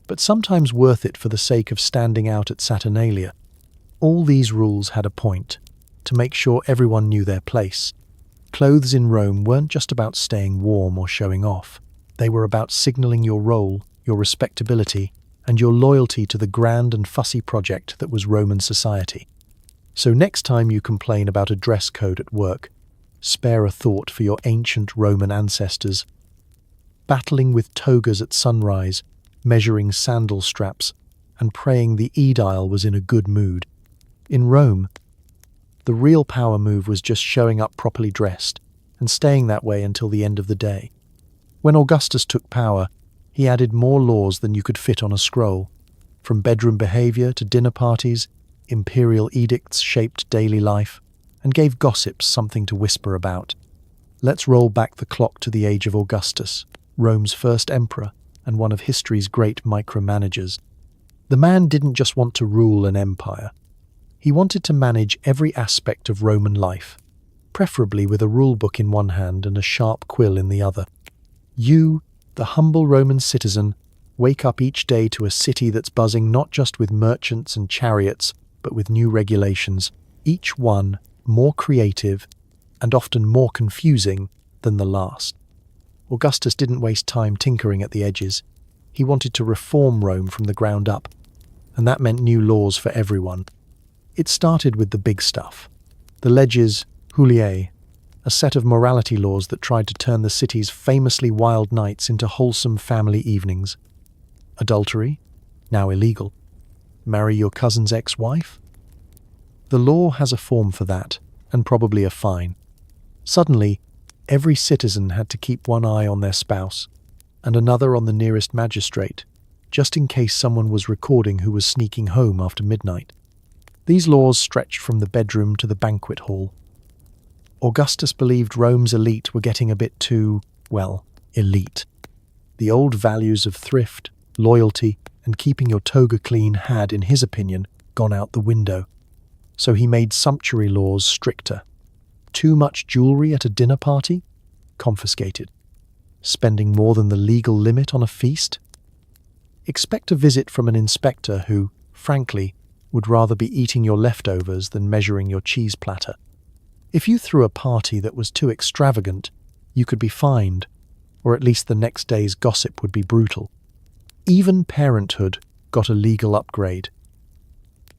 but sometimes worth it for the sake of standing out at Saturnalia. All these rules had a point, to make sure everyone knew their place. Clothes in Rome weren't just about staying warm or showing off. They were about signaling your role, your respectability, and your loyalty to the grand and fussy project that was Roman society. So next time you complain about a dress code at work, spare a thought for your ancient Roman ancestors, battling with togas at sunrise, measuring sandal straps, and praying the aedile was in a good mood. In Rome, the real power move was just showing up properly dressed and staying that way until the end of the day. When Augustus took power, he added more laws than you could fit on a scroll. From bedroom behavior to dinner parties, imperial edicts shaped daily life and gave gossips something to whisper about. Let's roll back the clock to the age of Augustus, Rome's first emperor and one of history's great micromanagers. The man didn't just want to rule an empire. He wanted to manage every aspect of Roman life, preferably with a rule book in one hand and a sharp quill in the other. You, the humble Roman citizen, wake up each day to a city that's buzzing not just with merchants and chariots, but with new regulations, each one more creative and often more confusing than the last. Augustus didn't waste time tinkering at the edges. He wanted to reform Rome from the ground up, and that meant new laws for everyone. It started with the big stuff. The leges Juliae, a set of morality laws that tried to turn the city's famously wild nights into wholesome family evenings. Adultery? Now illegal. Marry your cousin's ex-wife? The law has a form for that, and probably a fine. Suddenly, every citizen had to keep one eye on their spouse, and another on the nearest magistrate, just in case someone was recording who was sneaking home after midnight. These laws stretched from the bedroom to the banquet hall. Augustus believed Rome's elite were getting a bit too, well, elite. The old values of thrift, loyalty, and keeping your toga clean had, in his opinion, gone out the window. So he made sumptuary laws stricter. Too much jewelry at a dinner party? Confiscated. Spending more than the legal limit on a feast? Expect a visit from an inspector who, frankly, would rather be eating your leftovers than measuring your cheese platter. If you threw a party that was too extravagant, you could be fined, or at least the next day's gossip would be brutal. Even parenthood got a legal upgrade.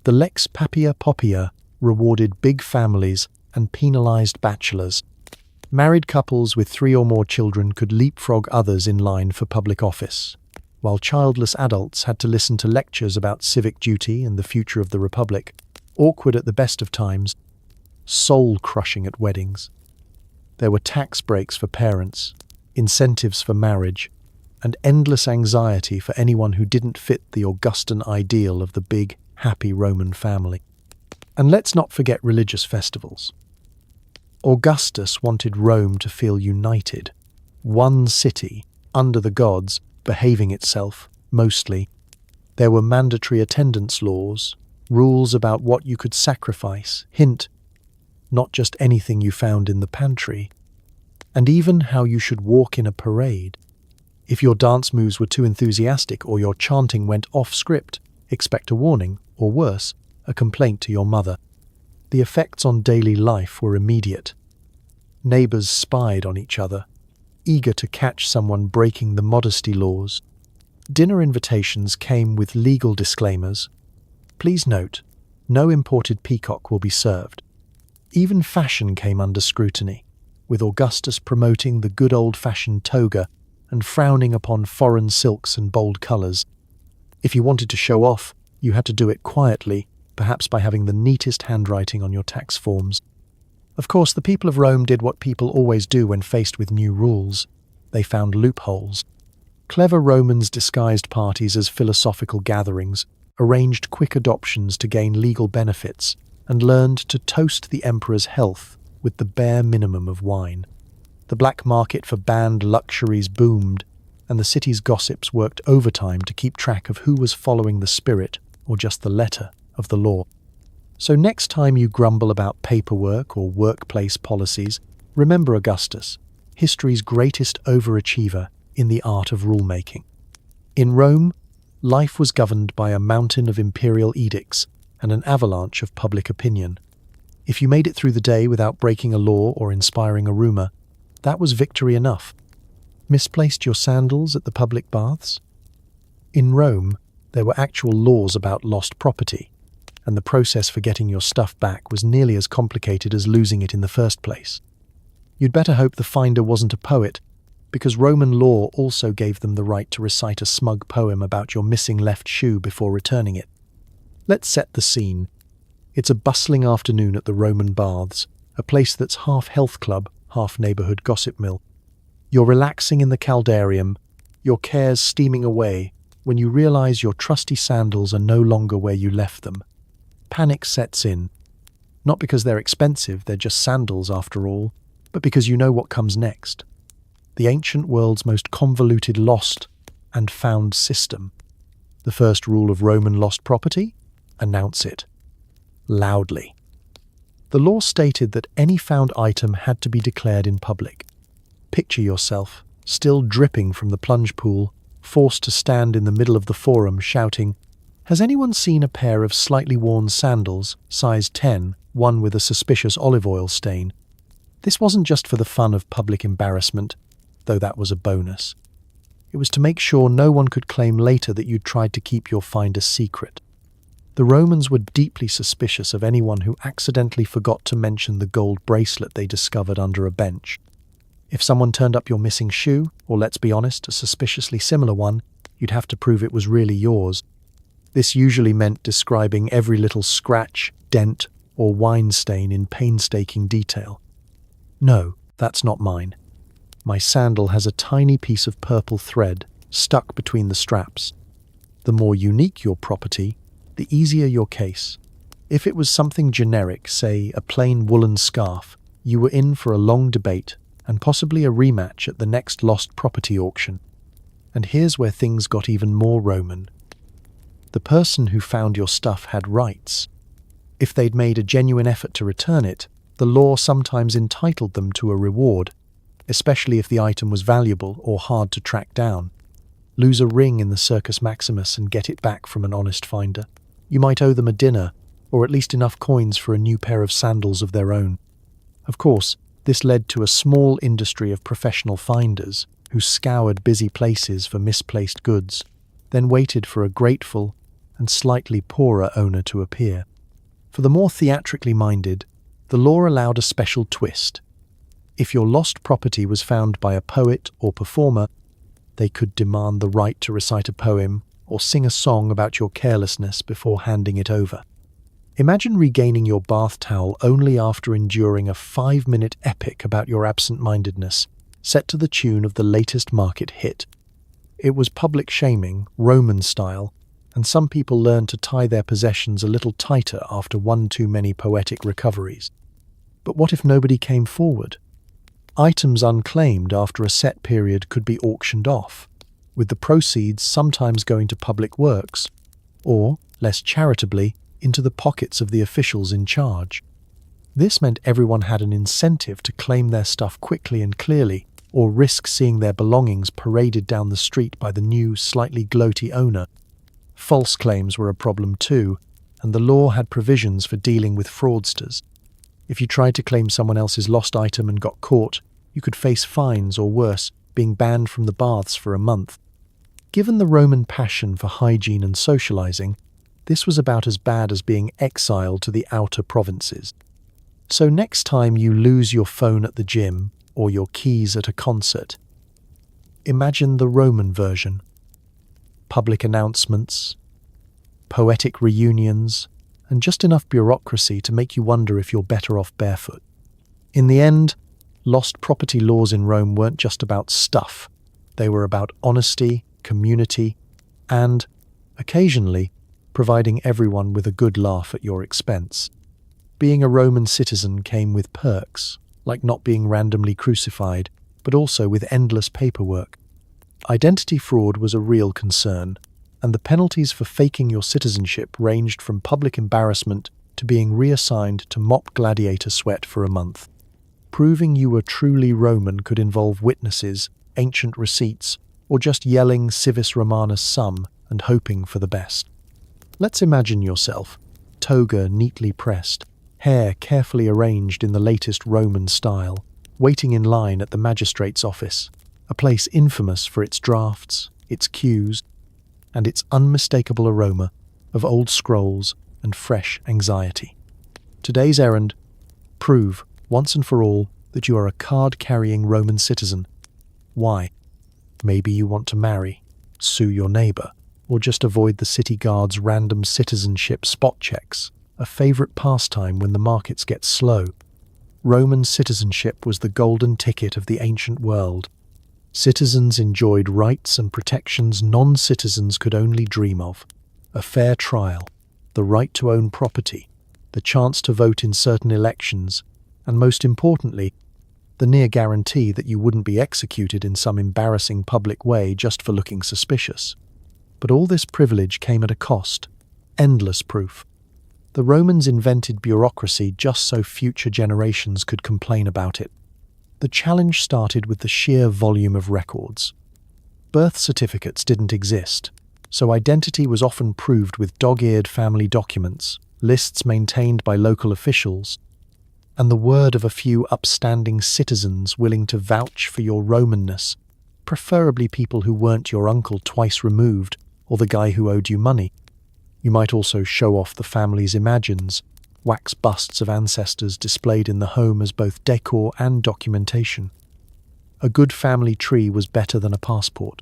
The Lex Papia Popia rewarded big families and penalized bachelors. Married couples with 3 or more children could leapfrog others in line for public office, while childless adults had to listen to lectures about civic duty and the future of the Republic, awkward at the best of times, soul-crushing at weddings. There were tax breaks for parents, incentives for marriage, and endless anxiety for anyone who didn't fit the Augustan ideal of the big, happy Roman family. And let's not forget religious festivals. Augustus wanted Rome to feel united, one city, under the gods, behaving itself, mostly. There were mandatory attendance laws, rules about what you could sacrifice, hint, not just anything you found in the pantry, and even how you should walk in a parade. If your dance moves were too enthusiastic or your chanting went off script, expect a warning, or worse, a complaint to your mother. The effects on daily life were immediate. Neighbors spied on each other, eager to catch someone breaking the modesty laws. Dinner invitations came with legal disclaimers. Please note, no imported peacock will be served. Even fashion came under scrutiny, with Augustus promoting the good old-fashioned toga and frowning upon foreign silks and bold colours. If you wanted to show off, you had to do it quietly, perhaps by having the neatest handwriting on your tax forms. Of course, the people of Rome did what people always do when faced with new rules. They found loopholes. Clever Romans disguised parties as philosophical gatherings, arranged quick adoptions to gain legal benefits, and learned to toast the emperor's health with the bare minimum of wine. The black market for banned luxuries boomed, and the city's gossips worked overtime to keep track of who was following the spirit or just the letter of the law. So next time you grumble about paperwork or workplace policies, remember Augustus, history's greatest overachiever in the art of rulemaking. In Rome, life was governed by a mountain of imperial edicts and an avalanche of public opinion. If you made it through the day without breaking a law or inspiring a rumor, that was victory enough. Misplaced your sandals at the public baths? In Rome, there were actual laws about lost property, and the process for getting your stuff back was nearly as complicated as losing it in the first place. You'd better hope the finder wasn't a poet, because Roman law also gave them the right to recite a smug poem about your missing left shoe before returning it. Let's set the scene. It's a bustling afternoon at the Roman baths, a place that's half health club, half neighborhood gossip mill. You're relaxing in the caldarium, your cares steaming away, when you realize your trusty sandals are no longer where you left them. Panic sets in. Not because they're expensive, they're just sandals after all, but because you know what comes next. The ancient world's most convoluted lost and found system. The first rule of Roman lost property? Announce it. Loudly. The law stated that any found item had to be declared in public. Picture yourself, still dripping from the plunge pool, forced to stand in the middle of the forum shouting, "Has anyone seen a pair of slightly worn sandals, size 10, one with a suspicious olive oil stain?" This wasn't just for the fun of public embarrassment. though that was a bonus. It was to make sure no one could claim later that you'd tried to keep your find a secret. The Romans were deeply suspicious of anyone who accidentally forgot to mention the gold bracelet they discovered under a bench. If someone turned up your missing shoe, or let's be honest, a suspiciously similar one, you'd have to prove it was really yours. This usually meant describing every little scratch, dent, or wine stain in painstaking detail. No, that's not mine. My sandal has a tiny piece of purple thread stuck between the straps. The more unique your property, the easier your case. If it was something generic, say a plain woolen scarf, you were in for a long debate and possibly a rematch at the next lost property auction. And here's where things got even more Roman. The person who found your stuff had rights. If they'd made a genuine effort to return it, the law sometimes entitled them to a reward, especially if the item was valuable or hard to track down. Lose a ring in the Circus Maximus and get it back from an honest finder. You might owe them a dinner, or at least enough coins for a new pair of sandals of their own. Of course, this led to a small industry of professional finders who scoured busy places for misplaced goods, then waited for a grateful and slightly poorer owner to appear. For the more theatrically minded, the law allowed a special twist. If your lost property was found by a poet or performer, they could demand the right to recite a poem or sing a song about your carelessness before handing it over. Imagine regaining your bath towel only after enduring a 5-minute epic about your absent-mindedness, set to the tune of the latest market hit. It was public shaming, Roman style, and some people learned to tie their possessions a little tighter after one too many poetic recoveries. But what if nobody came forward? Items unclaimed after a set period could be auctioned off, with the proceeds sometimes going to public works, or, less charitably, into the pockets of the officials in charge. This meant everyone had an incentive to claim their stuff quickly and clearly, or risk seeing their belongings paraded down the street by the new, slightly gloaty owner. False claims were a problem too, and the law had provisions for dealing with fraudsters. If you tried to claim someone else's lost item and got caught, you could face fines or worse, being banned from the baths for a month. Given the Roman passion for hygiene and socializing, this was about as bad as being exiled to the outer provinces. So next time you lose your phone at the gym or your keys at a concert, imagine the Roman version. Public announcements, poetic reunions, and just enough bureaucracy to make you wonder if you're better off barefoot. In the end, lost property laws in Rome weren't just about stuff. They were about honesty, community, and, occasionally, providing everyone with a good laugh at your expense. Being a Roman citizen came with perks, like not being randomly crucified, but also with endless paperwork. Identity fraud was a real concern, and the penalties for faking your citizenship ranged from public embarrassment to being reassigned to mop gladiator sweat for a month. Proving you were truly Roman could involve witnesses, ancient receipts, or just yelling Civis Romanus sum and hoping for the best. Let's imagine yourself, toga neatly pressed, hair carefully arranged in the latest Roman style, waiting in line at the magistrate's office, a place infamous for its drafts, its queues, and its unmistakable aroma of old scrolls and fresh anxiety. Today's errand: prove, once and for all, that you are a card-carrying Roman citizen. Why? Maybe you want to marry, sue your neighbor, or just avoid the city guard's random citizenship spot checks, a favorite pastime when the markets get slow. Roman citizenship was the golden ticket of the ancient world. Citizens enjoyed rights and protections non-citizens could only dream of. A fair trial, the right to own property, the chance to vote in certain elections, and most importantly, the near guarantee that you wouldn't be executed in some embarrassing public way just for looking suspicious. But all this privilege came at a cost, endless proof. The Romans invented bureaucracy just so future generations could complain about it. The challenge started with the sheer volume of records. Birth certificates didn't exist, so identity was often proved with dog-eared family documents, lists maintained by local officials, and the word of a few upstanding citizens willing to vouch for your Romanness, preferably people who weren't your uncle twice removed or the guy who owed you money. You might also show off the family's imagines, wax busts of ancestors displayed in the home as both decor and documentation. A good family tree was better than a passport.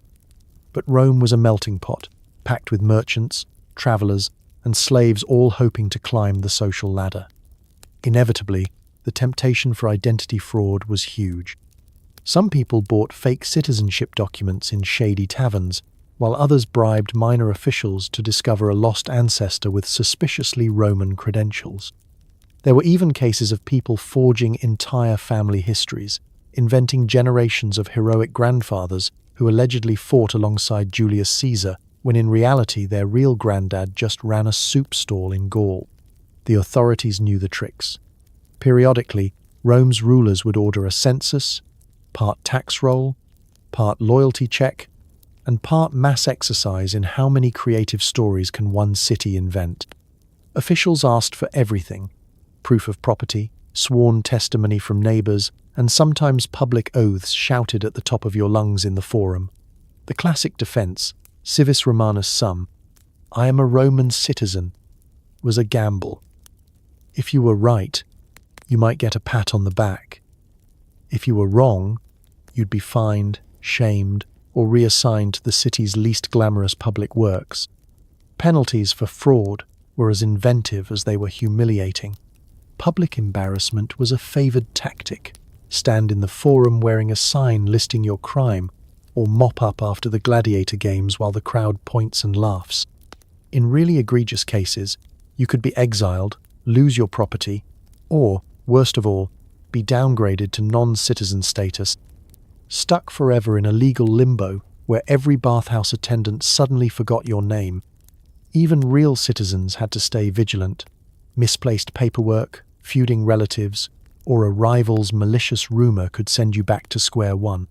But Rome was a melting pot, packed with merchants, travellers, and slaves all hoping to climb the social ladder. Inevitably, the temptation for identity fraud was huge. Some people bought fake citizenship documents in shady taverns, while others bribed minor officials to discover a lost ancestor with suspiciously Roman credentials. There were even cases of people forging entire family histories, inventing generations of heroic grandfathers who allegedly fought alongside Julius Caesar, when in reality their real granddad just ran a soup stall in Gaul. The authorities knew the tricks. Periodically, Rome's rulers would order a census, part tax roll, part loyalty check, and part mass exercise in how many creative stories can one city invent. Officials asked for everything: proof of property, sworn testimony from neighbours, and sometimes public oaths shouted at the top of your lungs in the forum. The classic defence, civis Romanus sum, I am a Roman citizen, was a gamble. If you were right, you might get a pat on the back. If you were wrong, you'd be fined, shamed, or reassigned to the city's least glamorous public works. Penalties for fraud were as inventive as they were humiliating. Public embarrassment was a favoured tactic. Stand in the forum wearing a sign listing your crime, or mop up after the gladiator games while the crowd points and laughs. In really egregious cases, you could be exiled, lose your property, or, worst of all, be downgraded to non-citizen status, stuck forever in a legal limbo where every bathhouse attendant suddenly forgot your name. Even real citizens had to stay vigilant. Misplaced paperwork, feuding relatives, or a rival's malicious rumour could send you back to square one.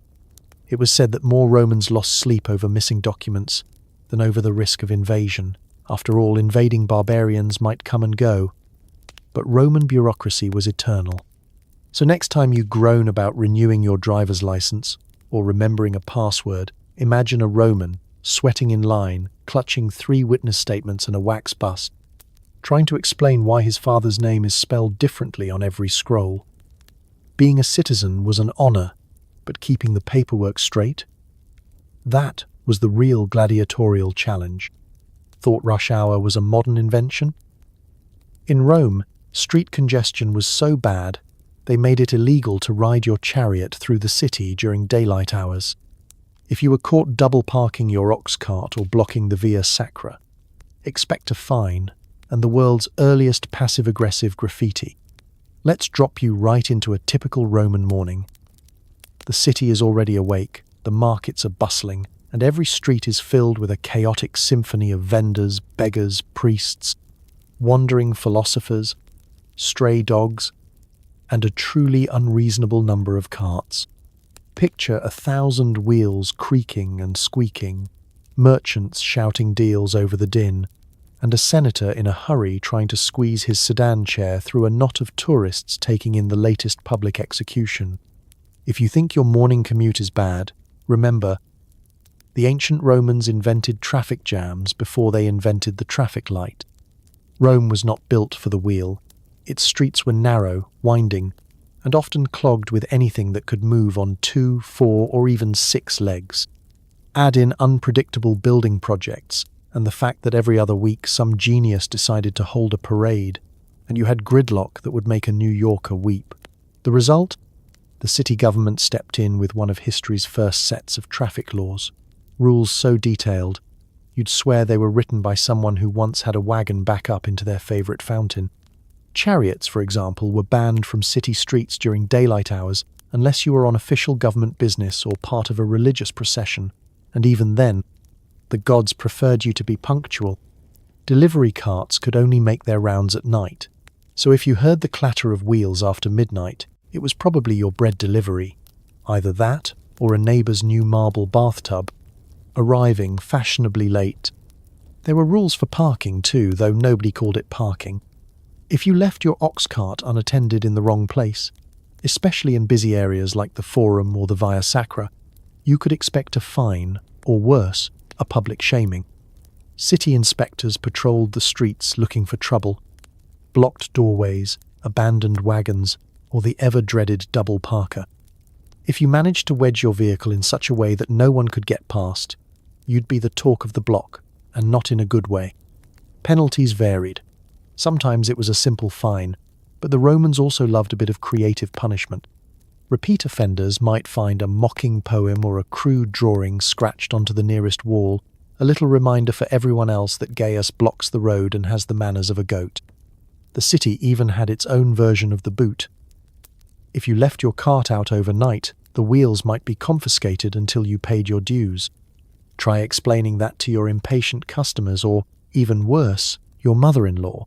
It was said that more Romans lost sleep over missing documents than over the risk of invasion. After all, invading barbarians might come and go, but Roman bureaucracy was eternal. So next time you groan about renewing your driver's license or remembering a password, imagine a Roman, sweating in line, clutching 3 witness statements and a wax bust, trying to explain why his father's name is spelled differently on every scroll. Being a citizen was an honour, but keeping the paperwork straight? That was the real gladiatorial challenge. Thought rush hour was a modern invention? In Rome, street congestion was so bad, they made it illegal to ride your chariot through the city during daylight hours. If you were caught double parking your ox cart or blocking the Via Sacra, expect a fine and the world's earliest passive-aggressive graffiti. Let's drop you right into a typical Roman morning. The city is already awake, the markets are bustling, and every street is filled with a chaotic symphony of vendors, beggars, priests, wandering philosophers, stray dogs, and a truly unreasonable number of carts. Picture 1,000 wheels creaking and squeaking, merchants shouting deals over the din, and a senator in a hurry trying to squeeze his sedan chair through a knot of tourists taking in the latest public execution. If you think your morning commute is bad, remember, the ancient Romans invented traffic jams before they invented the traffic light. Rome was not built for the wheel. Its streets were narrow, winding, and often clogged with anything that could move on 2, 4, or even 6 legs. Add in unpredictable building projects, and the fact that every other week some genius decided to hold a parade, and you had gridlock that would make a New Yorker weep. The result? The city government stepped in with one of history's first sets of traffic laws. Rules so detailed, you'd swear they were written by someone who once had a wagon back up into their favourite fountain. Chariots, for example, were banned from city streets during daylight hours unless you were on official government business or part of a religious procession, and even then, the gods preferred you to be punctual. Delivery carts could only make their rounds at night, so if you heard the clatter of wheels after midnight, it was probably your bread delivery, either that or a neighbour's new marble bathtub, arriving fashionably late. There were rules for parking too, though nobody called it parking. If you left your ox cart unattended in the wrong place, especially in busy areas like the Forum or the Via Sacra, you could expect a fine, or worse, a public shaming. City inspectors patrolled the streets looking for trouble. Blocked doorways, abandoned wagons, or the ever-dreaded double parker. If you managed to wedge your vehicle in such a way that no one could get past, you'd be the talk of the block, and not in a good way. Penalties varied. Sometimes it was a simple fine, but the Romans also loved a bit of creative punishment. Repeat offenders might find a mocking poem or a crude drawing scratched onto the nearest wall, a little reminder for everyone else that Gaius blocks the road and has the manners of a goat. The city even had its own version of the boot. If you left your cart out overnight, the wheels might be confiscated until you paid your dues. Try explaining that to your impatient customers or, even worse, your mother-in-law.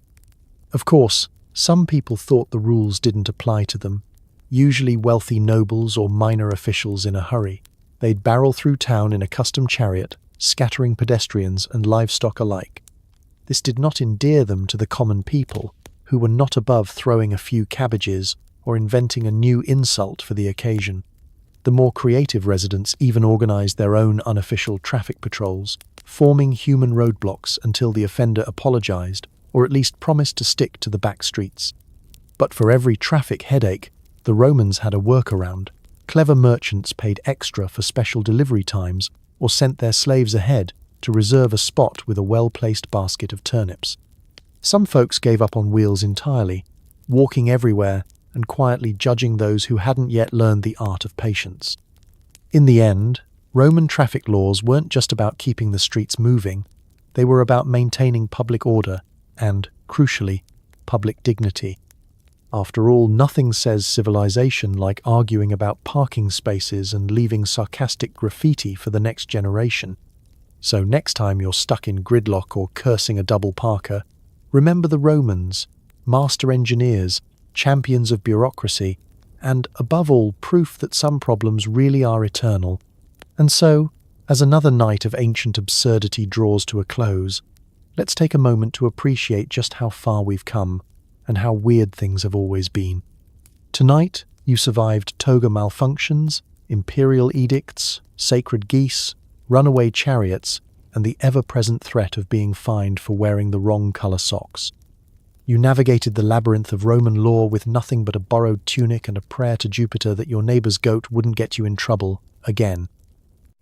Of course, some people thought the rules didn't apply to them, usually wealthy nobles or minor officials in a hurry. They'd barrel through town in a custom chariot, scattering pedestrians and livestock alike. This did not endear them to the common people, who were not above throwing a few cabbages or inventing a new insult for the occasion. The more creative residents even organized their own unofficial traffic patrols, forming human roadblocks until the offender apologized or at least promised to stick to the back streets. But for every traffic headache, the Romans had a workaround. Clever merchants paid extra for special delivery times or sent their slaves ahead to reserve a spot with a well-placed basket of turnips. Some folks gave up on wheels entirely, walking everywhere and quietly judging those who hadn't yet learned the art of patience. In the end, Roman traffic laws weren't just about keeping the streets moving, they were about maintaining public order and, crucially, public dignity. After all, nothing says civilization like arguing about parking spaces and leaving sarcastic graffiti for the next generation. So next time you're stuck in gridlock or cursing a double parker, remember the Romans, master engineers, champions of bureaucracy, and, above all, proof that some problems really are eternal. And so, as another night of ancient absurdity draws to a close, let's take a moment to appreciate just how far we've come and how weird things have always been. Tonight, you survived toga malfunctions, imperial edicts, sacred geese, runaway chariots, and the ever-present threat of being fined for wearing the wrong colour socks. You navigated the labyrinth of Roman law with nothing but a borrowed tunic and a prayer to Jupiter that your neighbour's goat wouldn't get you in trouble again.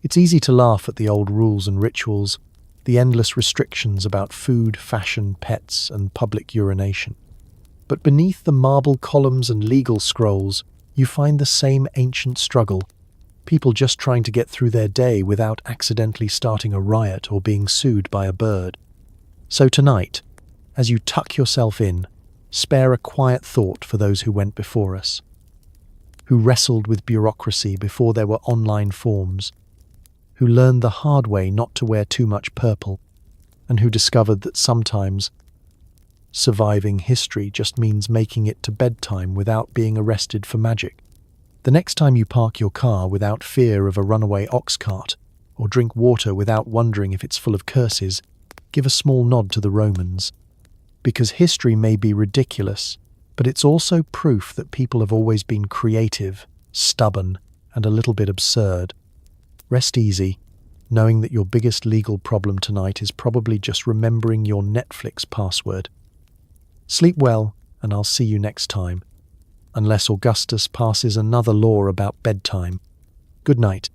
It's easy to laugh at the old rules and rituals, the endless restrictions about food, fashion, pets, and public urination. But beneath the marble columns and legal scrolls, you find the same ancient struggle. People just trying to get through their day without accidentally starting a riot or being sued by a bird. So tonight, as you tuck yourself in, spare a quiet thought for those who went before us, who wrestled with bureaucracy before there were online forms, who learned the hard way not to wear too much purple, and who discovered that sometimes surviving history just means making it to bedtime without being arrested for magic. The next time you park your car without fear of a runaway ox cart, or drink water without wondering if it's full of curses, give a small nod to the Romans. Because history may be ridiculous, but it's also proof that people have always been creative, stubborn, and a little bit absurd. Rest easy, knowing that your biggest legal problem tonight is probably just remembering your Netflix password. Sleep well, and I'll see you next time. Unless Augustus passes another law about bedtime. Good night.